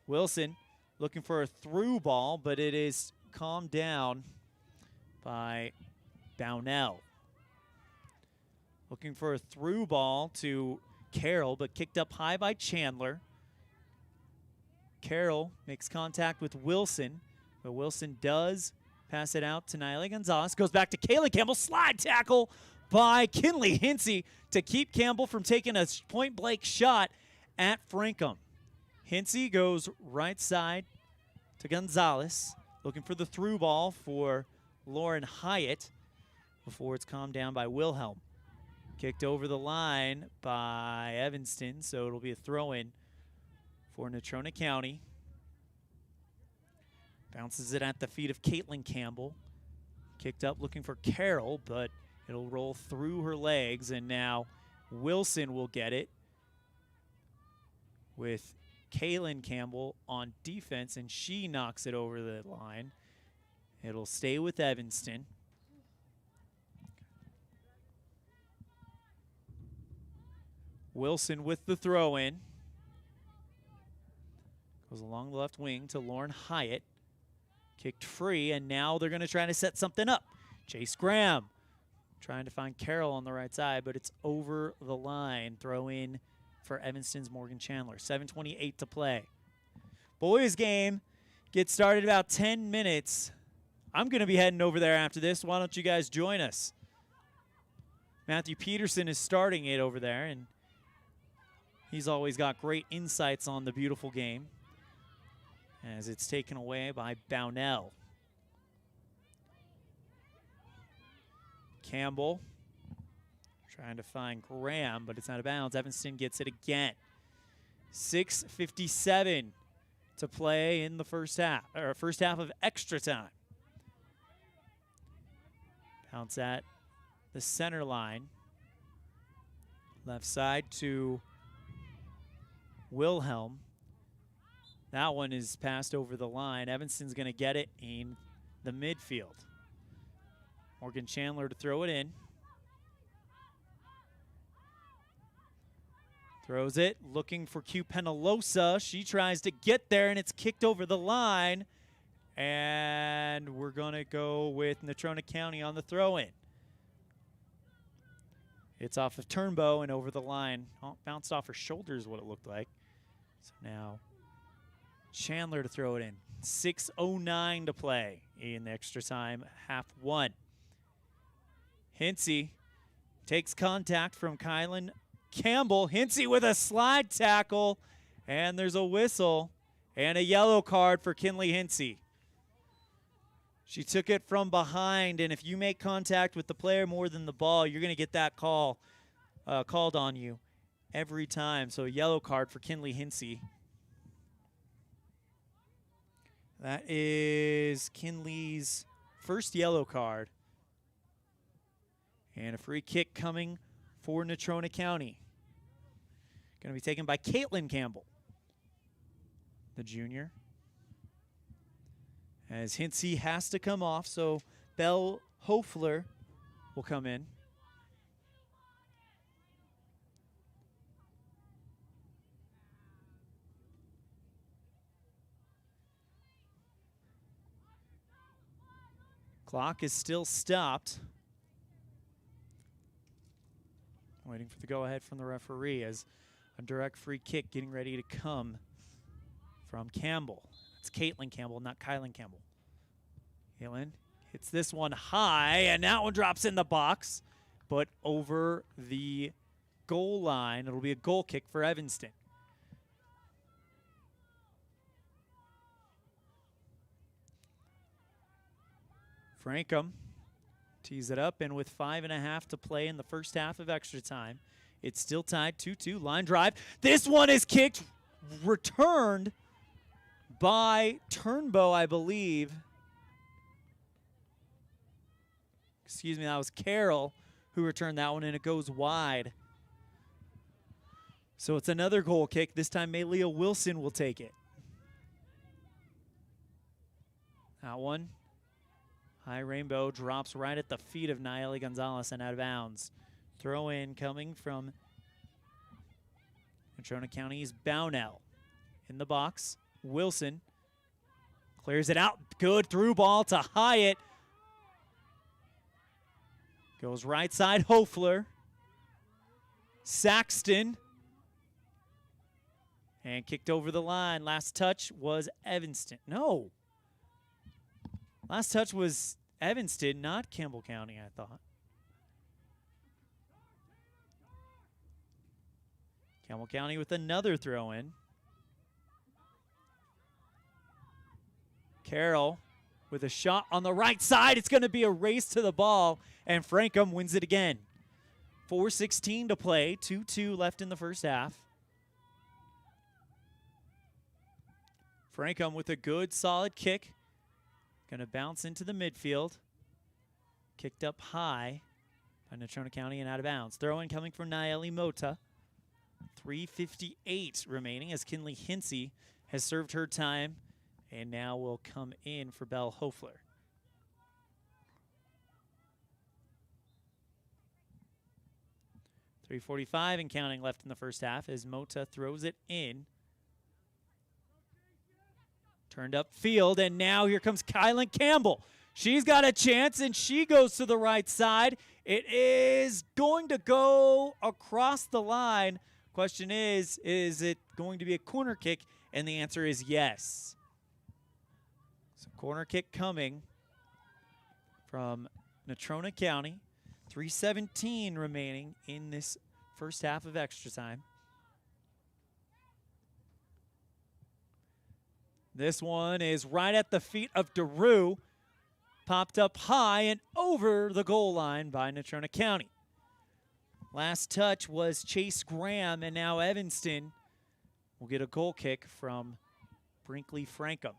Wilson looking for a through ball, but it is calmed down by Bownell. Looking for a through ball to Carroll, but kicked up high by Chandler. Carroll makes contact with Wilson, but Wilson does pass it out to Naila Gonzalez. Goes back to Kayla Campbell. Slide tackle by Kinley Hinsey to keep Campbell from taking a point-blank shot at Frankham. Hinsey goes right side to Gonzalez, looking for the through ball for Lauren Hyatt before it's calmed down by Wilhelm. Kicked over the line by Evanston, so it'll be a throw-in for Natrona County. Bounces it at the feet of Caitlin Campbell. Kicked up looking for Carroll, but it'll roll through her legs, and now Wilson will get it with Caitlin Campbell on defense, and she knocks it over the line. It'll stay with Evanston. Wilson with the throw-in. Goes along the left wing to Lauren Hyatt. Kicked free, and now they're going to try to set something up. Chase Graham trying to find Carroll on the right side, but it's over the line. Throw in for Evanston's Morgan Chandler. 7:28 to play. Boys game gets started about 10 minutes I'm going to be heading over there after this. Why don't you guys join us? Matthew Peterson is starting it over there, and he's always got great insights on the beautiful game as it's taken away by Bownell. Campbell trying to find Graham, but it's out of bounds. Evanston gets it again. 6:57 to play in the first half of extra time. Bounce at the center line. Left side to Wilhelm. That one is passed over the line. Evanston's going to get it in the midfield. Morgan Chandler to throw it in. Throws it, looking for Q Penalosa. She tries to get there, and it's kicked over the line. And we're going to go with Natrona County on the throw-in. It's off of Turnbow and over the line. Oh, bounced off her shoulders, what it looked like. So now Chandler to throw it in. 6:09 to play in the extra time, half one. Hinsey takes contact from Kylan Campbell. Hinsey with a slide tackle, and there's a whistle and a yellow card for Kinley Hinsey. She took it from behind, and if you make contact with the player more than the ball, you're going to get that called on you every time. So a yellow card for Kinley Hinsey. That is Kinley's first yellow card. And a free kick coming for Natrona County. Going to be taken by Caitlin Campbell, the junior. As Hinsey has to come off, so Belle Hofler will come in. Clock is still stopped. Waiting for the go-ahead from the referee as a direct free kick getting ready to come from Campbell. It's Caitlin Campbell, not Kylan Campbell. Caitlin hits this one high, and that one drops in the box, but over the goal line. It'll be a goal kick for Evanston. Frankham tees it up, and with 5.5 to play in the first half of extra time, it's still tied 2-2. Line drive. This one is kicked, returned by Turnbow, I believe. Excuse me, that was Carroll who returned that one, and it goes wide. So it's another goal kick. This time, Maylia Wilson will take it. That one, high rainbow, drops right at the feet of Nayeli Gonzalez and out of bounds. Throw in coming from Natrona County's Bownell. In the box, Wilson clears it out. Good through ball to Hyatt. Goes right side, Hofler. Saxton. And kicked over the line. Last touch was Evanston. No. Last touch was Evanston, not Campbell County, I thought. Campbell County with another throw-in. Carroll with a shot on the right side. It's going to be a race to the ball, and Frankham wins it again. 4:16 to play, 2-2 left in the first half. Frankham with a good, solid kick. Going to bounce into the midfield. Kicked up high by Natrona County and out of bounds. Throw-in coming from Nayeli Mota. 3:58 remaining as Kinley Hinsey has served her time and now will come in for Belle Hofler. .345 and counting left in the first half as Mota throws it in. Turned up field, and now here comes Kylan Campbell. She's got a chance, and she goes to the right side. It is going to go across the line. Question is it going to be a corner kick? And the answer is yes. So corner kick coming from Natrona County. 3:17 remaining in this first half of extra time. This one is right at the feet of DeRue. Popped up high and over the goal line by Natrona County. Last touch was Chase Graham, and now Evanston will get a goal kick from Brinkley Frankham.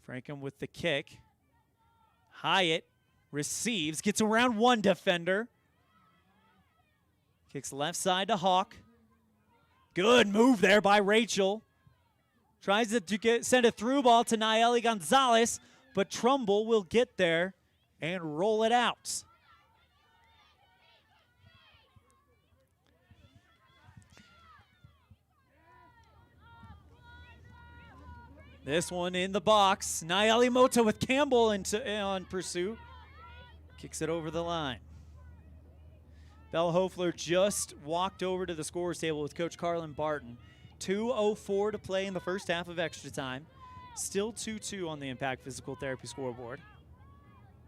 Frankham with the kick. Hyatt receives, gets around one defender. Kicks left side to Hawk. Good move there by Rachel. Tries to send a through ball to Nayeli Gonzalez, but Trumbull will get there and roll it out. This one in the box. Nayeli Mota with Campbell on pursuit. Kicks it over the line. Belle Hofler just walked over to the scorer's table with Coach Carlin Barton. 2:04 to play in the first half of extra time. Still 2-2 on the Impact Physical Therapy scoreboard.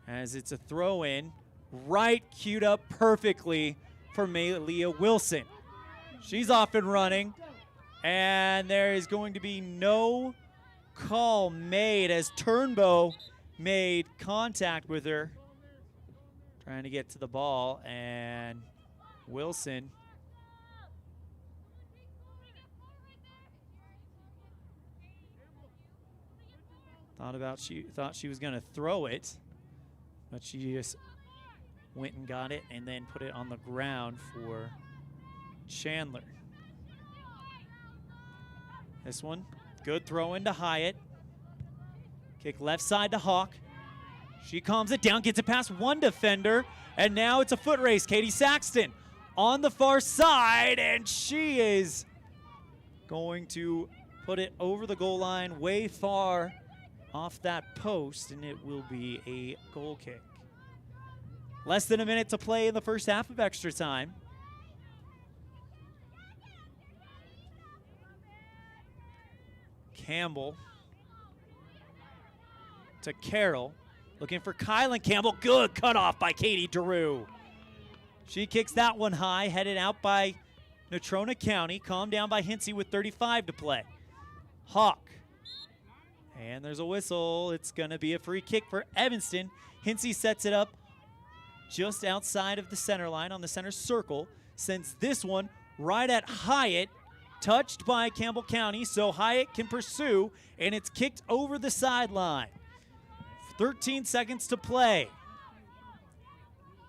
As it's a throw-in, right queued up perfectly for Malia Wilson. She's off and running, and there is going to be no call made as Turnbow made contact with her. Trying to get to the ball, and Wilson thought she was going to throw it, but she just went and got it and then put it on the ground for Chandler. This one, good throw into Hyatt. Kick left side to Hawk. She calms it down, gets it past one defender, and now it's a foot race. Katie Saxton on the far side, and she is going to put it over the goal line way far off that post, and it will be a goal kick. Less than a minute to play in the first half of extra time. Campbell to Carroll. Looking for Kylan Campbell. Good cutoff by Katie DeRue. She kicks that one high, headed out by Natrona County. Calmed down by Hinsey with 35 to play. Hawk. And there's a whistle. It's going to be a free kick for Evanston. Hinsey sets it up just outside of the center line on the center circle. Sends this one right at Hyatt. Touched by Campbell County, so Hyatt can pursue, and it's kicked over the sideline. 13 seconds to play.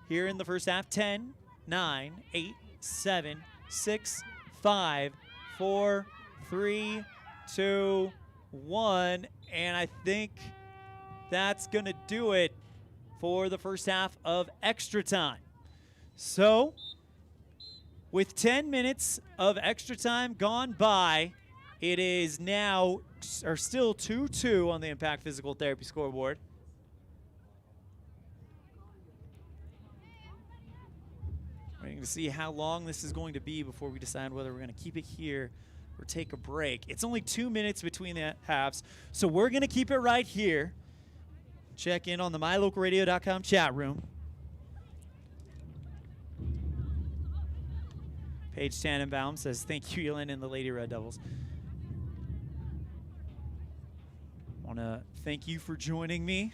Here in the first half, 10, 9, 8, 7, 6, 5, 4, 3, 2, 1. And I think that's going to do it for the first half of extra time. So, with 10 minutes of extra time gone by, it is now, or still 2-2 on the Impact Physical Therapy scoreboard. Waiting to see how long this is going to be before we decide whether we're going to keep it here or take a break. It's only 2 minutes between the halves, so we're going to keep it right here. Check in on the mylocalradio.com chat room. Paige Tannenbaum says, thank you, Elan and the Lady Red Devils. I want to thank you for joining me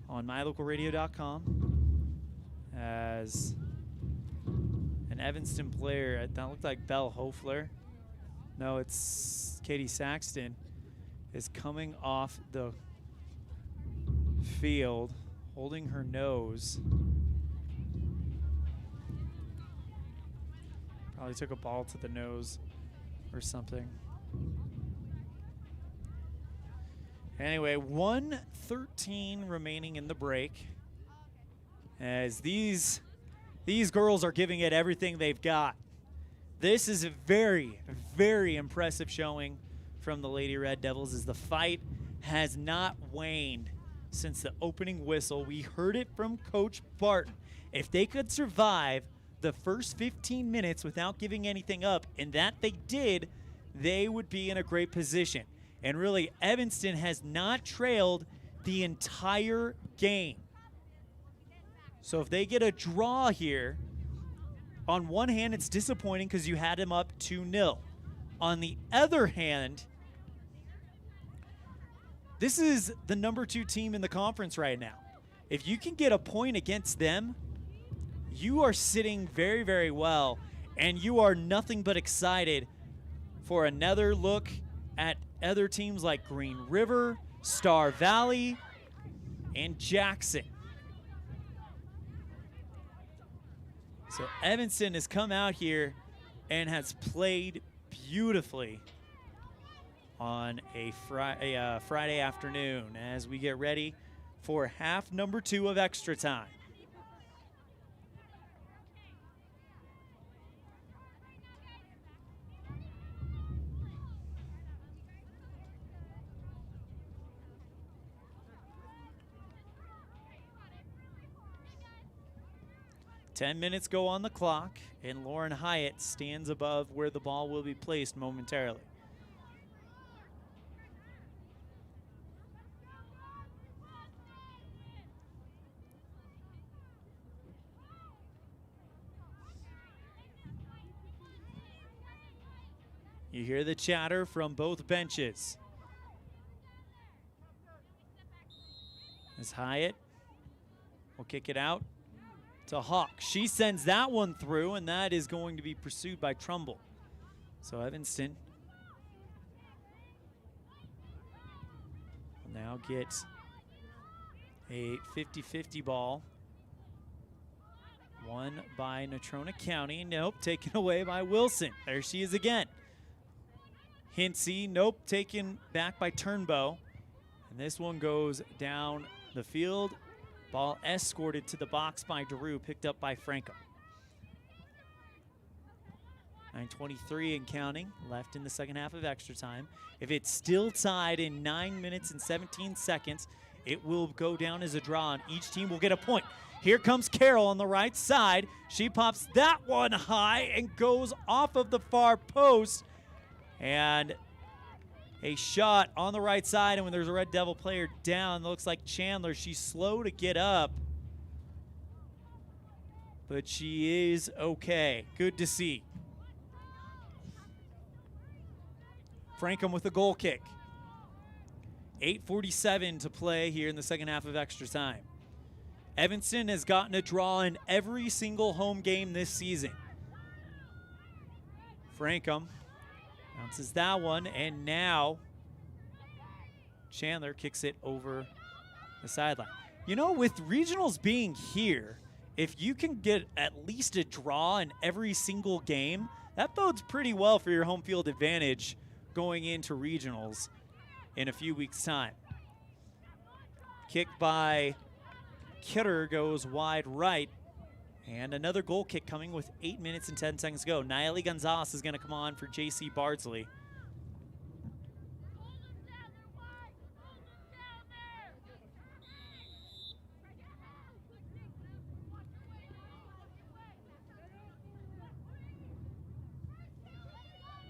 on mylocalradio.com as an Evanston player. That looked like Belle Hofler. No, it's Katie Saxton is coming off the field, holding her nose. Probably took a ball to the nose or something. Anyway, 1:13 remaining in the break. As these girls are giving it everything they've got. This is a very, very impressive showing from the Lady Red Devils as the fight has not waned since the opening whistle. We heard it from Coach Barton. If they could survive the first 15 minutes without giving anything up, and that they did, they would be in a great position. And really, Evanston has not trailed the entire game. So if they get a draw here, on one hand, it's disappointing because you had them up 2-0. On the other hand, this is the number 2 team in the conference right now. If you can get a point against them, you are sitting very, very well, and you are nothing but excited for another look at other teams like Green River, Star Valley, and Jackson. So Evanston has come out here and has played beautifully on a Friday afternoon as we get ready for half number 2 of extra time. Ten minutes go on the clock, and Lauren Hyatt stands above where the ball will be placed momentarily. You hear the chatter from both benches. As Hyatt will kick it out to Hawk. She sends that one through, and that is going to be pursued by Trumbull. So Evanston will now get a 50-50 ball. Won by Natrona County. Nope, taken away by Wilson. There she is again. Hinsey, nope, taken back by Turnbow. And this one goes down the field. Ball escorted to the box by DeRue, picked up by Franco. 9:23 and counting left in the second half of extra time. If it's still tied in 9 minutes and 17 seconds, it will go down as a draw, and each team will get a point. Here comes Carroll on the right side. She pops that one high and goes off of the far post. And a shot on the right side, and when there's a Red Devil player down, it looks like Chandler. She's slow to get up, but she is okay. Good to see. Frankham with a goal kick. 8:47 to play here in the second half of extra time. Evanston has gotten a draw in every single home game this season. Frankham bounces that one, and now Chandler kicks it over the sideline. You know, with regionals being here, if you can get at least a draw in every single game, that bodes pretty well for your home field advantage going into regionals in a few weeks' time. Kick by Kidder goes wide right. And another goal kick coming with 8 minutes and 10 seconds to go. Nayeli Gonzalez is going to come on for J.C. Bardsley.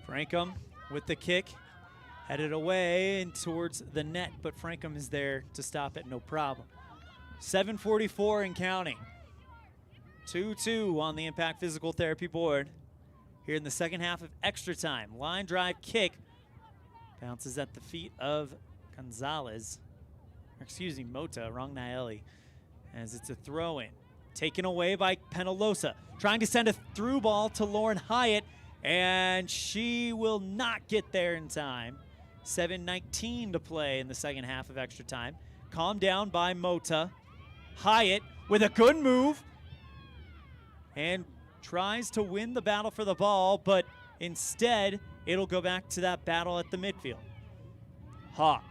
Frankham with the kick. Headed away and towards the net, but Frankham is there to stop it, no problem. 7:44 and counting. 2-2 on the Impact Physical Therapy board here in the second half of extra time. Line drive kick bounces at the feet of Gonzalez. Or excuse me, Mota, wrong Nayeli, as it's a throw-in. Taken away by Penalosa. Trying to send a through ball to Lauren Hyatt, and she will not get there in time. 7:19 to play in the second half of extra time. Calmed down by Mota. Hyatt with a good move, and tries to win the battle for the ball, but instead it'll go back to that battle at the midfield. Hawk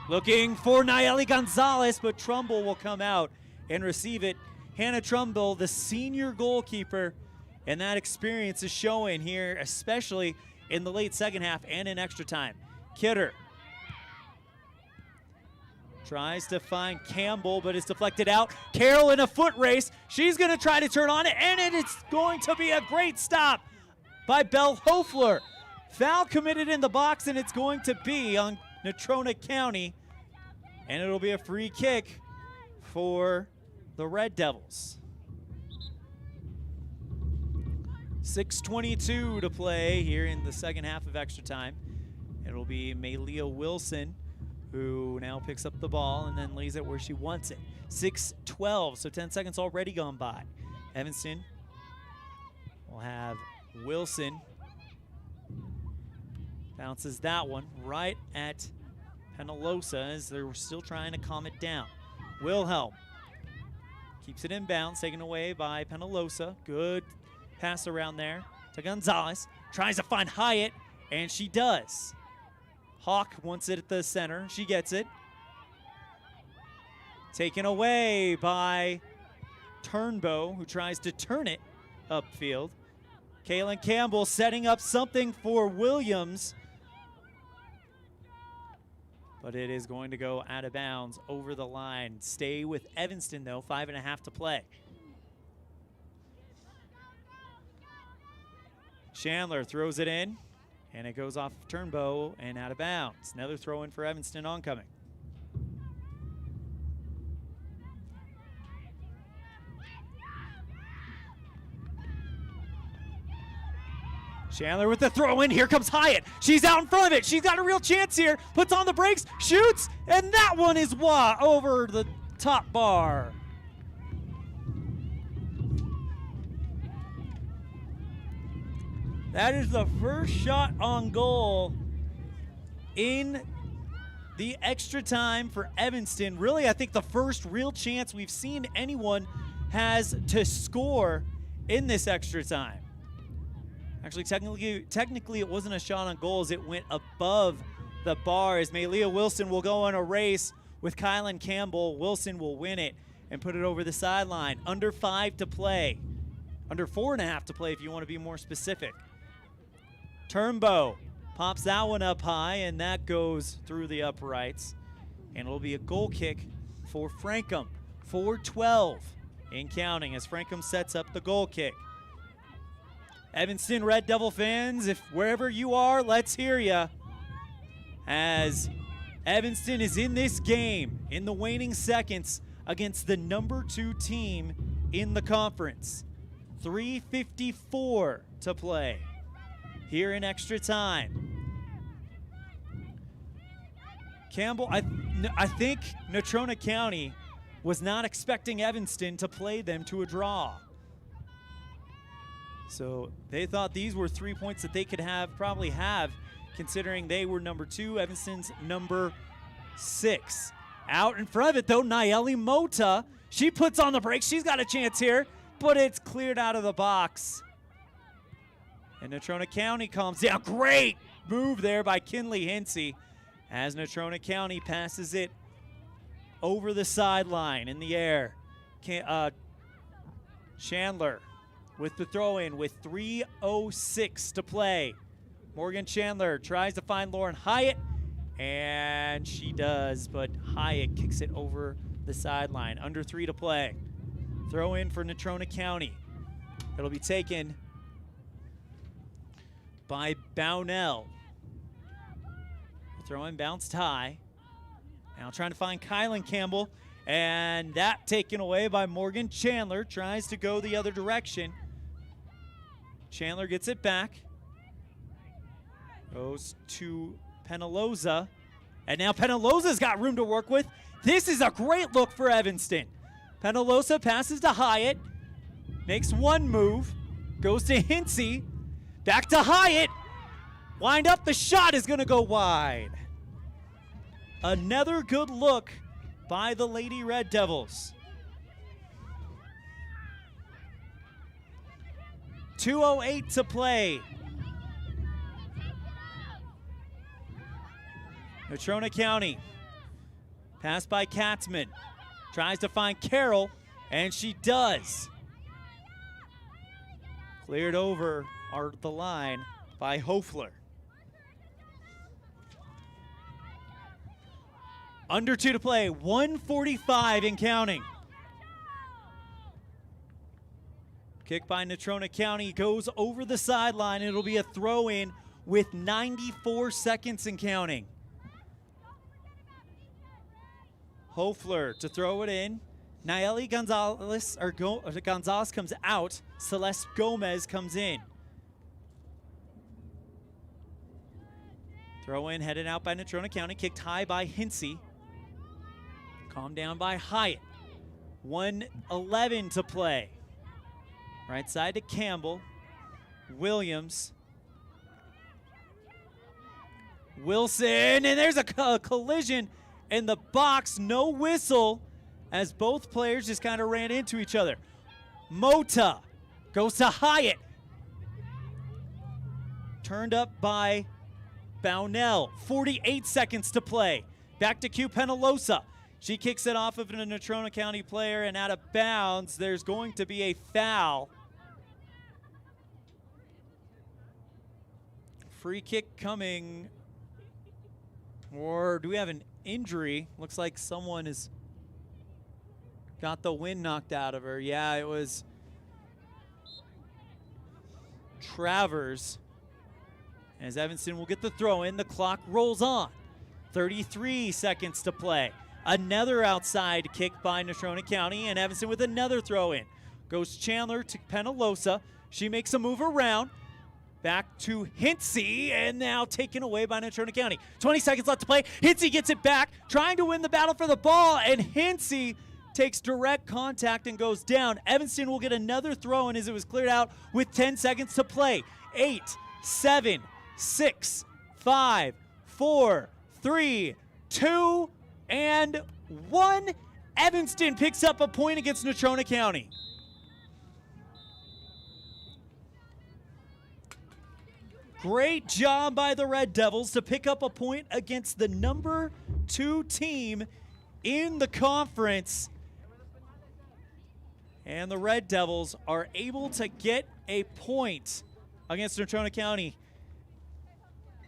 looking for Nayeli Gonzalez, but Trumbull will come out and receive it. Hannah Trumbull, the senior goalkeeper, and that experience is showing here, especially in the late second half and in extra time. Kidder Tries to find Campbell, but it's deflected out. Carroll in a foot race. She's going to try to turn on it, and it's going to be a great stop by Belle Hofler. Foul committed in the box, and it's going to be on Natrona County, and it'll be a free kick for the Red Devils. 6:22 to play here in the second half of extra time. It'll be Malia Wilson who now picks up the ball and then lays it where she wants it. 6:12, so 10 seconds already gone by. Evanston will have Wilson. Bounces that one right at Penalosa as they're still trying to calm it down. Wilhelm keeps it in bounds, taken away by Penalosa. Good pass around there to Gonzalez. Tries to find Hyatt, and she does. Hawk wants it at the center. She gets it. Taken away by Turnbow, who tries to turn it upfield. Kaylin Campbell setting up something for Williams. But it is going to go out of bounds over the line. Stay with Evanston, though. 5.5 to play. Chandler throws it in, and it goes off Turnbow and out of bounds. Another throw in for Evanston oncoming. Chandler with the throw in. Here comes Hyatt. She's out in front of it. She's got a real chance here. Puts on the brakes, shoots, and that one is over the top bar. That is the first shot on goal in the extra time for Evanston. Really, I think the first real chance we've seen anyone has to score in this extra time. Actually, technically it wasn't a shot on goal as it went above the bar as Malia Wilson will go on a race with Kylan Campbell. Wilson will win it and put it over the sideline. Under 5 to play. Under 4.5 to play if you want to be more specific. Turnbow pops that one up high, and that goes through the uprights. And it'll be a goal kick for Frankham. 4:12 in counting as Frankham sets up the goal kick. Evanston Red Devil fans, if wherever you are, let's hear ya. As Evanston is in this game in the waning seconds against the number 2 team in the conference. 3:54 to play here in extra time. Campbell, I think Natrona County was not expecting Evanston to play them to a draw. So they thought these were 3 points that they could probably have, considering they were number 2, Evanston's number 6. Out in front of it, though, Nayeli Mota. She puts on the brakes. She's got a chance here, but it's cleared out of the box. And Natrona County calms down. Great move there by Kinley Hinsey as Natrona County passes it over the sideline in the air. Chandler with the throw-in with 3:06 to play. Morgan Chandler tries to find Lauren Hyatt, and she does, but Hyatt kicks it over the sideline. Under 3 to play. Throw in for Natrona County. It'll be taken by Bownell. Throw in bounced high. Now trying to find Kylan Campbell, and that taken away by Morgan Chandler. Tries to go the other direction. Chandler gets it back. Goes to Penalosa. And now Penalosa's got room to work with. This is a great look for Evanston. Penalosa passes to Hyatt. Makes one move. Goes to Hinsey. Back to Hyatt. Wind up. The shot is going to go wide. Another good look by the Lady Red Devils. 2:08 to play. Natrona County. Pass by Katzman. Tries to find Carroll, and she does. Cleared over the line by Hofler. Under 2 to play, 1:45 and counting. Kick by Natrona County goes over the sideline. It'll be a throw-in with 94 seconds and counting. Hofler to throw it in. Nayeli Gonzalez comes out. Celeste Gomez comes in. Throw in headed out by Natrona County. Kicked high by Hinsey. Calmed down by Hyatt. 1:11 to play. Right side to Campbell. Williams. Wilson, and there's a collision in the box. No whistle as both players just kind of ran into each other. Mota goes to Hyatt. Turned up by Bownell. 48 seconds to play. Back to Q Penalosa. She kicks it off of a Natrona County player and out of bounds. There's going to be a foul. Free kick coming. Or do we have an injury? Looks like someone has got the wind knocked out of her. Yeah, it was Travers. As Evanston will get the throw in, the clock rolls on. 33 seconds to play. Another outside kick by Natrona County, and Evanston with another throw in. Goes Chandler to Penalosa. She makes a move around. Back to Hinsey, and now taken away by Natrona County. 20 seconds left to play. Hinsey gets it back, trying to win the battle for the ball, and Hinsey takes direct contact and goes down. Evanston will get another throw in as it was cleared out with 10 seconds to play. 8, 7, 6, 5, 4, 3, 2, and 1. Evanston picks up a point against Natrona County. Great job by the Red Devils to pick up a point against the number 2 team in the conference. And the Red Devils are able to get a point against Natrona County.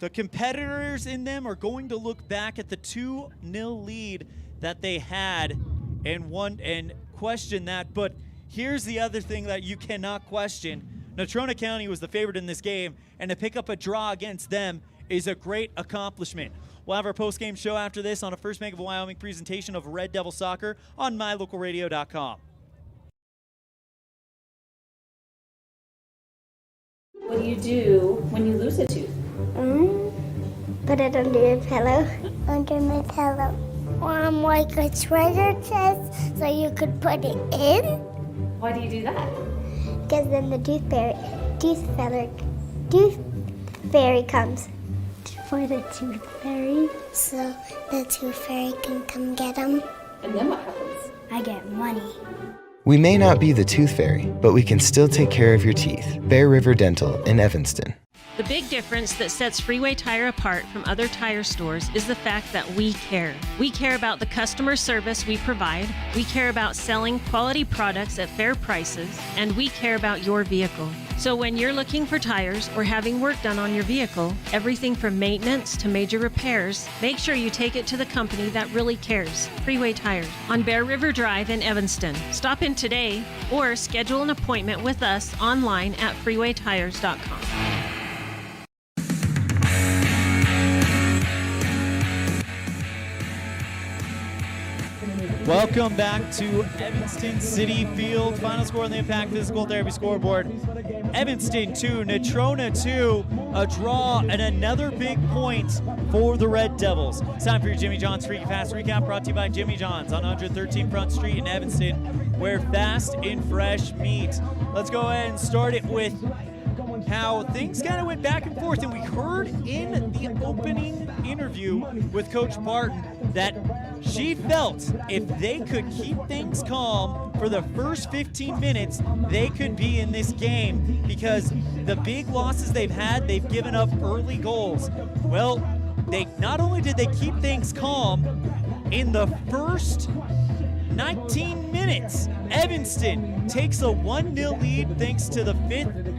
The competitors in them are going to look back at the 2-0 lead that they had and question that. But here's the other thing that you cannot question. Natrona County was the favorite in this game, and to pick up a draw against them is a great accomplishment. We'll have our post-game show after this on a First Bank of Wyoming presentation of Red Devil Soccer on mylocalradio.com. What do you do when you lose a tooth? Put it under your pillow. Under my pillow. Like a treasure chest so you could put it in. Why do you do that? Because then the tooth fairy comes. For the tooth fairy. So the tooth fairy can come get them. And then what happens? I get money. We may not be the tooth fairy, but we can still take care of your teeth. Bear River Dental in Evanston. The big difference that sets Freeway Tire apart from other tire stores is the fact that we care. We care about the customer service we provide, we care about selling quality products at fair prices, and we care about your vehicle. So when you're looking for tires or having work done on your vehicle, everything from maintenance to major repairs, make sure you take it to the company that really cares, Freeway Tire, on Bear River Drive in Evanston. Stop in today or schedule an appointment with us online at freewaytires.com. Welcome back to Evanston City Field. Final score on the Impact Physical Therapy scoreboard. Evanston 2, Natrona 2, a draw and another big point for the Red Devils. It's time for your Jimmy John's Freaky Fast Recap, brought to you by Jimmy John's on 113 Front Street in Evanston, where fast and fresh meat. Let's go ahead and start it with how things kind of went back and forth, and we heard in the opening interview with Coach Barton that she felt if they could keep things calm for the first 15 minutes, they could be in this game, because the big losses they've had, they've given up early goals. Well, they not only did they keep things calm, in the first 19 minutes, Evanston takes a 1-0 lead thanks to the 5th.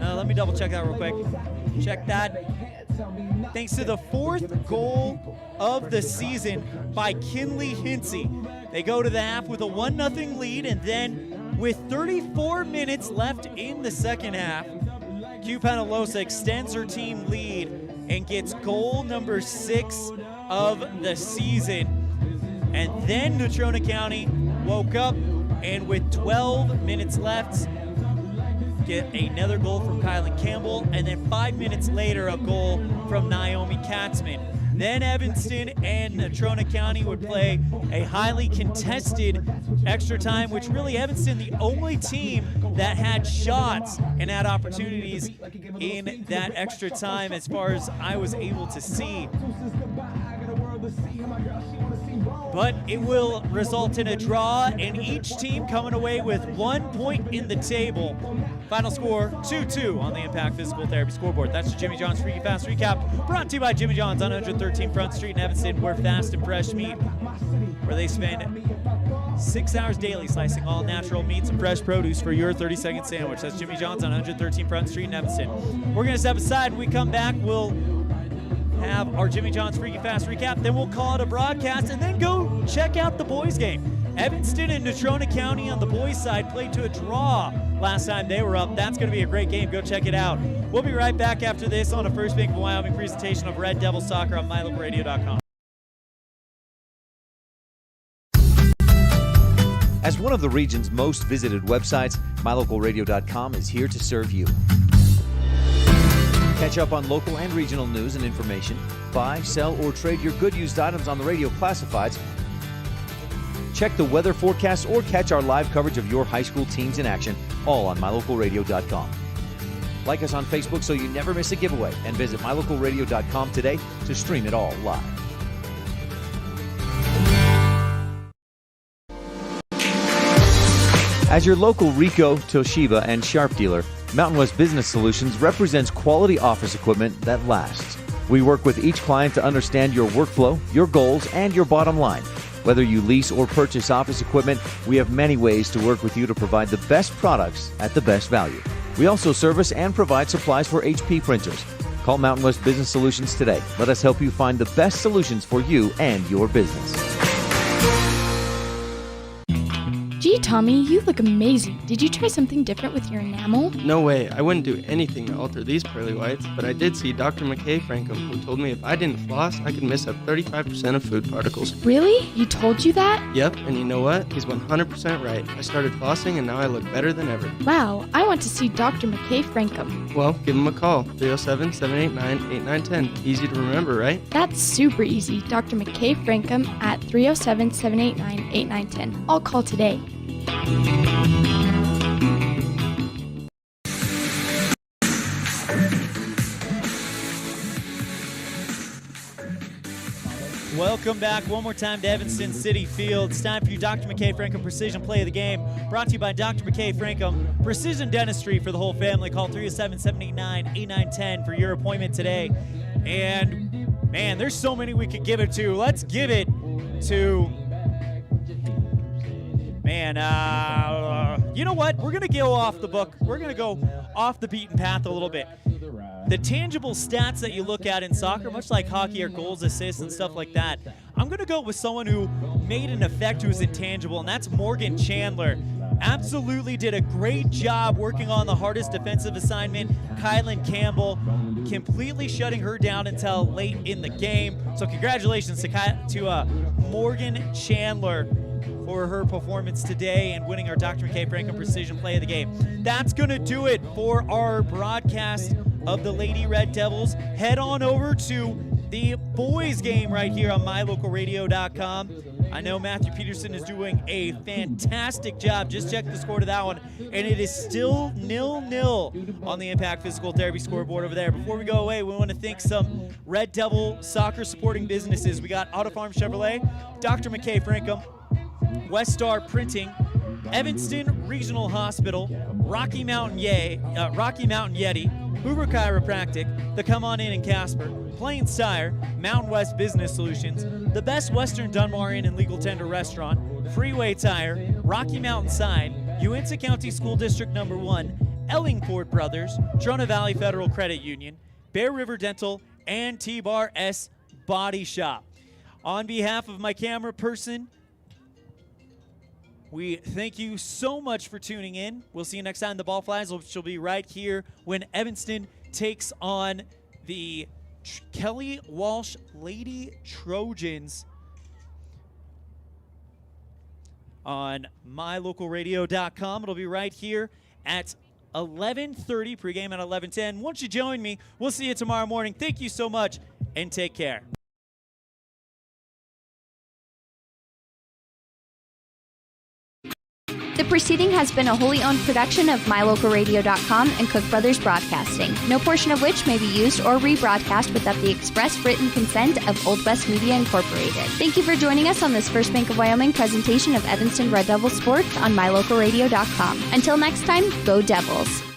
Let me double check that real quick. Check that. thanks to the 4th goal of the season by Kinley Hinsey. They go to the half with a 1-0 lead, and then with 34 minutes left in the second half, Q Penalosa extends her team lead and gets goal number 6 of the season. And then Natrona County woke up, and with 12 minutes left, get another goal from Kylan Campbell, and then 5 minutes later, a goal from Naomi Katzman. Then Evanston and Natrona County would play a highly contested extra time, which really Evanston, the only team that had shots and had opportunities in that extra time as far as I was able to see. But it will result in a draw, and each team coming away with 1 point in the table. Final score, 2-2 on the Impact Physical Therapy scoreboard. That's the Jimmy John's Freaky Fast Recap, brought to you by Jimmy John's on 113 Front Street in Evanston, where fast and fresh meat, where they spend 6 hours daily slicing all natural meats and fresh produce for your 30-second sandwich. That's Jimmy John's on 113 Front Street in Evanston. We're going to step aside. When we come back, we'll have our Jimmy John's Freaky Fast Recap, then we'll call it a broadcast, and then go check out the boys game. Evanston and Natrona County on the boys side played to a draw last time they were up. That's going to be a great game. Go check it out. We'll be right back after this on a First Bank of Wyoming presentation of Red Devil Soccer on mylocalradio.com. As one of the region's most visited websites, mylocalradio.com is here to serve you. Catch up on local and regional news and information. Buy, sell, or trade your good used items on the radio classifieds. Check the weather forecast or catch our live coverage of your high school teams in action, all on mylocalradio.com. Like us on Facebook so you never miss a giveaway, and visit mylocalradio.com today to stream it all live. As your local Ricoh, Toshiba, and Sharp dealer, Mountain West Business Solutions represents quality office equipment that lasts. We work with each client to understand your workflow, your goals, and your bottom line. Whether you lease or purchase office equipment, we have many ways to work with you to provide the best products at the best value. We also service and provide supplies for HP printers. Call Mountain West Business Solutions today. Let us help you find the best solutions for you and your business. Gee, Tommy, you look amazing. Did you try something different with your enamel? No way. I wouldn't do anything to alter these pearly whites, but I did see Dr. McKay Frankum, who told me if I didn't floss, I could miss up 35% of food particles. Really? He told you that? Yep, and you know what? He's 100% right. I started flossing, and now I look better than ever. Wow, I want to see Dr. McKay Frankum. Well, give him a call, 307-789-8910. Easy to remember, right? That's super easy. Dr. McKay Frankum at 307-789-8910. I'll call today. Welcome back one more time to Evanston City Field. It's time for your Dr. McKay Frankum Precision Play of the Game. Brought to you by Dr. McKay Frankum Precision Dentistry for the whole family. Call 307-789-8910 for your appointment today. And, man, there's so many we could give it to. Let's give it to... Man, you know what? We're going to go off the book. We're going to go off the beaten path a little bit. The tangible stats that you look at in soccer, much like hockey, are goals, assists, and stuff like that. I'm going to go with someone who made an effect who's intangible, and that's Morgan Chandler. Absolutely did a great job working on the hardest defensive assignment. Kylan Campbell completely shutting her down until late in the game. So congratulations to Morgan Chandler for her performance today and winning our Dr. McKay Frankum Precision Play of the Game. That's going to do it for our broadcast of the Lady Red Devils. Head on over to the boys game right here on mylocalradio.com. I know Matthew Peterson is doing a fantastic job. Just check the score to that one, and it is still 0-0 on the Impact Physical Therapy scoreboard over there. Before we go away, we want to thank some Red Devil soccer supporting businesses. We got Auto Farm Chevrolet, Dr. McKay Frankum, West Star Printing, Evanston Regional Hospital, Rocky Mountain Yeti, Hoover Chiropractic, the Come On In in Casper, Plains Tire, Mountain West Business Solutions, the Best Western Dunmar Inn and Legal Tender Restaurant, Freeway Tire, Rocky Mountain Sign, Uintah County School District No. 1, Ellingford Brothers, Natrona Valley Federal Credit Union, Bear River Dental, and T-Bar S Body Shop. On behalf of my camera person, we thank you so much for tuning in. We'll see you next time. The ball flies, which will be right here when Evanston takes on the Kelly Walsh Lady Trojans on mylocalradio.com. It'll be right here at 11:30, pregame at 11:10. Won't you join me? We'll see you tomorrow morning. Thank you so much, and take care. The preceding has been a wholly owned production of mylocalradio.com and Cook Brothers Broadcasting, no portion of which may be used or rebroadcast without the express written consent of Old West Media Incorporated. Thank you for joining us on this First Bank of Wyoming presentation of Evanston Red Devil Sports on mylocalradio.com. Until next time, go Devils!